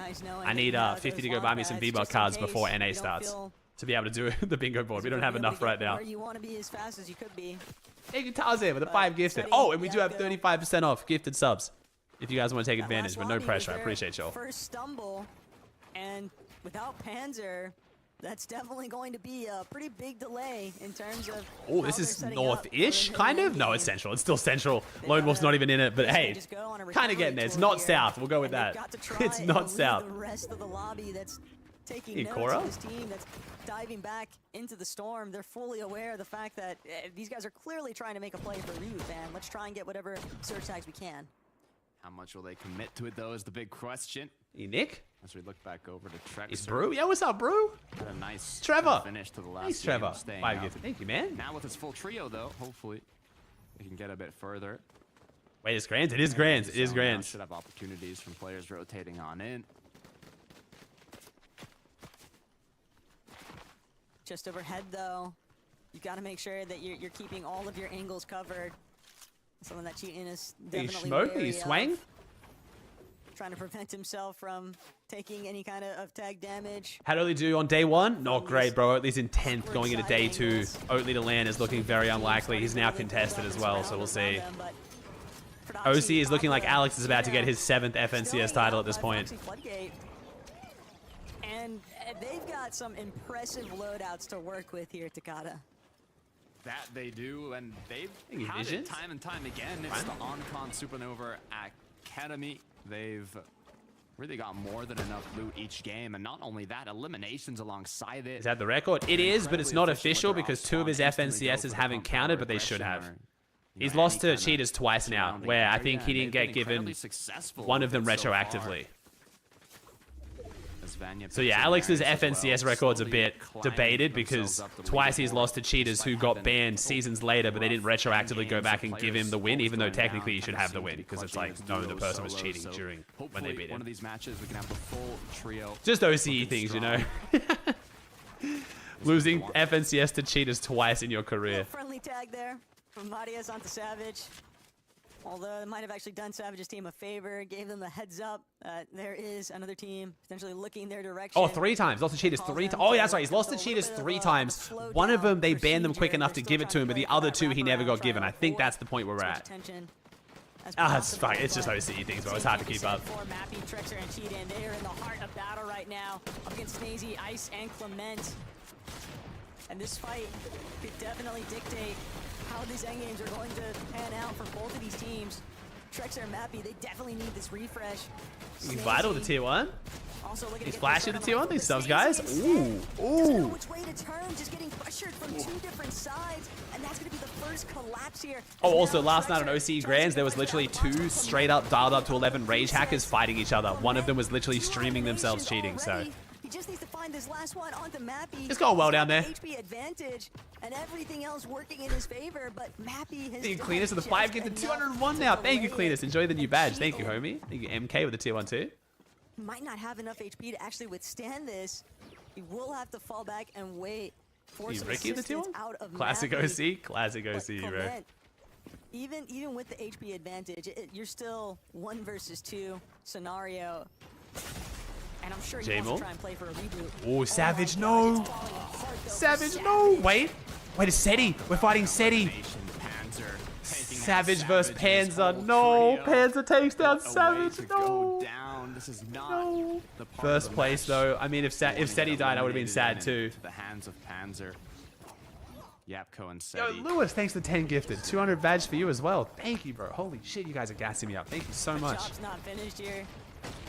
I need 50 to go buy me some V-Bug cards before NA starts to be able to do the bingo board. We don't have enough right now. You want to be as fast as you could be. Hey, guitars there with the 5 gifted. Oh, and we do have 35% off gifted subs if you guys want to take advantage, but no pressure. I appreciate y'all. First stumble, and without Panzer, that's definitely going to be a pretty big delay in terms of. Oh, this is north-ish, kind of? No, it's central. It's still central. Lone Wolf's not even in it, but hey, kind of getting there. It's not south. We'll go with that. It's not south. The rest of the lobby that's taking Hey, notes Cora? of this team that's diving back into the storm. They're fully aware of the fact that these guys are clearly trying to make a play for reboot, man. Let's try and get whatever search tags we can. How much will they commit to it, though, is the big question. Hey, Nick? As we look back over to Trex. It's Brew. Yeah, what's up, Brew? Had a nice Trevor. finish to the last Thanks, game, Trevor. staying 5 out. gifted. Thank you, man. Now with his full trio, though, hopefully they can get a bit further. Wait, it's Grands? It is Grands. It is So now Grands. should have opportunities from players rotating on in. Just overhead, though, you got to make sure that you're keeping all of your angles covered. Something that Cheatin is Hey, definitely Smoke? wary Hey, Swang? of. Trying to prevent himself from taking any kind of tag damage. How Oatly do on day 1? Not great, bro. Oatly's in 10th going into day 2. Oatly to land is looking very unlikely. He's now contested as well, so we'll see. OC is looking like Alex is about to get his 7th FNCS title at this point. And they've got some impressive loadouts to work with here, Takata. That they do, and they've Thank you, had it Visions. time and time again. It's the Oncon Supernova Academy. They've really got more than enough loot each game, and not only that, eliminations alongside it. Is that the record? It is, but it's not official because 2 of his FNCSs haven't counted, but they should have. He's lost to Cheaters twice now, where I think he didn't get given one of them retroactively. So yeah, Alex's FNCS record's a bit debated because twice he's lost to Cheaters who got banned seasons later, but they didn't retroactively go back and give him the win, even though technically he should have the win because it's like known the person was cheating during when they beat One him. of these matches, we can have the full trio. Just OCE things, you know. Losing FNCS to Cheaters twice in your career. Friendly tag there from Marias onto Savage. Although it might have actually done Savage's team a favor, gave them a heads up. There is another team potentially looking their direction. Oh, 3 times. Lost to Cheaters 3 times. Oh, yeah, that's right. He's lost to Cheaters 3 times. One of them, they banned them quick enough to give it to him, but the other 2, he never got given. I think that's the point we're at. Ah, it's fine. It's just OCE things, bro. It's hard to keep up. Mappy, Trexer, and Cheat, and they are in the heart of battle right now. Up against Snazy, Ice, and Clement. And this fight could definitely dictate how these endgames are going to pan out for both of these teams. Trexer and Mappy, they definitely need this refresh. He's vital to tier 1. Also looking He's to get flashing the to tier 1. These subs, guys. Ooh. Doesn't know Ooh. which way to turn, just getting pressured from 2 different sides, and that's going to be the first collapse here. Oh, As also, now last night on Trexer OCE tries Grands, to there was get literally pressure out 2 on straight up dialed up to 11 rage hackers fighting each other. One of them was literally streaming themselves cheating, so. He just needs to find this last one onto Mappy. It's going well down there. HP advantage and everything else working in his favor, but Mappy has Thank you, done Cleanus, with the 5 gifted just 201 enough now. to Thank you, delay it. Cleanus. Enjoy the new badge. Thank you, homie. Thank you, MK, with the tier 1 too. Might not have enough HP to actually withstand this. He will have to fall back and wait for You some Ricky with the tier assistance 1? out of Classic Mappy. OC. Classic But OC, bro. Clement, even with the HP advantage, you're still 1 versus 2 scenario. And I'm sure he wants J-Mo? to try and play for a reboot. Oh, Savage, my no. God, it's falling apart, though, for Savage, no. Wait. Wait, it's Seti. We're fighting Seti. Savage versus Panzer. No. Panzer takes down Savage. No. This is not No. the part First of the place, match. though. I mean, if Seti died, I would have been sad, too. To the hands of Panzer. Yapko and Yo, Seti. Lewis, thanks for 10 gifted. 200 badge for you as well. Thank you, bro. Holy shit, you guys are gassing me up. Thank you so much. Job's not finished here.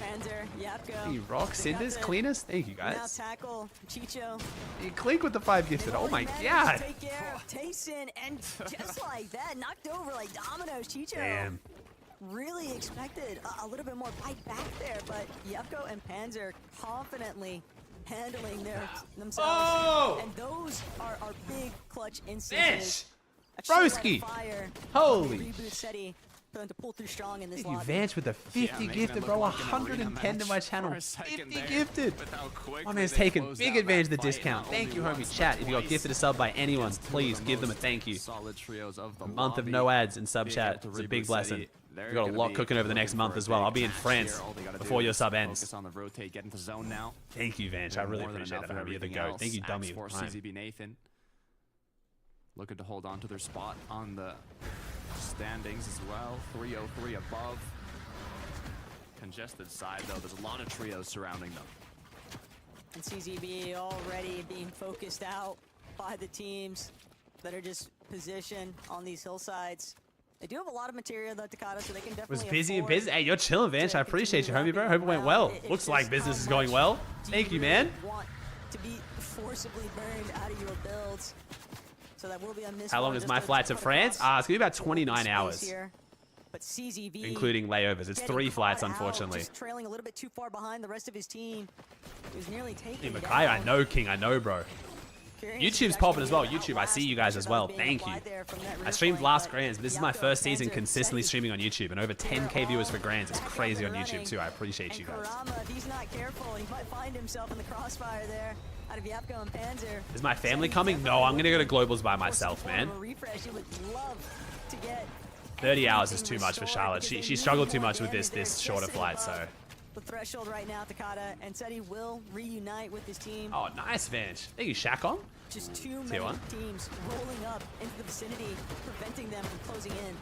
Panzer, Yapko. Hey, Rock, They got Cinders, the Cleanest. Thank you, Now guys. tackle, Chicho. Hey, Clink with the 5 gifted. Oh my Managed to god. Take care of Tayson, and just like that, knocked over like dominoes. Chicho Damn. really expected a little bit more bite back there, but Yapko and Panzer confidently handling themselves. Oh! And those are big clutch instances. Fish! A shot Broski! of fire. Holy Reboot Seti for them to pull through strong in this You lobby. Vance with the 50 gifted, bro. 110 to my channel. 50 gifted. My man's taking big advantage of the discount. Thank you, homie. Chat, if you got gifted a sub by anyone, please give them a thank you. Solid trios of the A month of no ads in sub chat. It's a big blessing. We got a lot cooking over the next month as well. I'll be in France before your sub ends. Focus on the rotate, get into zone now. Thank you, Vance. I really More than appreciate enough that, of homie. You're the everything goat. else. Thank you, dummy. Axe for Prime. CZB Nathan. Looking to hold on to their spot on the standings as well. 303 above. Congested side, though. There's a lot of trios surrounding them. And CZB already being focused out by the teams that are just positioned on these hillsides. They do have a lot of material though, Takata, so they can definitely Was busy and afford busy. Hey, you're chilling, Vanch. I appreciate you, homie, bro. Hope it went well. Looks like business is going well. Thank you, man. Want to be forcibly burned out of your builds. So that will be a miss. How long is my flight to France? It's going to be about 29 hours. Here. But CZV, including layovers. It's 3 flights, out, unfortunately. just trailing a little bit too far behind the rest of his team. He was nearly taken Hey, down. Makai, I know, King. I know, bro. YouTube's popping as well. YouTube, I see you guys as well. Thank you. I streamed last Grands, but this is my first season consistently streaming on YouTube, and over 10K viewers for Grands. It's crazy on YouTube too. I appreciate you guys. If he's not careful, he might find himself in the crossfire there. Out of Yapko and Panzer. Is my family coming? No, I'm gonna go to Globals by myself, man. 30 hours is too much for Charlotte. She struggled too much with this shorter flight, so. The threshold right now, Takata, and said he will reunite with his team. Oh, nice, Vanch. Thank you, Shaq on. Just too many teams rolling up into the vicinity, preventing them from closing in.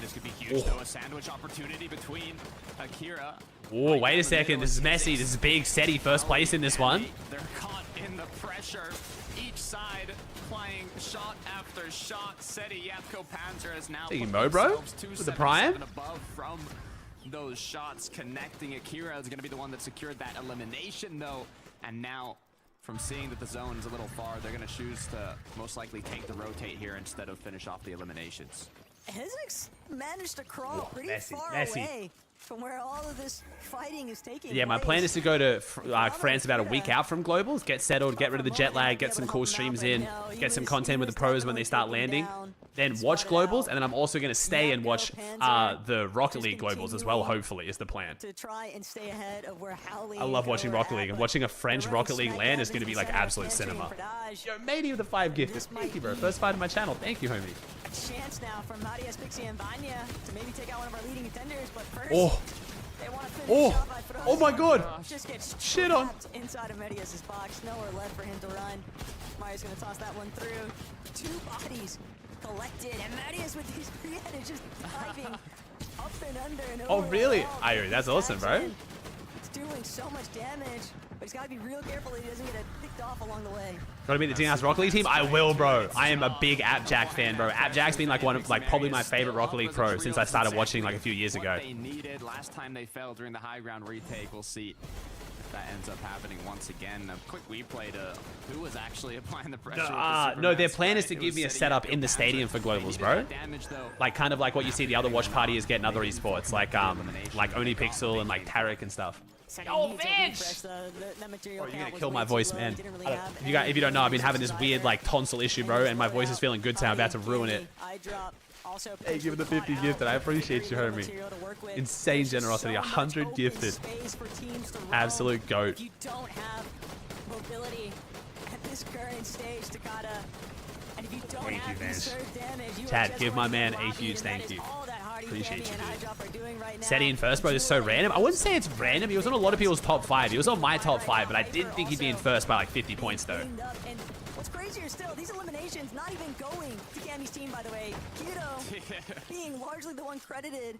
This could be huge, though. A sandwich opportunity between Akira. Oh, wait a second. This is messy. This is big. Seti first place in this one. They're caught in the pressure. Each side applying shot after shot. Seti, Yapko, Panzer is now taking Mo, bro, with the prime. Above from those shots. Connecting Akira is going to be the one that secured that elimination, though. And now, from seeing that the zone is a little far, they're going to choose to most likely take the rotate here instead of finish off the eliminations. Hizix managed to crawl pretty far away from where all of this fighting is taking Yeah, my plan is to go to France about a week out from Globals, get settled, get rid of the jet lag, get some cool streams in, get some content with the pros when they start landing, then watch Globals, and then I'm also going to stay and watch the Rocket League Globals as well, hopefully, is the plan. To try and stay ahead of where I love watching Rocket League, and watching a French Rocket League land is going to be like absolute cinema. Yo, Matey with the 5 gifted. Thank you, bro. First fight of my channel. Thank you, homie. A chance now from Marius, Pixie, and Vanya to maybe take out one of our leading contenders, but first, they want to finish off by Frost. Oh my god! Just gets shit on inside of Marius's box. Nowhere left for him to run. Marius gonna toss that one through. 2 bodies collected, and Marius with his free is just diving up and under and over. Oh really? Ayo, that's awesome, bro. It's doing so much damage, but he's gotta be real careful that he doesn't get picked off along the way. Gotta be the Team House Rocket League team? I will, bro. I am a big AppJack fan, bro. AppJack's been like one of probably my favorite Rocket League pro since I started watching like a few years ago. They needed last time they failed during the high ground retake. We'll see if that ends up happening once again. A quick replay to who was actually applying the pressure. No, their plan is to give me a setup in the stadium for Globals, bro. Like kind of like what you see the other watch parties get in other esports, like OniPixel and like Tarek and stuff. Oh, bitch! Bro, you're gonna kill my voice, man. If you don't know, I've been having this weird like tonsil issue, bro, and my voice is feeling good, so I'm about to ruin it. Hey, give it the 50 gifted. I appreciate you, homie. Insane generosity. 100 gifted. Absolute goat. You don't have mobility at this current stage, Takata. And if you don't have conserved damage, Chad, give my man a huge thank you. Appreciate you, dude. Seti in first, bro, is so random. I wouldn't say it's random. He was on a lot of people's top 5. He was on my top 5, but I didn't think he'd be in first by like 50 points, though. And what's crazier still, these eliminations not even going to Cammy's team, by the way. Kido being largely the one credited.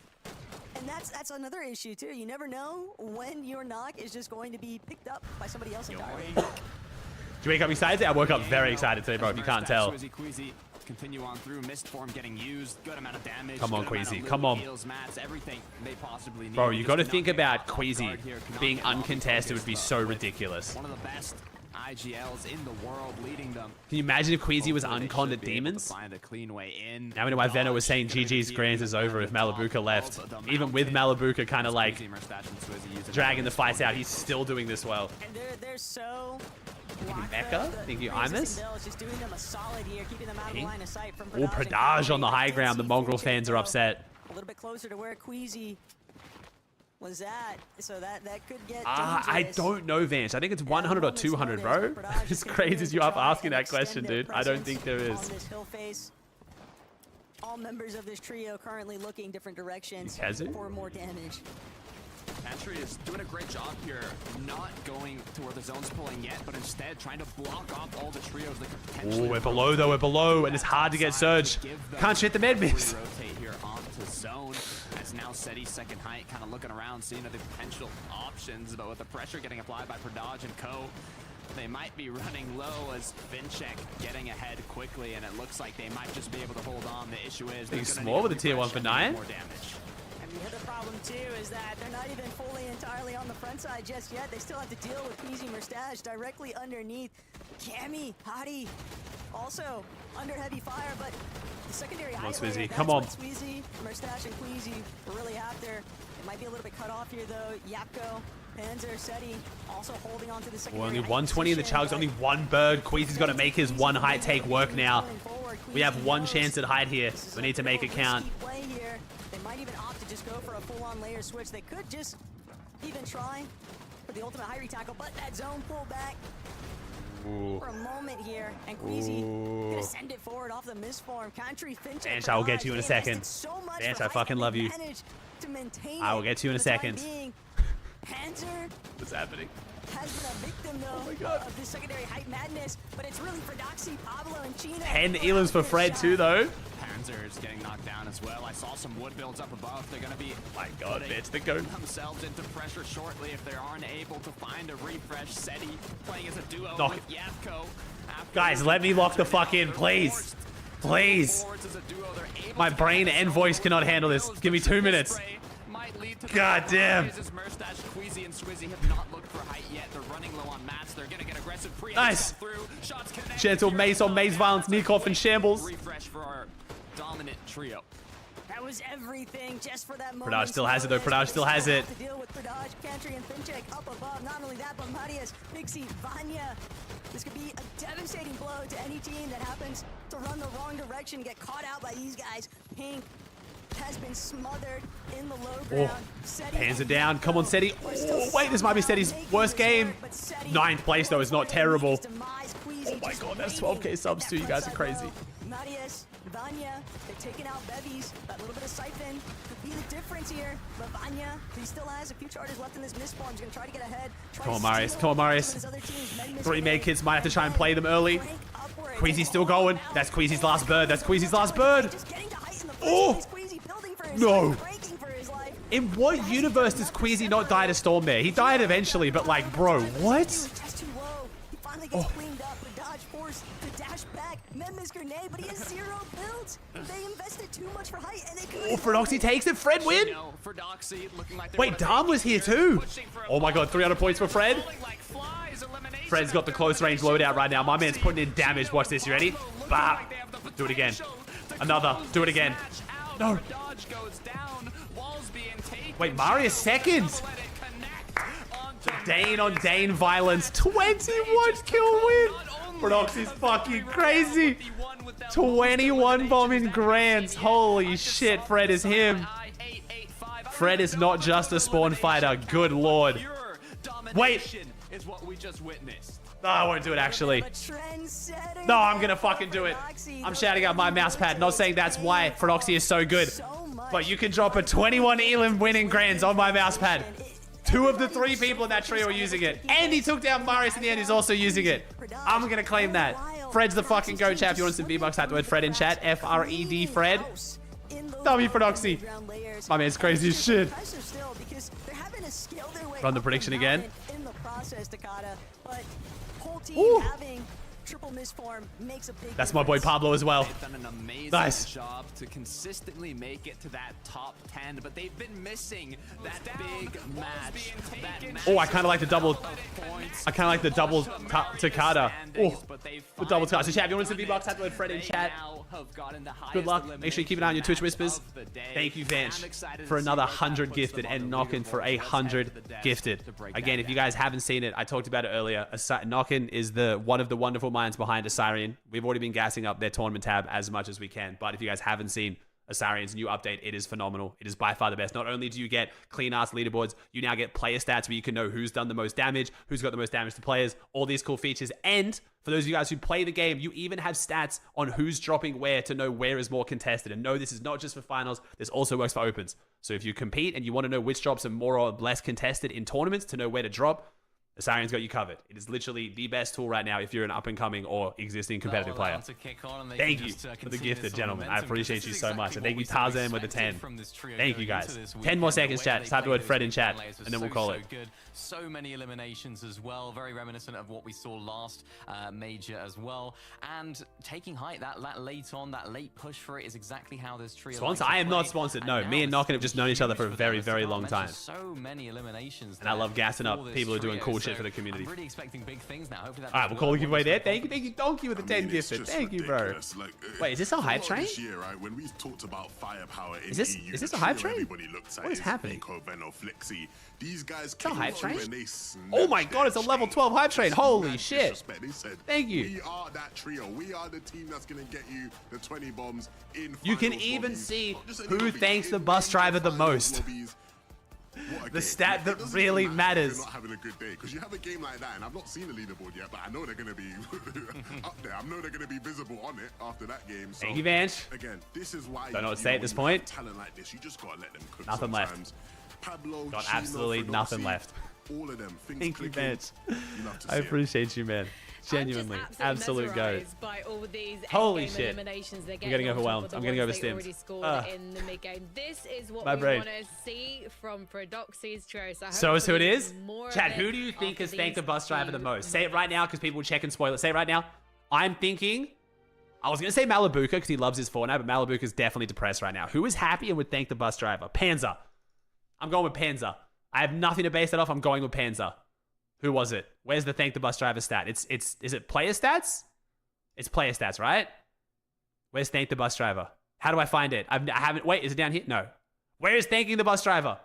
And that's another issue, too. You never know when your knock is just going to be picked up by somebody else entirely. Did you wake up excited? I woke up very excited today, bro, if you can't tell. Continue on through. Mist form getting used. Good amount of damage. Come on, Queasy. Come on. Bro, you got to think about Queasy being uncontested would be so ridiculous. One of the best IGLs in the world leading them. Can you imagine if Queasy was unconned at Demons? Find a clean way in. Now we know why Venno was saying GG's Grands is over if Malabuka left. Even with Malabuka kind of like dragging the fights out, he's still doing this well. And they're so... Mecca? Thank you, Imus. Oh, Pradage on the high ground. The Mongrel fans are upset. A little bit closer to where Queasy was at, so that could get I don't know, Vance. I think it's 100 or 200, bro. As crazy as you are asking that question, dude. I don't think there is. All members of this trio currently looking different directions for more damage. Pantry is doing a great job here, not going to where the zone's pulling yet, but instead trying to block off all the trios that could potentially... Oh, we're below, though. We're below, and it's hard to get Surge. Can't hit the med miss. Rotate here onto zone, as now Seti's second height, kind of looking around, seeing the potential options, but with the pressure getting applied by Pradage and Co., They might be running low as Vinchek getting ahead quickly, and it looks like they might just be able to hold on. The issue is Being small with a tier 1 for 9. More damage. And the other problem too is that they're not even fully entirely on the front side just yet. They still have to deal with Queasy Mustache directly underneath. Cammy, Hottie, also under heavy fire, but the secondary Come on, height layer, Swizzy, that's come on. what Sweezy, Mustache, and Queasy are really after. It might be a little bit cut off here though. Yapko, Panzer, Seti also holding on to the secondary. Only height 120 in the position, chugs, only one bird. Queasy's got to make his one height take work now. We have one chance at height here. We need to make it count. They might even opt to just go for a full-on layer switch. They could just even try for the ultimate high tackle, but that zone pull back for a moment here, and Queasy gonna send it forward off the misform. Country Finch. Banch, I will get to you in a second. Banch, I fucking love you. I will get to you in a second. Panzer What's happening? has been a victim though of this secondary hype madness, but it's really for Doxy, Pablo, and Chino. 10 elims for Fred too, though. Panzer is getting knocked down as well. I saw some wood builds up above. They're going to be My God, putting bitch, they go. themselves into pressure shortly if they aren't able to find a refresh. Seti playing as a duo Knock with Yapko. Guys, let me lock the fuck in, please. Please. My brain and voice cannot handle this. Give me 2 minutes. God damn. Queasy and Swizzy have not looked for height yet. They're running low on mats. They're going to get aggressive. Nice. Shots connect. Gentle Mace on Mace Violence, Nikov and Shambles. Refresh for our dominant trio. That was everything just for that moment. Pradaj still has it though. Pradaj still has it. To deal with Pradaj, Cantry, and Finchek up above. Not only that, but Marius, Pixie, Vanya. This could be a devastating blow to any team that happens to run the wrong direction, get caught out by these guys. Pink has been smothered in the low ground. Hands are down. Come on, Seti. Oh, wait, this might be Seti's worst game. 9th place, though, is not terrible. Oh my God, that's 12k subs too. You guys are crazy. Marius, Vanya, they're taking out Bevies. That little bit of siphon could be the difference here. But Vanya, he still has a few charges left in this misform. He's going to try to get ahead. Come on, Marius. Come on, Marius. 3 med kits might have to try and play them early. Queasy's still going. That's Queasy's last bird. That's Queasy's last bird. Oh! No. In what universe does Queasy not die to Storm Bear? He died eventually, but like, bro, what? Oh. Oh, Frodoxy takes it. Fred win. Wait, Dom was here too. Oh my God, 300 points for Fred. Fred's got the close range loadout right now. My man's putting in damage. Watch this. You ready? Bah. Do it again. Another. Do it again. No. Wait, Marius second. Dane on Dane violence. 21 kill win. Frodoxy's fucking crazy. 21 bombing grands. Holy shit, Fred is him. Fred is not just a spawn fighter. Good Lord. Wait. No, I won't do it actually. No, I'm gonna fucking do it. I'm shouting out my mouse pad. Not saying that's why Frodoxy is so good. But you can drop a 21 elim winning grands on my mouse pad. 2 of the 3 people in that trio are using it. And he took down Marius in the end. He's also using it. I'm going to claim that. Fred's the fucking go, chat. If you want some V-Bucks, type the word Fred in chat. F-R-E-D, Fred. W Frodoxy. My man's crazy as shit. Run the prediction again. Ooh. Triple misform makes a big That's my boy Pablo as well. They've done an amazing nice job to consistently make it to that top 10, but they've been missing that big match. Oh, I kind of like the double. I kind of like the double Takada. Oh, the double Takada. So chat, if you want to see V-Bucks, type the word Fred in chat. Good luck. Make sure you keep an eye on your Twitch whispers. Thank you, Vanch, for another 100 gifted and Knockin for 100 gifted. Again, if you guys haven't seen it, I talked about it earlier. Knockin is one of the wonderful minds behind Asarian. We've already been gassing up their tournament tab as much as we can, but if you guys haven't seen Asarian's new update, it is phenomenal. It is by far the best. Not only do you get clean ass leaderboards, you now get player stats where you can know who's done the most damage, who's got the most damage to players, all these cool features. And for those of you guys who play the game, you even have stats on who's dropping where to know where is more contested. And no, this is not just for finals. This also works for opens. So if you compete and you want to know which drops are more or less contested in tournaments to know where to drop, Asarion's got you covered. It is literally the best tool right now if you're an up-and-coming or existing competitive player. Thank you for the gifted, gentlemen. I appreciate you so much. And thank you, Tarzan, with the 10. Thank you, guys. 10 more seconds, chat. Just type the word Fred in chat, and then we'll call it. So many eliminations as well. Very reminiscent of what we saw last major as well. And taking height, that late push for it is exactly how this trio... Sponsor? I am not sponsored, no. Me and Nokken have just known each other for a very, very long time. So many eliminations. And I love gassing up people who are doing cool shit for the community. I'm really expecting big things now. Hopefully Alright, we'll call the giveaway there. Thank you, Donkey with the 10 gifted. Thank you, bro. Like, wait, is this a hype train? This year, right, when we talked about firepower in is this a hype train? What is happening? These guys it's a hype train? Oh my god, it's a level 12 hype train. Holy shit. Thank you. We are that trio. We are the team that's going to get you the 20 bombs in. You can even see who thanks the bus driver the most. The stat that really matters. You're not having a good day because you have a game like that, and I've not seen the leaderboard yet, but I know they're going to be up there. I know they're going to be visible on it after that game. So, thank you, Vanch. Again, this is why don't know what to say at this point. Talent like this, you just got to let them cook. Nothing left. Pablo, got Chino, absolutely Fronoxy, nothing left. All of them. Thank you, Vanch. I appreciate you, man. Genuinely, absolute goat. Holy shit. I'm getting overwhelmed. I'm getting overstimmed. This is what my we brain. want to see from Prodoxy's trio. So is who it is? Chad, who do you think has thanked the bus driver the most? Say it right now because people will check and spoil it. Say it right now. I'm thinking... I was going to say Malibuka because he loves his Fortnite, but Malibuka is definitely depressed right now. Who is happy and would thank the bus driver? Panzer. I'm going with Panzer. I have nothing to base that off. I'm going with Panzer. Who was it? Where's the thank the bus driver stat? Is it player stats? It's player stats, right? Where's thank the bus driver? How do I find it? I haven't. Wait, is it down here? No. Where is thanking the bus driver?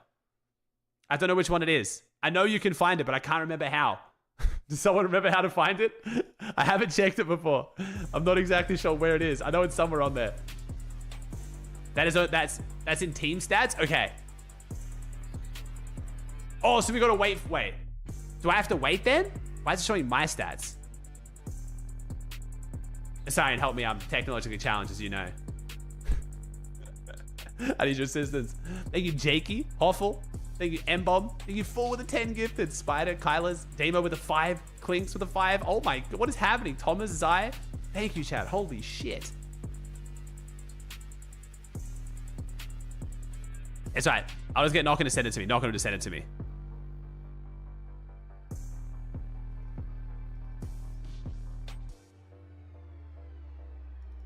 I don't know which one it is. I know you can find it, but I can't remember how. Does someone remember how to find it? I haven't checked it before. I'm not exactly sure where it is. I know it's somewhere on there. That's in team stats? Okay. Oh, so we gotta wait. Wait. Do I have to wait then? Why is it showing my stats? Sorry, help me. I'm technologically challenged, as you know. I need your assistance. Thank you, Jakey, Hoffel. Thank you, M-Bomb. Thank you, 4 with a 10 gifted. Spider, Kyla's, Damo with a 5, Clinks with a 5. Oh my god, what is happening? Thomas, Zai. Thank you, chat. Holy shit. It's right. I was getting Nokken to send it to me. Nokken to send it to me.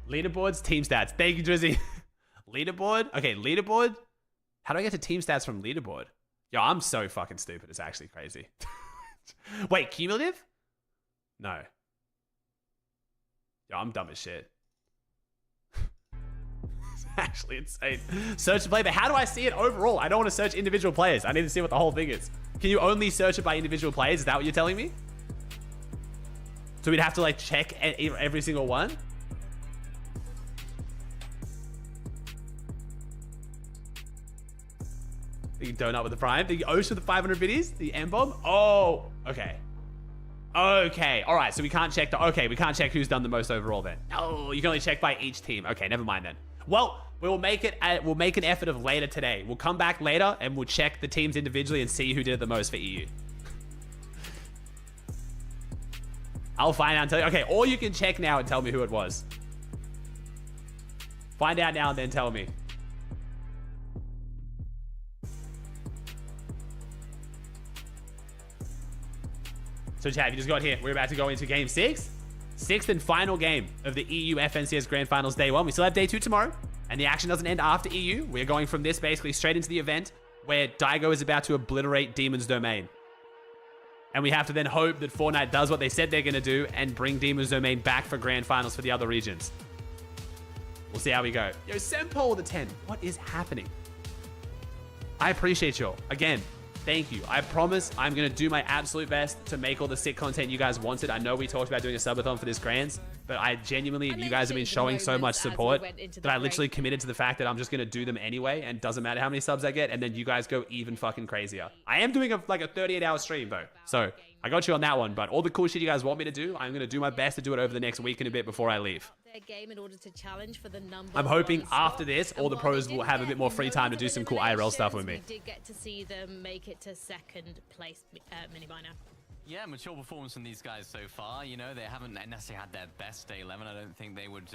Leaderboards, team stats. Thank you, Drizzy. Leaderboard? Okay, leaderboard. How do I get to team stats from leaderboard? Yo, I'm so fucking stupid. It's actually crazy. Wait, cumulative? No. Yo, I'm dumb as shit. It's actually insane. Search the play, but how do I see it overall? I don't want to search individual players. I need to see what the whole thing is. Can you only search it by individual players? Is that what you're telling me? So we'd have to like check every single one? The donut with the prime. The Osh with the 500 biddies. The M-Bomb. Oh, okay. Okay. All right. So we can't check we can't check who's done the most overall then. Oh, you can only check by each team. Okay, never mind then. Well, we'll make an effort of later today. We'll come back later and we'll check the teams individually and see who did it the most for EU. I'll find out and tell you. Okay, or you can check now and tell me who it was. Find out now and then tell me. So chat, if you just got here, we're about to go into game 6. 6th and final game of the EU FNCS Grand Finals Day 1. We still have Day 2 tomorrow, and the action doesn't end after EU. We're going from this basically straight into the event where Daigo is about to obliterate Demon's Domain. And we have to then hope that Fortnite does what they said they're going to do and bring Demon's Domain back for Grand Finals for the other regions. We'll see how we go. Yo, Sempol with the 10. What is happening? I appreciate y'all. Again, thank you. I promise I'm going to do my absolute best to make all the sick content you guys wanted. I know we talked about doing a subathon for this Grands, but I genuinely, you guys have been showing so much support that I literally committed to the fact that I'm just going to do them anyway, and doesn't matter how many subs I get, and then you guys go even fucking crazier. I am doing like a 38-hour stream though, so I got you on that one, but all the cool shit you guys want me to do, I'm going to do my best to do it over the next week and a bit before I leave. Game in order to challenge for the I'm hoping after this, all the pros will have a bit more free time to do some cool IRL stuff with me. We did get to see them make it to 2nd place, mini minor. Yeah, mature performance from these guys so far. You know, they haven't necessarily had their best day 11. I don't think they would,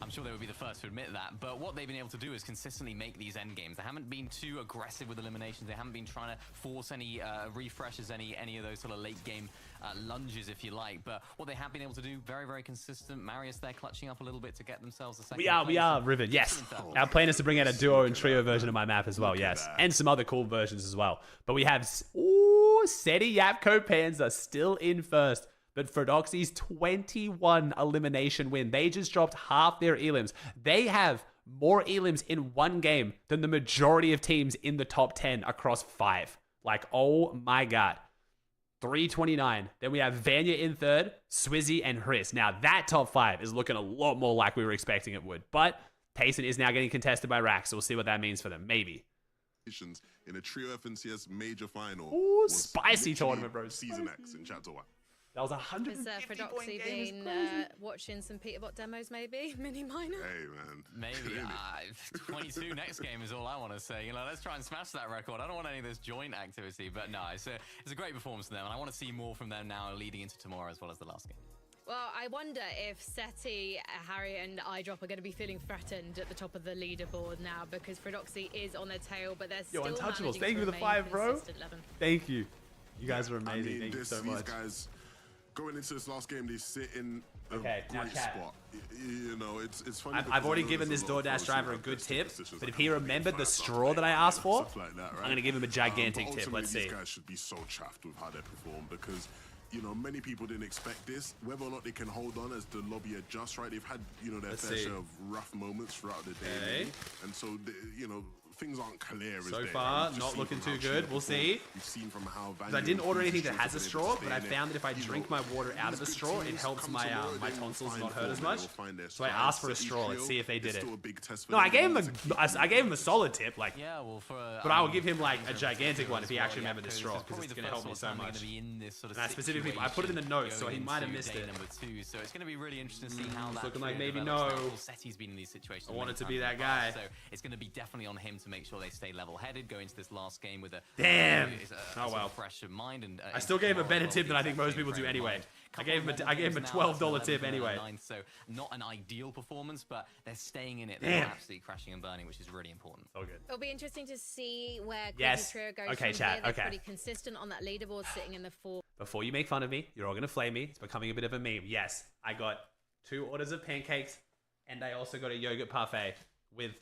I'm sure they would be the first to admit that. But what they've been able to do is consistently make these end games. They haven't been too aggressive with eliminations. They haven't been trying to force any refreshes, any of those sort of late game lunges, if you like. But what they have been able to do, very, very consistent. Marius, they're clutching up a little bit to get themselves a second. We are, Riven, yes. Our plan is to bring out a duo and trio version of my map as well, yes. And some other cool versions as well. But we have, Seti, Yapko, Panzer still in first. But Feroxi's 21 elimination win. They just dropped half their elims. They have more elims in one game than the majority of teams in the top 10 across 5. Like, oh my god. 329. Then we have Vanya in third, Swizzy, and Chris. Now, that top 5 is looking a lot more like we were expecting it would. But Payson is now getting contested by Rax, so we'll see what that means for them. Maybe. In a trio FNCS major final. Ooh, spicy tournament, bro. Season X in Chapter 1. That was Has 150 point Feroxy game. been watching some Peterbot demos, maybe? Mini minor? Hey, man. Maybe. 22 next game is all I want to say. You know, let's try and smash that record. I don't want any of this joint activity, but no, it's a great performance from them, and I want to see more from them now leading into tomorrow as well as the last game. Well, I wonder if Seti, Harry, and iDrop are going to be feeling threatened at the top of the leaderboard now because Feroxy is on their tail, but they're still Untouchables. managing Thank you to for the remain 5, bro. consistent 11. Thank you. You guys are amazing. I mean, Thank you so these much. guys, going into this last game, they sit in a Okay, now great chat. spot. You know, it's funny. I've already given this DoorDash driver a good tip, but if he remembered the straw that I asked for, like that, right? I'm going to give him a gigantic But tip. Let's ultimately, see. These guys should be so chuffed with how they perform because, you know, many people didn't expect this. Whether or not they can hold on as the lobby adjusts, right? They've had, you know, their fair share of rough moments throughout the day. Okay. And so, you know, things aren't clear as So they far, We've just not seen looking from too how good. Sheila We'll see. performed. We've seen from how Because I didn't order anything that has a straw, but I in it. found that if I You drink know, my water out of the these straw, good it teams helps come my tomorrow, my they will tonsils find not hurt as form, they much. will find their So I stride. asked for a City straw. Let's Trio, see if they did it's it. still a big test for No, I them. gave him a solid tip, like. Yeah, well, But I will give him like a gigantic one if he actually remembered the straw, because it's going to help me so much. And I specifically, I put it in the notes, so he might have missed it. Number 2, so it's going to be really interesting to see how that looking like trio maybe develops. no. Now, Seti's been in these situations. I wanted many to be times in that the past, guy. So it's going to be definitely on him to make sure they stay level-headed, go into this last game with a Damn. a Oh well. fresh of mind. And I still gave him a better tip than I think most people do anyway. I gave him a $12 tip anyway. So not an ideal performance, but they're staying in it. Damn. They're absolutely crashing and burning, which is really important. So good. It'll be interesting to see where Yes. Trio goes Okay, from chat, here. They're okay. pretty consistent on that leaderboard, sitting in the 4. Before you make fun of me, you're all going to flame me. It's becoming a bit of a meme. Yes, I got 2 orders of pancakes, and I also got a yogurt parfait with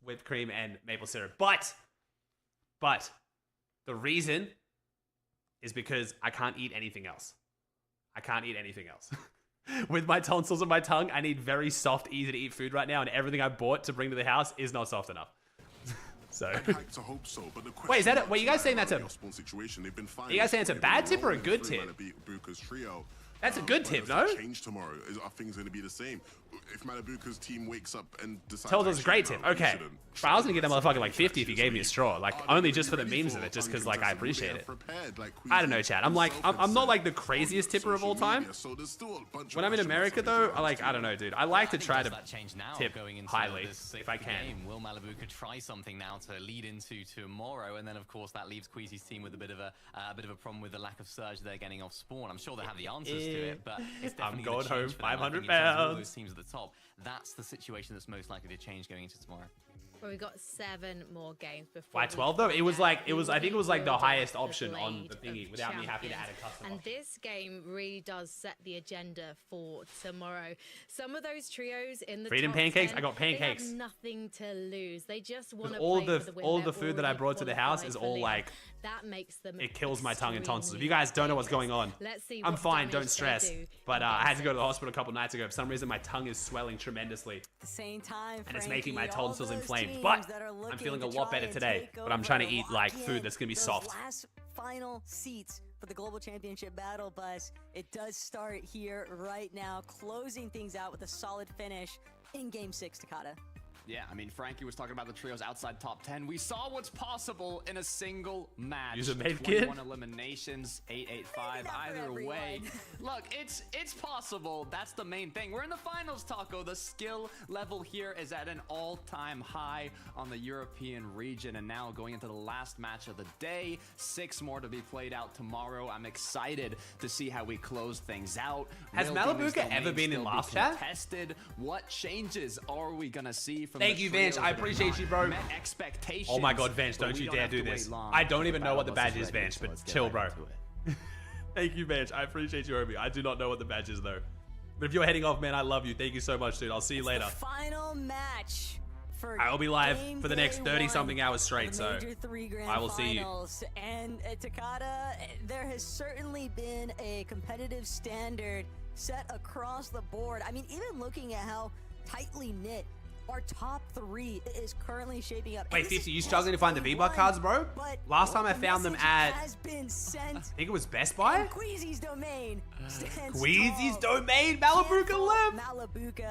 whipped cream and maple syrup. But the reason is because I can't eat anything else. I can't eat anything else. With my tonsils and my tongue, I need very soft, easy to eat food right now, and everything I bought to bring to the house is not soft enough. So. I'd like to hope so, but the Wait, is that question wait? You guys saying that's a? mark is situation. They've been fine. You guys saying it's a bad tip or a good tip? Malibuca's trio. That's a good But tip, if no? it change tomorrow. Are things going to be the same? If Malibuca's team wakes up and decides Tells us a great tip. no, we Okay. shouldn't- But I was gonna give that shouldn't motherfucker like 50 if he gave me a straw. Like, Are they only just for the really memes of it, just because like I uncontested? appreciate Would it. they have prepared, like I don't know, Queasy Chad. I'm like, I'm not himself like the and said craziest on tipper of all social time. media, so there's still a bunch When of I'm in question marks America on though, these I like, guys. I don't know, dude. I like to think try does to that change now tip going into highly this if I can. game? Will Malibuca try something now to lead into tomorrow? And then of course that leaves Queasy's team with a bit of a problem with the lack of surge they're getting off spawn. I'm sure they have the answers to it, but it's I'm definitely going gonna home change for them, I 500 think, in terms of all pounds. those teams at the top. That's the situation that's most likely to change going into tomorrow. Well, we've got 7 more games before. Why we 12 though? It was find like out it was. I think it was like the who highest the option on the Blade thingy of without me having to add Champions. a custom. And option. this game really does set the agenda for tomorrow. Some of those trios in the Freedom top pancakes? 10, I got pancakes. They have nothing to lose. They just want to all play the for the win. all They're the food that I already brought to the house qualified is for all Leon. like that makes them. it kills my tongue and tonsils. If you extremely guys don't know what's going dangerous. on, Let's see. I'm what fine. damage Don't they stress. do But in I had to game go to the hospital a couple nights ago. For some reason, my tongue is swelling tremendously, At the same time, and it's making my Frankie, all tonsils those inflamed. teams But that are I'm looking feeling a to lot try better and today. take But I'm trying to over, eat like lock food in that's gonna be those soft. Last final seats for the Global Championship Battle Bus. It does start here right now, closing things out with a solid finish in Game 6, Takata. Yeah, I mean, Frankie was talking about the trios outside top 10. We saw what's possible in a single match. Use a main 21 kid. eliminations, 885. Either way, look, it's possible. That's the main thing. We're in the finals, Taco. The skill level here is at an all-time high on the European region. And now going into the last match of the day, 6 more to be played out tomorrow. I'm excited to see how we close things out. Has Will Malibuca Demon's ever domain been in still be last chat? contested? What changes are we gonna see from Thank the you, Vance. trios I that have appreciate not you, bro. met expectations? Oh my god, Vance, But don't we you dare have do to this. wait long. I don't even The know what the battle bus badge is, ready, Vance, so but let's get chill, right bro. into it. Thank you, Vance. I appreciate you, Obi. I do not know what the badge is, though. But if you're heading off, man, I love you. Thank you so much, dude. I'll see you later. Final match for I will be live game for the next day 30-something one hours straight, of the so major 3 grand I will see you. finals. And at Takada, there has certainly been a competitive standard set across the board. I mean, even looking at how tightly knit our top 3 is currently shaping up. Wait, 50, you struggling to find the V-Buck cards, bro? Last time I found them at, has been sent. I think it was Best Buy? Queasy's domain stands Queasy's tall. domain. Malabuca left.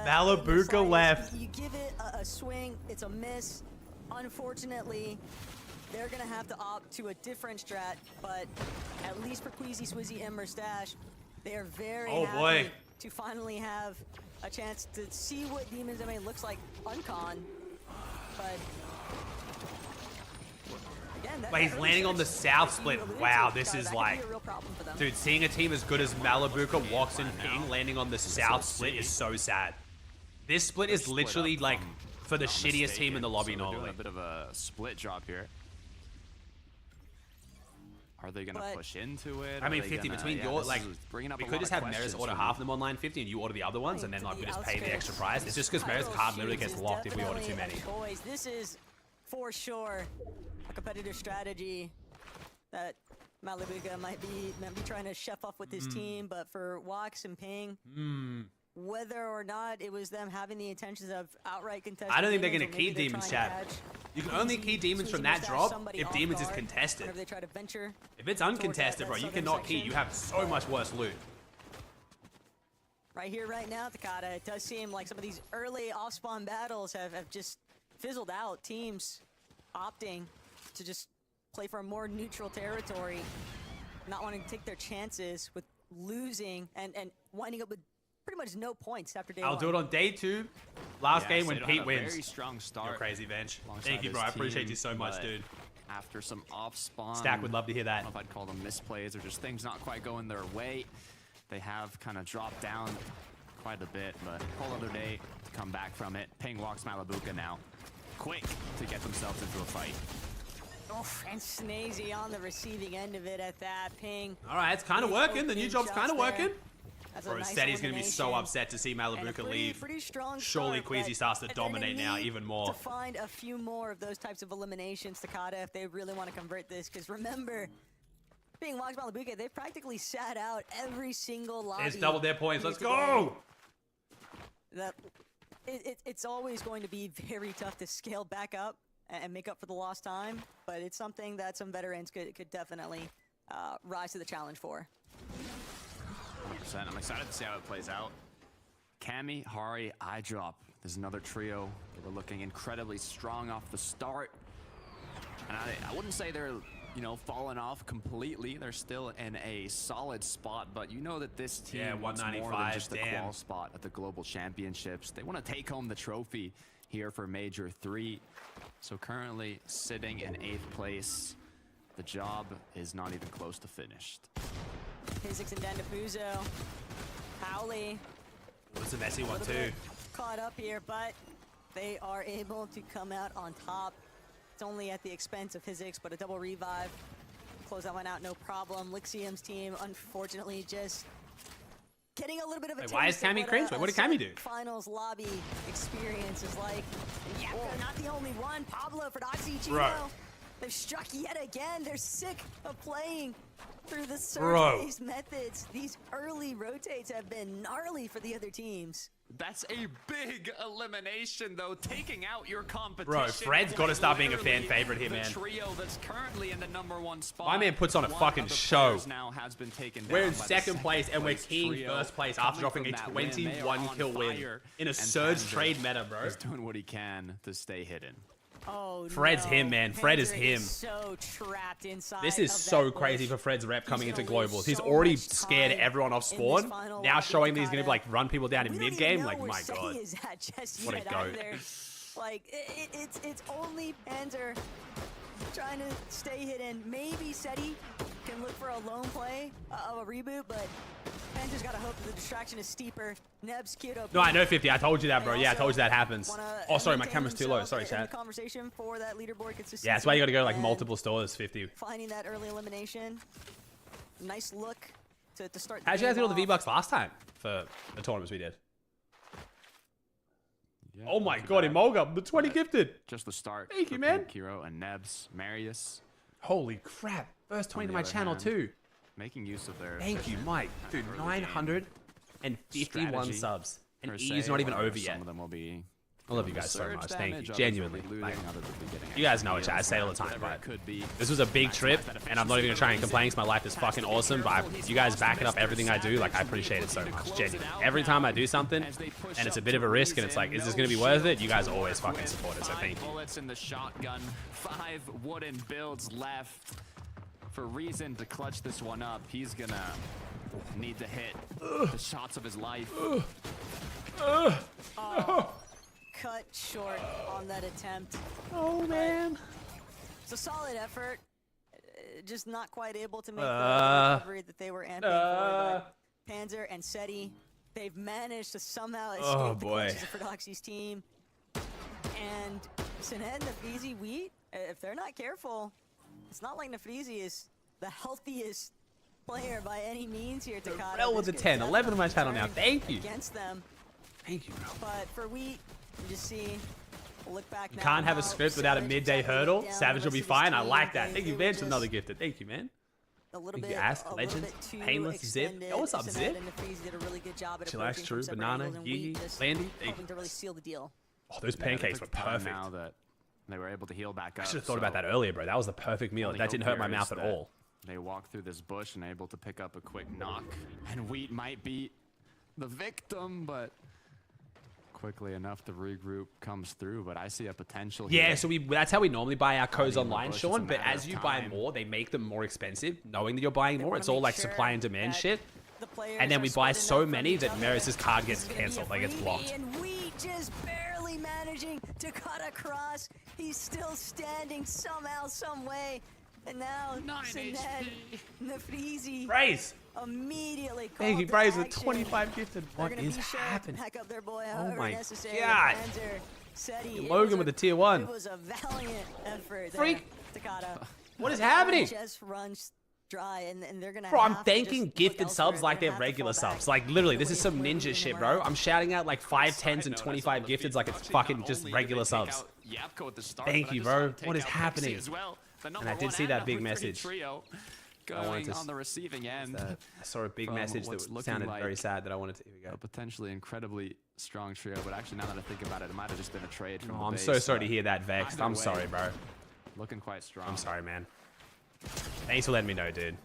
Malabuca left. You give it a swing, it's a miss. Unfortunately, they're gonna have to opt to a different strat, but at least for Queasy, Swizzy, and Mustache, they are very happy to finally have a chance to see what Demon's Domain looks like uncon. But again, But he's landing on the south split. Wow, this is like, dude, seeing a team as good as Malabuca, Wox, and Ping landing on the south split is so sad. This split is literally like for the shittiest team in the lobby normally. A bit of a split drop here. Are they gonna push into it? I mean, 50 between your, like, we could just have Meris order half of them online 50 and you order the other ones, and then like we just pay the extra price. It's just because Meris card literally gets locked if we order too many. Boys, this is for sure a competitive strategy that Malabuca might be trying to chef off with his team, but for Wox and Ping, whether or not it was them having the intentions of outright contesting, I don't think they're Demons, gonna or maybe key they're Demons, trying to chat. catch You can only key Demons from that drop if Demons is contested. whenever they try to venture If it's towards uncontested, that bro, you southern cannot key. section. You have so much worse loot. Right here, right now, Takada, it does seem like some of these early off-spawn battles have just fizzled out. Teams opting to just play for a more neutral territory, not wanting to take their chances with losing and winding up with pretty much no points after day I'll one. do it on day 2. Last game when Pete wins. Very strong start. You're crazy, Bench. alongside Thank you, bro. his I appreciate team, you so much, but dude. After some off spawn, Stack would love to hear that. I don't know if I'd call them misplays or just things not quite going their way. They have kind of dropped down quite a bit, but whole other day to come back from it. Ping walks Malabuca now, quick to get themselves into a fight. Oof, and Snazy on the receiving end of it at that. Ping. All right, it's kind of working. The new job's kind of working. That's a Bro, nice Steady's going to be so elimination. upset to see And a Malabuca leave. pretty strong Surely start, Queasy but starts to they're gonna dominate now need even more. to find a few more of those types of eliminations, Takada, if they really want to convert this. Because remember, being Wox Malabuca, they've practically sat out every single lobby. It's doubled their points. here Let's today. go! It's always going to be very tough to scale back up and make up for the lost time, but it's something that some veterans could definitely rise to the challenge for. 100%. I'm excited to see how it plays out. Cammy, Hari, iDrop. There's another trio that are looking incredibly strong off the start. And I wouldn't say they're, you know, falling off completely. They're still in a solid spot, but you know that this team Yeah, wants more than 195, just a damn. qual spot at the Global Championships. They want to take home the trophy here for Major 3. So currently sitting in 8th place. The job is not even close to finished. Physics and Dandapuzo. Howley. It's a messy one, little too. bit caught up here, but they are able to come out on top. It's only at the expense of Physics, but a double revive. Close that one out, no problem. Lixium's team, unfortunately, just getting a little bit of a Wait, why is taste of Cammy what cringe? Wait, what did Cammy do? Finals lobby experience is like. Yeah, they're not the only one. Pablo for Doxy Bro. Chino. They've struck yet again. They're sick of playing Through the surge-based methods, these early rotates have been gnarly for the other teams. That's a big elimination, though, taking out your competition. Bro, Fred's got to start being a fan favorite here, man. The trio that's currently in the #1 spot. My man puts on a fucking show. Now has been taken We're down in by the second place, and we're keying trio. first place after dropping a Coming from that win, they are 21 on kill win fire, in a and surge Panzer trade meta, bro. is doing what he can to stay hidden. Oh, Fred's no. him, man. Fred is Panzer him. so trapped inside This is of so that crazy bush. for Fred's rep coming He's into gonna lose globals. He's so already much scared time everyone off in spawn. this final Now lap showing with that he's gonna Takada. like run people down in We don't mid even game. know Like where my Seti god. is at just What a yet goat. either. Like it's only Panzer trying to stay hidden. Maybe Seti can look for a lone play of a reboot, but Panzer's got to hope that the distraction is steeper. Neb's queued up. No, I know 50. I told you that, bro. They Yeah, I told you that also happens. wanna Oh, sorry, my maintain camera's too low. themselves Sorry, in chat. the conversation for that leaderboard consistency. Yeah, that's why you gotta go to like and multiple stores, 50. Finding that early elimination. Nice look to start. How'd you guys get all the game off. V-Bucks last time for the tournaments we did? Yeah, Oh my not too god, bad. Emolga, the 20 gifted. Just the start. Thank you, for man. Kiro and Nebs, Marius, Holy crap. First 20 to the my other channel hand, too. making use of their. Thank you, efficient Mike. Dude, early game 951 strategy, subs. And per E's se, not even where over yet. Some of them will be. I love you feeling guys so surge much. damage, Thank you. others will Genuinely. be losing, Like, others will be getting you guys know XP, it, chat. I say it all the time, whatever but it could be. this was a big Maximize trip, that and I'm not even gonna try and efficiency complain because my life is fucking awesome, but you guys backing up everything I do, like I appreciate it so much. Genuinely. Every time I do something, and it's a bit of a risk, and it's like, is this gonna be worth it? You guys always fucking support it, so thank you. Bullets in the shotgun, 5 wooden builds left. For Reason to clutch this one up, he's gonna need to hit the shots of his life. Cut short on that attempt. Oh man. It's a solid effort. Just not quite able to make the recovery that they were amping for. But Panzer and Seti, they've managed to somehow escape the clutches of Prodoxy's team. And Sinet and Nafeezy Wheat, if they're not careful, it's not like Nafeezy is the healthiest player by any means here. Takada. Rel with the 10, 11 on my channel now. Thank you. Against them. Thank you, bro. But for Wheat, you just see. Look back You now can't have a how script without a Savage midday exactly hurdle. laid down Savage the will be rest of his fine. I team. like that. They- Thank you, they were Vince. Another just gifted. Thank you, man. a little Thank bit, you, Ask, a little Legend, bit too Painless, Zip. extended. Yo, what's up, Sinet Zip? and Nafeezy did a really good job at Chillax, approaching True, from separate Banana, angles, and Yee, Wheat just Landy. Thank hoping to really seal the deal. Oh, those Yeah, they pancakes were took the time perfect. Now that they were able to heal back up. I should have thought about that earlier, bro. That was the perfect meal. Only That hope didn't hurt my here mouth is at that all. They walk through this bush and able to pick up a quick knock. And Wheat might be the victim, but quickly enough the regroup comes through. But I see a potential Yeah, here. so that's how we normally buy our codes Hiding in the online, bush, it's Sean. a But matter as of you buy time. more, they make them more expensive, knowing that you're buying They more. wanna It's all make like sure supply and demand that shit. the players And then are we buy split so enough from many each that other. Maris's card gets It's gonna be a cancelled, like it's freebie, blocked. And we just barely managing to cut across. He's still standing somehow, some way. And now Sinet, Nafeezy Brace! immediately Thank called you, to Brace, with action. 25 gifted. They're What gonna is be sure to happening? Back up their boy, Oh however my necessary. God. Panzer, Seti, it Logan was with a- the tier 1. It was a valiant effort. Freak. There, Takada. What is happening? Just runs dry, and they're gonna. Bro, I'm have to thanking just gifted look elsewhere. subs like They're they're gonna have to regular fall back subs. Like literally, the this way is some we're ninja leading shit, them bro. around. I'm shouting out like 5 10s and 25 gifteds like it's fucking just regular subs. Thank you, bro. What is happening? And I did see that big message. Going on the receiving end. I saw a big from message that what's looking sounded like very sad that I wanted to. Here we a go. potentially incredibly strong trio, but actually now that I think about it, it might have just been a trade from Oh, the I'm base, so sorry to but hear that, Vexed. either I'm way, sorry, bro. Looking quite strong. I'm sorry, man. Thanks for letting me know, dude.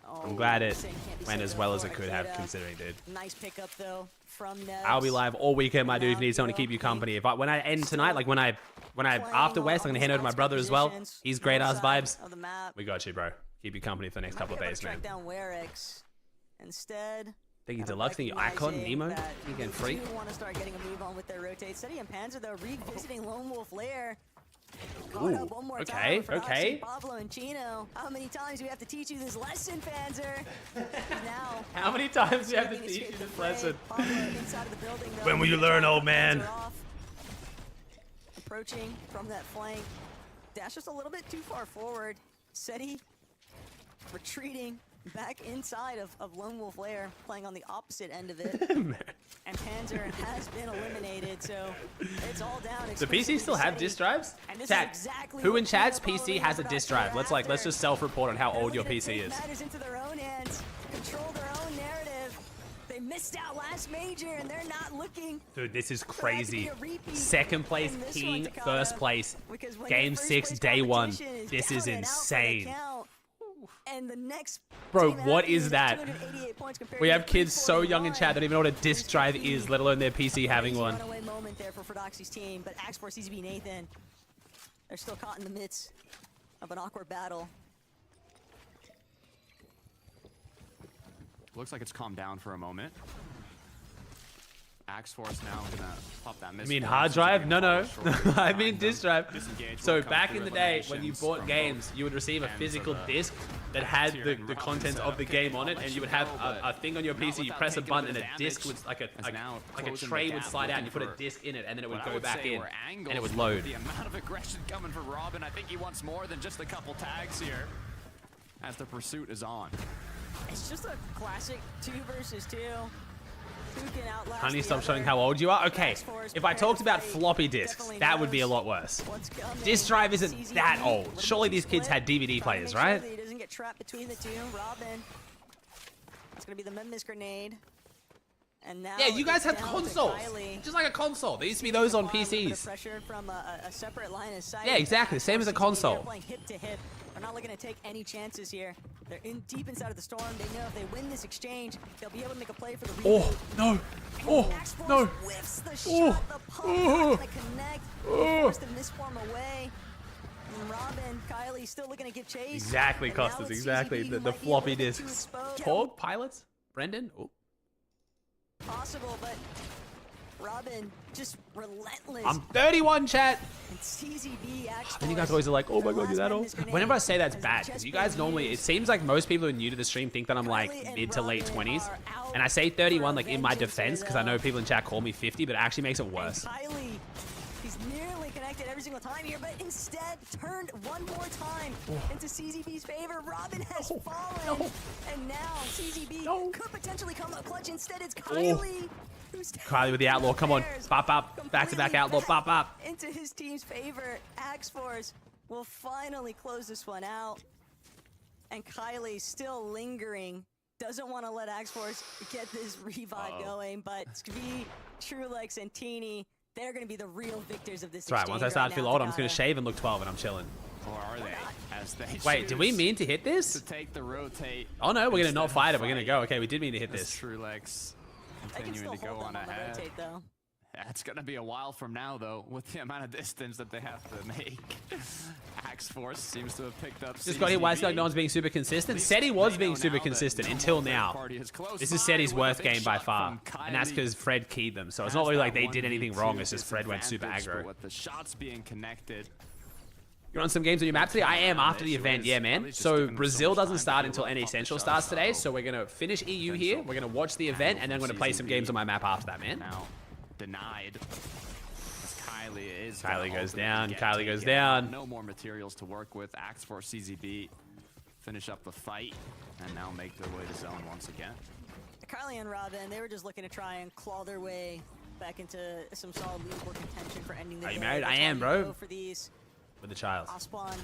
I'm Oh, glad it saying can't be went said as for well as it could have, Akita. considering, dude. Nice pickup though from Nebs. I'll be live all weekend, my dude. If you need someone to keep you company. When I end tonight, like when I after West, I'm gonna hand over to my brother as well. He's great ass vibes. Of the map. We got you, bro. Keep you company for the next couple of days, man. Track down Werex. Instead. Thank you, kind of Deluxe. Thank you, Icon, recognizing Nemo. that You getting they free? do want to start getting a move on with their rotates. Seti and Panzer though revisiting Lone Wolf Lair. Caught up one more okay, time for okay. Pablo and Chino. How many times do we have to teach you this lesson, Panzer? Now. How many times do you have to making teach you escape this the fray. lesson? Pablo inside of the building, though. When will you learn, old man? Panzer off. Approaching from that flank. Dash just a little bit too far forward. Seti retreating back inside of Lone Wolf Lair, playing on the opposite end of it. And Panzer has been eliminated, so it's all down. Do PC still have disk drives? Chat, Exactly who in what chat's Pino PC has a Paulo disk got drive? Let's after. just self-report on how They're old your looking to PC take is. matters into their own hands, control their own narrative. They missed out last major, and they're not looking. Dude, this is for that to crazy. be a repeat Second place in this King, one, Takada, first place. because when Game your first 6, place day 1. competition This is down and out for the insane. count, and the next Bro, team what after is you that? 288 points compared We to have kids so young in 341. chat that don't even know what a disk drive is, let alone their PC having one. Runaway moment there for Doxy's team, but Axe Force CZB Nathan, they're still caught in the midst of an awkward battle. Looks like it's calmed down for a moment. Axe Force now gonna pop that miss. I mean hard drive? No. I mean disk drive. So back in the day, when you bought games, you would receive a physical disc that had the contents of the game on it, and you would have a thing on your PC. You press a button, and a disc would like a tray would slide out, and you put a disc in it, and then it would go back in, and it would load. The amount of aggression coming from Robin, I think he wants more than just a couple tags here. As the pursuit is on. It's just a classic 2 versus 2. Who can outlast Honey, the stop other? showing how old you are. Okay, Axe Force if I talked about Panzer floppy disks, definitely that would be a knows lot worse. what's coming. Disk drive isn't CZB, that old. little Surely bit these kids split, had DVD trying to players, make sure right? that he doesn't get trapped between the two. Robin. That's gonna be the Memphis grenade. And now Yeah, you guys it's had down to consoles. Kylie. Just like a console. There used to be those on A little bit of PCs. pressure from a separate line of sight. Yeah, exactly, Axe same as a Force CZB, they're console. playing hip to hip. They're not looking to take any chances here. They're deep inside of the storm. They know if they win this exchange, they'll be able to make a play for the Oh, reboot. no. Oh, Axe Force no. whiffs the Oh, shot. The pump oh, not gonna connect. oh. Force the misform away. And Robin, Kylie still looking to give chase. Exactly, And now Costas, it's exactly. CZB who The might be able floppy to get to disks. his boat. Torg pilots? Brendan? Oh. Possible, but Robin just relentless. I'm 31, chat. And CZB Axe And you guys Force, always are like, oh my their god, last you're that man old. is grenade Whenever I say that's has bad, just because you been guys normally, it used. seems like most people who are new to the stream think that I'm like Kylie and mid to late Robin 20s. are out And I say 31 for like in my vengeance defense, here, because I know though. people in chat call me 50, but it actually makes it worse. And Kylie, he's nearly connected every single time here, but instead turned one more time into CZB's favor. Robin has fallen, and now CZB could potentially come up clutch. Instead, it's Kylie. Who's Kylie with the outlaw, come on. Bop, bop. Back-to-back outlaw, bop, bop. into his team's favor. Axe Force will finally close this one out. And Kylie still lingering. Doesn't want to let Axe Force get this revive going, but Skvi, Trulex, and Teeny, they're going to be the real victors of this That's right, once I start to feel old, I'm just going to shave and look 12 and I'm chilling. Or are they? As they Wait, did we choose mean to hit this? to take the rotate? Oh no, we're going to not instead of fight it. We're going to go. Okay, we did mean to hit As this. Trulex They can still continuing to go hold on them on the ahead. rotate, though. It's gonna be a while from now, though, with the amount of distance that they have to make. Axe Force seems to have picked up. Just got here, why is it like no one's being super consistent? Said he was being super now that consistent no until more third now. party is close This is by Seti's with a worst big game by shot far. from And that's Kylie. because Fred keyed them. So it's Has not really that like they did 1v2 anything wrong. It's just Fred went super disadvantage, but aggro. with the shots being connected. You're on some games on your map today? I am after the event, yeah, man. Just So giving them so Brazil much doesn't time start to until be able NA to pop the Central shot, starts today. so So we're going to finish EU here. We're going to watch the event, and then we're going to play some games on my map after that, man. Now denied. As Kylie is. Kylie gonna goes ultimately down, get Kylie goes taken out. down. No more materials to work with. Axe Force CZB finish up the fight and now make their way to zone once again. Kylie and Robin, they were just looking to try and claw their way back into some solid leaderboard contention for ending the Are you day. married? That's I why am, you bro. go for these With the child. Ospawn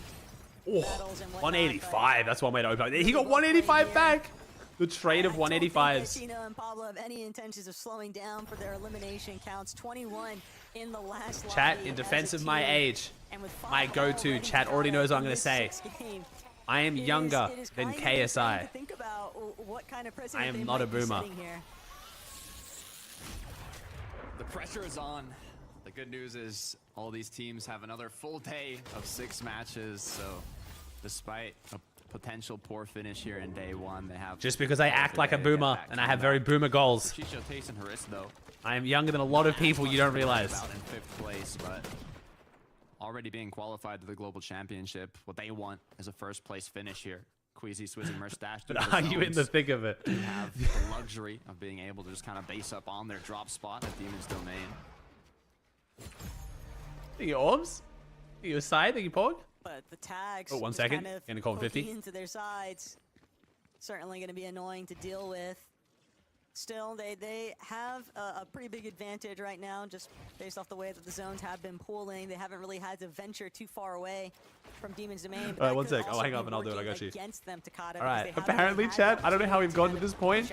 Oh, battles and whatnot, 185. That's one way to open up. He got 185 back. The trade of I don't think that 185s. Tino and Pablo have any intentions of slowing down for their elimination counts. 21 in the last Chat, lobby in as defense a of my team. age, And with my 5 go-to, already chat already knows what I'm in going to this say. 6th game, I am it is- younger it is than kind of insane KSI. to think about what kind of I precedent am they not a might be boomer. setting here. The pressure is on. The good news is all these teams have another full day of 6 matches. So despite a potential poor finish here in day 1, they have Just because I all of act the like a day to get boomer back and to I have the very map. boomer goals. Chicho tasting her wrist, though. I am younger than a lot of people you don't realize. About in 5th place, but already being qualified to the global championship. What they want is a 1st place finish here. Queasy, Swizzy, Merstash. But are you in the thick of it? Have the luxury of being able to just kind of base up on their drop spot at Demon's Domain. Think you Orbs? Think you Side? Think you Pog? But the tags. Oh, 1 just second. kind of Gonna call him 50. poking into their sides. Certainly going to be annoying to deal with. still, they have a pretty big advantage right now, just based off the way that the zones have been pooling. They haven't really had to venture too far away from Demon's Domain. All right, one sec. Oh, hang up and I'll do it. I got you. Against them, Takada, All right. Apparently, Chad, I don't know how we've gotten to this point.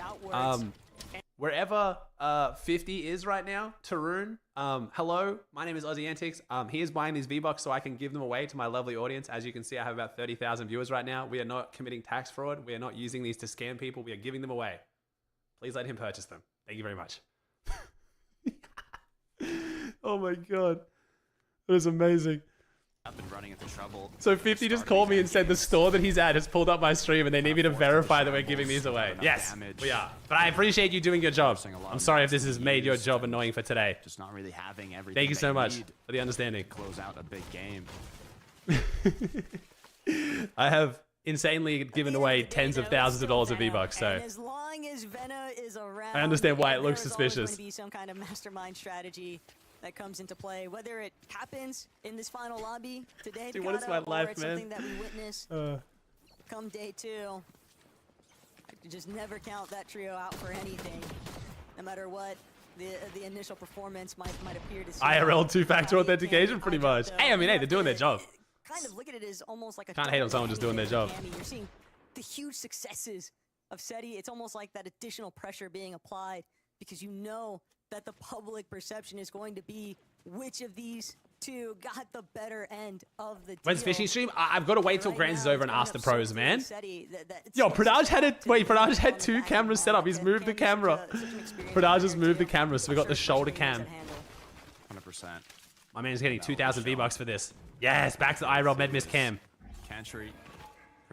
Wherever 50 is right now, Tarun, hello, my name is Aussie Antics. He is buying these V-Bucks so I can give them away to my lovely audience. As you can see, I have about 30,000 viewers right now. We are not committing tax fraud. We are not using these to scam people. We are giving them away. Please let him purchase them. Thank you very much. Oh my God. That is amazing. Up and running into trouble. So 50 just called me and said the store that he's at has pulled up my stream and they need me to verify that we're giving these away. Yes, we are. But I appreciate you doing your job. I'm sorry if this has made your job annoying for today. Just not really having everything. Thank you so much for the understanding. Close out a big game. I have insanely given away tens of thousands of dollars of V-Bucks, so as long as Vena is around, I understand why it looks there's suspicious. Going to be some kind of mastermind strategy that comes into play, whether it happens in this final lobby today, Dude, what is my life, or it's man? something that we witness come day 2. I could just never count that trio out for anything, no matter what the initial performance might appear to see. IRL two-factor authentication, pretty much. Hey, I mean, hey, they're doing their job. Kind of look at it as almost like a can't hate on someone just doing their job. You're seeing the huge successes of SETI. It's almost like that additional pressure being applied because you know that the public perception is going to be which of these two got the better end of the deal. When's fishing stream? I've got to wait till Grants is over and ask the pros, man. SETI, Yo, Pradaj had 2 cameras set up. He's moved the camera. Pradaj has moved the camera, so we got the shoulder cam. 100%. My man's getting 2,000 V-Bucks for this. Yes, back to the IRL Medmiss cam. Cantry.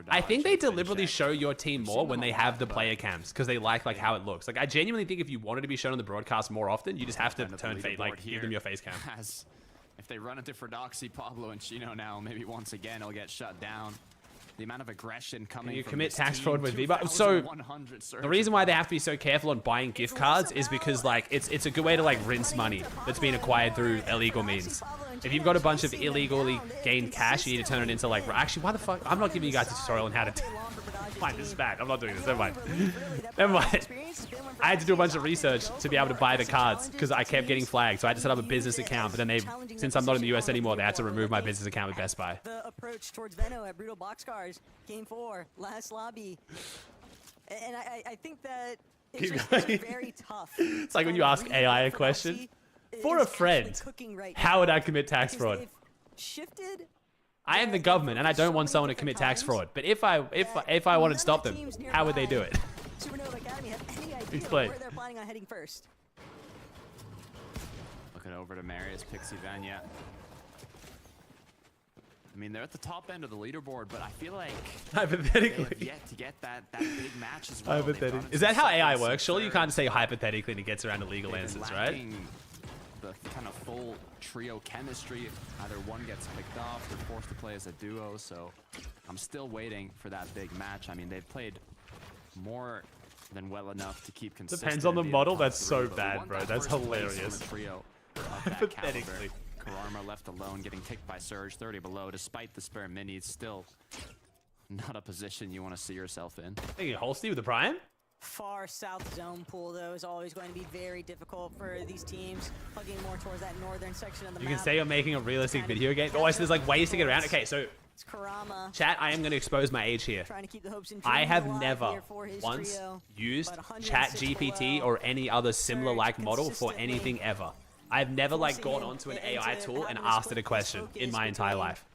I think they deliberately show your team more when they have the player cams because they like how it looks. Like I genuinely think if you wanted to be shown on the broadcast more often, you just have to turn give them your face cam. As if they run into Fredoxy, Pablo, and Chino now, maybe once again it'll get shut down. The amount of aggression coming. You from commit this tax team, fraud with V-Bucks. So the reason why they have to be so careful on buying gift cards is because like it's a good way to like rinse money that's been acquired through illegal means. If you've got a bunch of illegally gained cash, you need to turn it into like. Actually, why the fuck? I'm not giving you guys a tutorial on how to. Fine, this is bad. I'm not doing this. Never mind. Never mind. I had to do a bunch of research to be able to buy the cards because I kept getting flagged. So I had to set up a business account. But then since I'm not in the US anymore, they had to remove my business account with Best Buy. The approach towards Veno at Brutal Boxcars, Game 4, last lobby, and I think that it's just very tough. It's like when you ask AI a question. For a friend, how would I commit tax fraud? I am the government, and I don't want someone to commit tax fraud. But if I wanted to stop them, how would they do it? Explain. Where they're planning on heading first. Looking over to Marius, Pixie, Vanya. I mean, they're at the top end of the leaderboard, but I feel like hypothetically they've yet to get that big match as well. Hypothetically, is that how AI works? Surely you can't say hypothetically and it gets around illegal answers, right? The kind of full trio chemistry. Either one gets picked off, they're forced to play as a duo. So I'm still waiting for that big match. I mean, they've played more than well enough to keep consistent. Depends on the model. That's so bad, bro. That's hilarious. Hypothetically. Kararma left alone, getting kicked by Surge, 30 below, despite the spare minis. Still not a position you want to see yourself in. Thank you, Holsty with the Prime. Far south zone pool, though, is always going to be very difficult for these teams, hugging more towards that northern section of the map. You can say you're making a realistic video game. Oh, so there's like ways to get around. Okay, so chat, I am going to expose my age here. I have never once used Chat GPT or any other similar like model for anything ever. I've never like gone onto an AI tool and asked it a question in my entire life.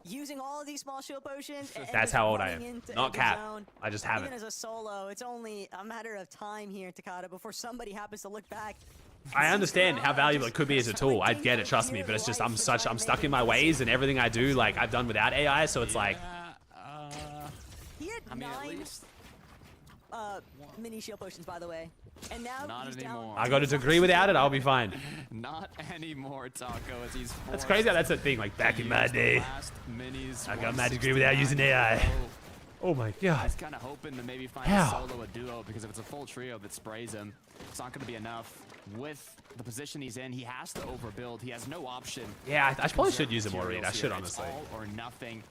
Using all of these small shield potions. That's how old I am. Not cap. I just haven't. Even as a solo, it's only a matter of time here, Takada, before somebody happens to look back. I understand how valuable it could be as a tool. I get it, trust me. But it's just I'm stuck in my ways, and everything I do, like I've done without AI. So it's like. He had 9 mini shield potions, by the way. And now not he's anymore. I got a degree without it, I'll be fine. Not anymore, Taco, as he's that's crazy how that's a thing, like back in my day. I got my degree without using AI. Oh my god. I was kind of hoping to maybe find a solo, a duo, because if it's a full trio that sprays him, it's not going to be enough. With the position he's in, he has to overbuild. He has no option. Yeah, I probably should use a more read. I should, honestly. All or nothing.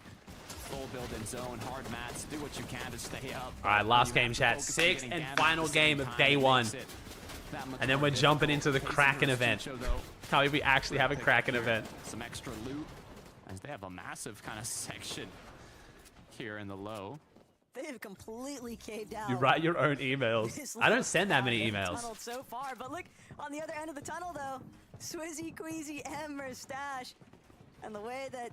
full build in zone, hard mats, do what you can to stay up. All right, last game, chat. 6th and final game of day 1. And then we're jumping into the Kraken event. Can't believe we actually have a Kraken event. Some extra loot, as they have a massive kind of section here in the low. They've completely caved out. You write your own emails. I don't send that many emails. So far, but look on the other end of the tunnel though. Swizzy, Queasy, and Mustache, and the way that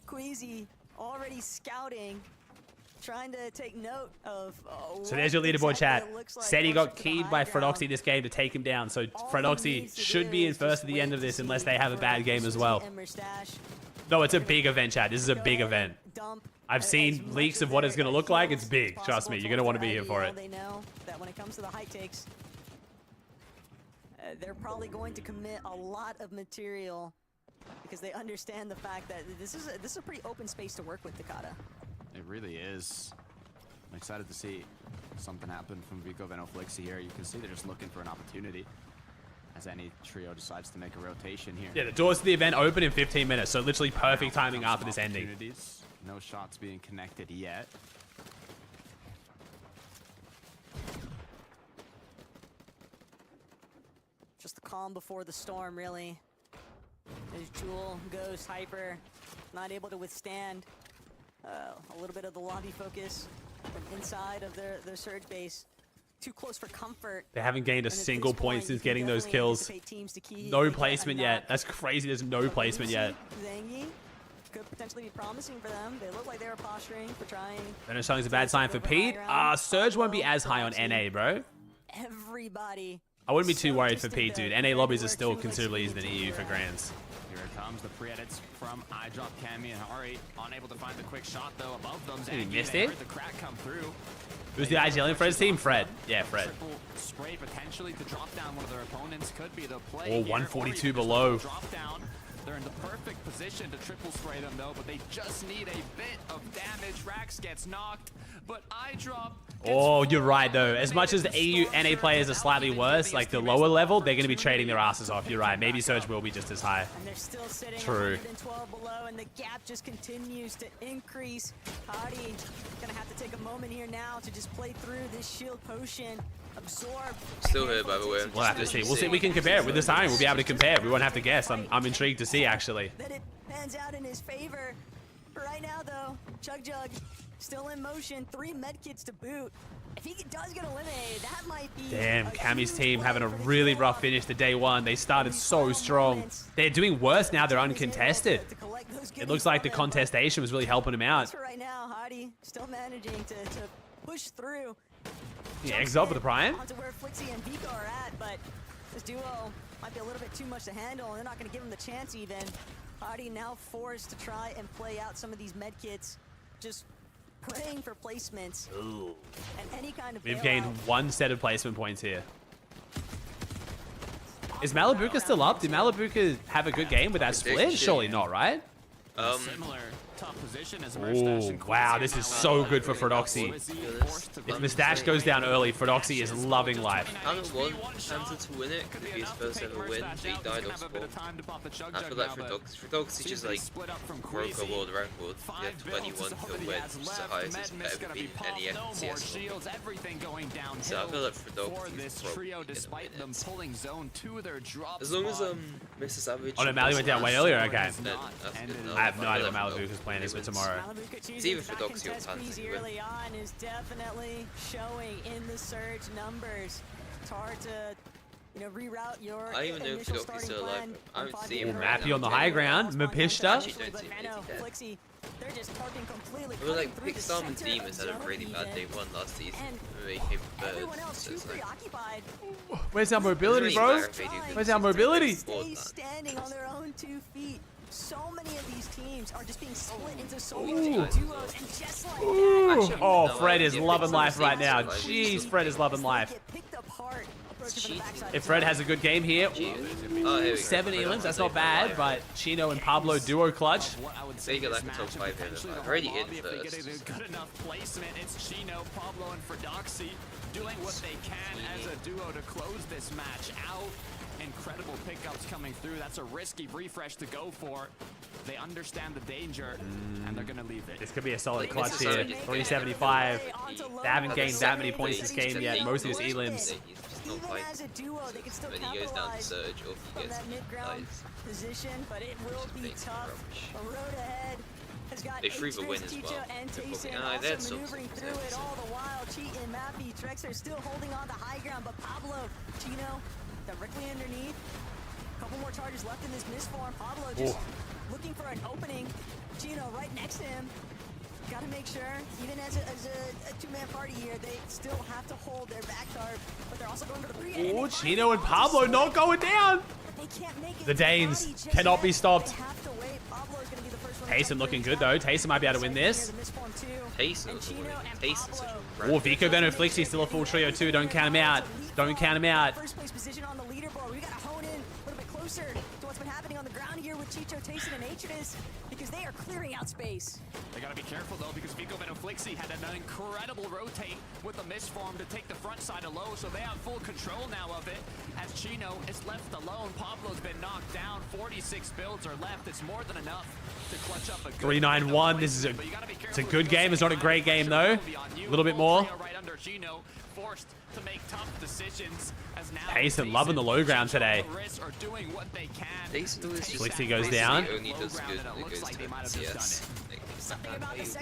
Queasy already scouting, trying to take note of. So there's your leaderboard, chat. Said he got keyed by Fredoxy this game to take him down. So Fredoxy should be in first at the end of this unless they have a bad game as well. No, it's a big event, chat. This is a big event. I've seen leaks of what it's going to look like. It's big. Trust me. You're going to want to be here for it. They know that when it comes to the high takes, they're probably going to commit a lot of material because they understand the fact that this is a pretty open space to work with, Takata. It really is. I'm excited to see something happen from Vico Venoflixi here. You can see they're just looking for an opportunity as any trio decides to make a rotation here. Yeah, the doors to the event open in 15 minutes, so literally perfect timing after this ending. No shots being connected yet. Just the calm before the storm, really. There's Jewel, Ghost, Hyper, not able to withstand a little bit of the lobby focus from inside of their Surge base. Too close for comfort. They haven't gained a single point since getting those kills. No placement yet. That's crazy. There's no placement yet. Zangy could potentially be promising for them. They look like they were posturing for trying. Then it's a bad sign for Pete. Surge won't be as high on NA, bro. Everybody. I wouldn't be too worried for Pete, dude. NA lobbies are still considerably easier than EU for Grands. Here it comes, the pre-edits from iDrop, Cammy, and Hari. Unable to find the quick shot, though, above them. He missed it? Heard the crack come through. Who's the IGL for his team? Fred. Yeah, Fred. Triple spray potentially to drop down one of their opponents. Could be the play. Oh, 142 below. Drop down. They're in the perfect position to triple spray them, though, but they just need a bit of damage. Rax gets knocked, but iDrop. Oh, you're right, though. As much as the EU NA players are slightly worse, like the lower level, they're going to be trading their asses off. You're right. Maybe Surge will be just as high. And they're still sitting True. 112 below, and the gap just continues to increase. Hardy going to have to take a moment here now to just play through this shield potion. Absorb. Still here, by the way. We'll have to see. We'll see. We can compare it with this time. We'll be able to compare. We won't have to guess. I'm intrigued to see, actually. That it pans out in his favor. Right now, though, Chug Jug still in motion. 3 medkits to boot. If he does get eliminated, that might be. Damn, Cammy's team having a really rough finish to day 1. They started so strong. They're doing worse now. They're uncontested. It looks like the contestation was really helping him out. For right now, Hardy still managing to push through. Yeah, eggs up with the Prime. Onto where Flixie and Vico are at, but this duo might be a little bit too much to handle, and they're not going to give him the chance even. Hardy now forced to try and play out some of these medkits, just praying for placements. Ooh. And any kind of We've bailout. gained 1 set of placement points here. Is Malabuka still up? Did Malabuka have a good game with that split? Surely not, right? Similar tough position as Oh, wow, this is so good for Fredoxy. If Mustache goes down early, Fredoxy is loving life. I haven't won Panzer to win it. Could be his first ever win. He died off spawn. I feel like Fredoxy just like broke a world record. He had 21 kill wins, which is the highest it's ever been in any FCS. So I feel like Fredoxy is probably gonna win it. As long as Mr. Savage. Oh no, Mally went down way earlier. Okay. Then that's good enough. I have no idea what I feel like Malabuka's plan is for tomorrow. It's either Fredoxy or Panzer. Early on is definitely showing in the Surge numbers. It's hard to, reroute your. I even know if Fredoxy's still alive. I don't see him. Mappy on the high ground. Mapishta. They're just parking completely. I feel like Pixar and Demons had a really bad day 1 last season. They came third. So it's like, Where's our mobility, bro? Where's our mobility? Stay standing on their own 2 feet. So many of these teams are just being split into so many duos, and just like that. Oh, Fred is loving life right now. Jeez, Fred is loving life. If Fred has a good game here, 7 elims, that's not bad, but Chino and Pablo duo clutch. They get like a top 5 here. Already in first. Good enough placement. It's Chino, Pablo, and Fredoxy doing what they can as a duo to close this match out. Incredible pickups coming through. That's a risky refresh to go for. They understand the danger, and they're going to leave it. This could be a solid Like, clutch this is here. already 375. They haven't gained that many points this game yet. Most of his elims. He's just not fighting. When he goes down to Surge or he gets dies. Position, but it will be tough. The road ahead has got They free the win as well. They had some maneuvering through it all the while. Cheatin', Mappy, Trexer still holding on to high ground, but Pablo, Chino, directly underneath. Couple more charges left in this misform. Pablo just looking for an opening. Chino right next to him. Gotta make sure, even as a two-man party here, they still have to hold their back guard, but they're also going to the pre. Oh, Chino and Pablo not going down. The Danes cannot be stopped. Taysom looking good though. Taysom might be able to win this. Taysom such a Oh, Vico, Venom, Flixie still a full trio too. Don't count him out. Don't count him out. First place position on the leaderboard. We gotta hone in a little bit closer to what's been happening on the ground here with Chicho, Taysom, and Atreus, because they are clearing out space. They gotta be careful though, because Vico Venom Flixie had an incredible rotate with the misform to take the front side of low, so they have full control now of it. As Chino is left alone, Pablo's been knocked down. 46 builds are left. It's more than enough to clutch up a good 391. This is it's a good game. It's not a great game though. A little bit more. Right under Chino, forced to make tough decisions as now Taysom loving the low ground today. are doing what they can. Flixie goes down. only does good when it goes to CS.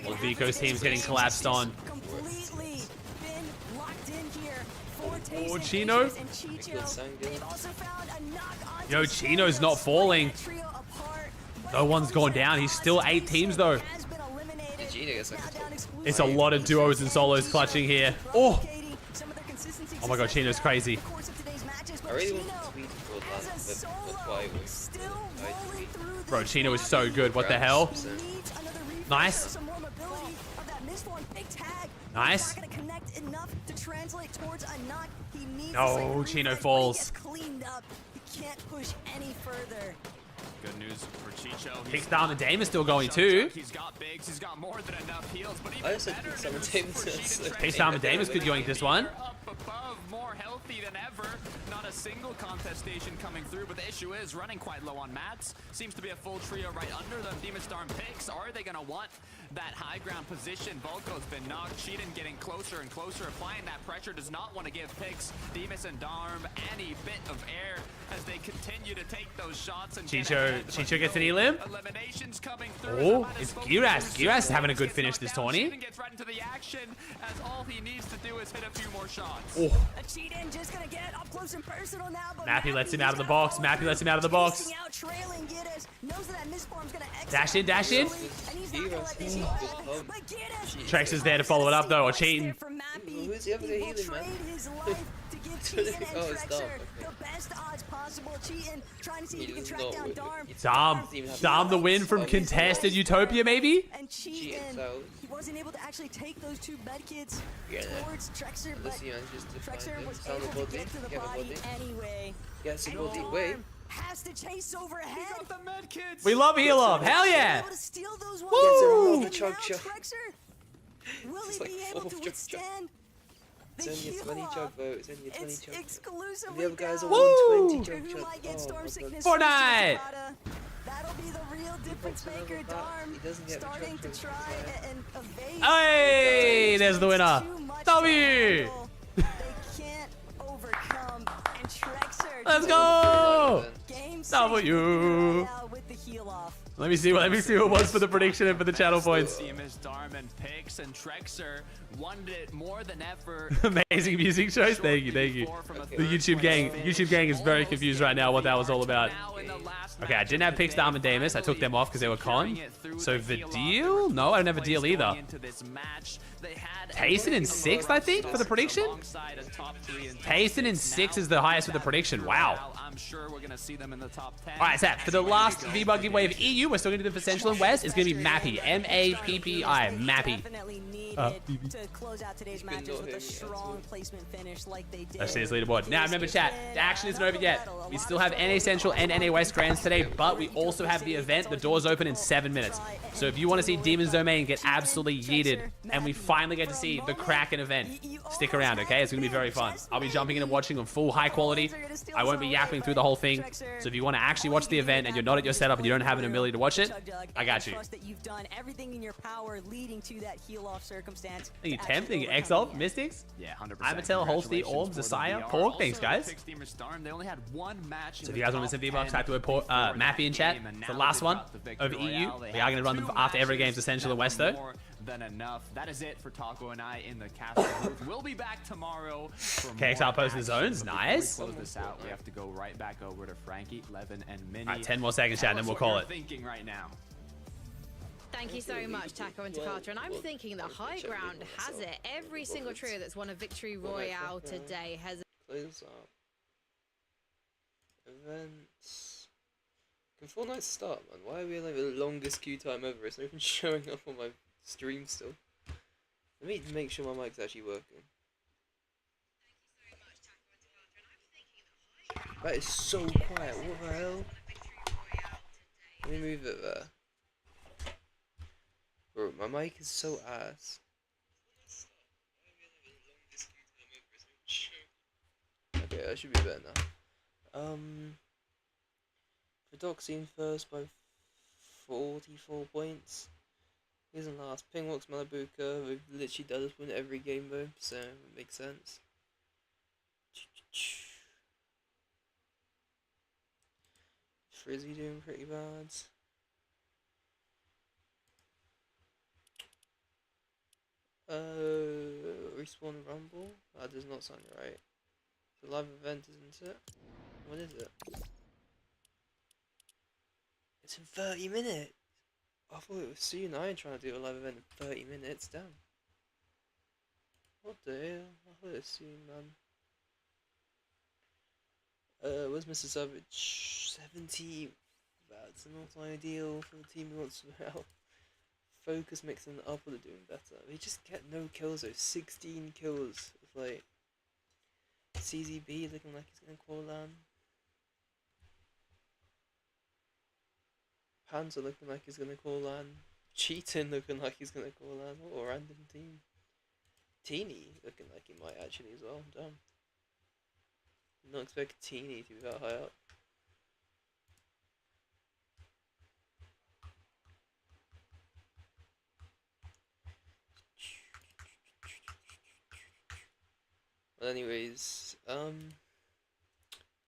Well, Vico's team's getting collapsed on. Completely been locked in here for Taysom, Oh, Chino. Atreus, and Chicho. They've also found a knock on Yo, Chino's not falling. No one's gone down. He's still 8 teams though. It's a lot of duos and solos clutching here. Oh my god, Chino's crazy. I really want to tweet for that, but that's why it was Bro, Chino is so good. What the hell? Nice. Nice. No, Chino falls. Can't push any further. Good news for Chicho. Kicks down the Dame is still going too. He's got bigs, he's got more than enough heals, but even I also better think news Davis for Cheetah's Kicks down the Davis could yoink this one. up above, more healthy than ever. Not a single contestation coming through, but the issue is running quite low on mats. Seems to be a full trio right under them. Demon Star and Pix, are they gonna want that high ground position? Volko's been knocked. Cheatin getting closer and closer, applying that pressure. Does not want to give Pix, Demus, and Darm any bit of air as they continue to take those shots. And Chicho gets an elim. Eliminations coming through. Oh, it's Giras. Giras is having a good finish this tourney. Cheatin gets right into the action as all he needs to do is hit a few more shots. Oh. Cheatin just gonna get up close and personal now, but Mappy lets him out of the box. Mappy lets him out of the box. Dash in, dash in. Trex is there to follow it up though, or cheating. Who's the other guy healing, man? Oh, it's Dom. Dom the win from contested Utopia, maybe? And Cheatin, he wasn't able to actually take those 2 medkits towards Trexer, but Trexer was able to get to the body anyway. Yes, he body. Wait. Has to chase over ahead. He got the med kits. We love heal up. Hell yeah. Woo! Will he like be able to 4th withstand the It's only a 20 heal chug up? vote. It's only a 20 It's chug. exclusively The other guys are down 120 to chug who chug. might get Storm Sickness Fortnite. That'll be the real difference maker. Darm starting to try and evade. Hey, there's the winner. Too much W. they can't overcome, and Trexer Let's go. Game 6 W. with the heal off. Let me see what it was for the prediction and for the channel points. Demus, Darm, and Pix, and Trexer wanted it more than ever. Amazing music choice. Thank you, thank you. The YouTube gang is very confused right now what that was all about. Okay, I didn't have Pix, Darm, and Damus. I took them off because they were con. So the deal? No, I don't have a deal either. Tayson in 6th, I think, for the prediction. Tayson in 6 is the highest for the prediction. Wow. I'm sure we're gonna see them in the top 10. All right, Zach, for the last V-Bug giveaway of EU, we're still going to do it for Central and West. It's going to be Mappy. M-A-P-P-I. Mappy. To close out today's matches with a strong placement finish like they did. Let's see this leaderboard. Now, remember, chat, the action isn't over yet. We still have NA Central and NA West Grands today, but we also have the event. The doors open in 7 minutes. So if you want to see Demon's Domain get absolutely yeeted, and we finally get to see the Kraken event, stick around, okay? It's going to be very fun. I'll be jumping in and watching on full high quality. I won't be yapping through the whole thing. So if you want to actually watch the event and you're not at your setup and you don't have an ability to watch it, I got you. That you've done everything in your power leading to that heal-off circumstance. Think you temp? Think you X-Ult? Mystics? Yeah, 100%. Amatel, Holstein, Orb, Zasiah, Pork. Thanks, guys. They only had one match. So if you guys want to send V-Bucks, type the word Mappy in chat. It's the last one over EU. We are going to run them after every game to Central and West, though. Than enough. That is it for Taco and I in the castle booth. We'll be back tomorrow. KXR posting the zones. Nice. Close this out. We have to go right back over to Frankie, Levin, and Minnie. All right, 10 more seconds, chat, and then we'll call it. Thinking right now. Thank you so much, Taco and Takatra. And I'm thinking the high ground has it. Every single trio that's won a Victory Royale today has Close up. Events. Can Fortnite start, man? Why are we like the longest queue time ever? It's not even showing up on my stream still. Let me make sure my mic's actually working. That is so quiet. What the hell? Let me move it there. Bro, my mic is so ass. Okay, that should be better now. Redoxine first by 44 points. He's in last. Pingwalks, Malabuka. We've literally done this win every game though, so it makes sense. Frizzy doing pretty bad. Respawn Rumble? That does not sound right. It's a live event, isn't it? What is it? It's in 30 minutes! I thought it was soon. I ain't trying to do a live event in 30 minutes. Damn. What the hell? I thought it was soon, man. Where's Mr. Savage? 70. That's not ideal for the team who wants to help. Focus mixing up or they're doing better. They just get no kills though. 16 kills. It's like CZB looking like he's gonna call LAN. Panzer looking like he's gonna call LAN. Cheating looking like he's gonna call LAN. What a random team. Teeny looking like he might actually as well. Damn. Did not expect Teeny to be that high up. But anyways,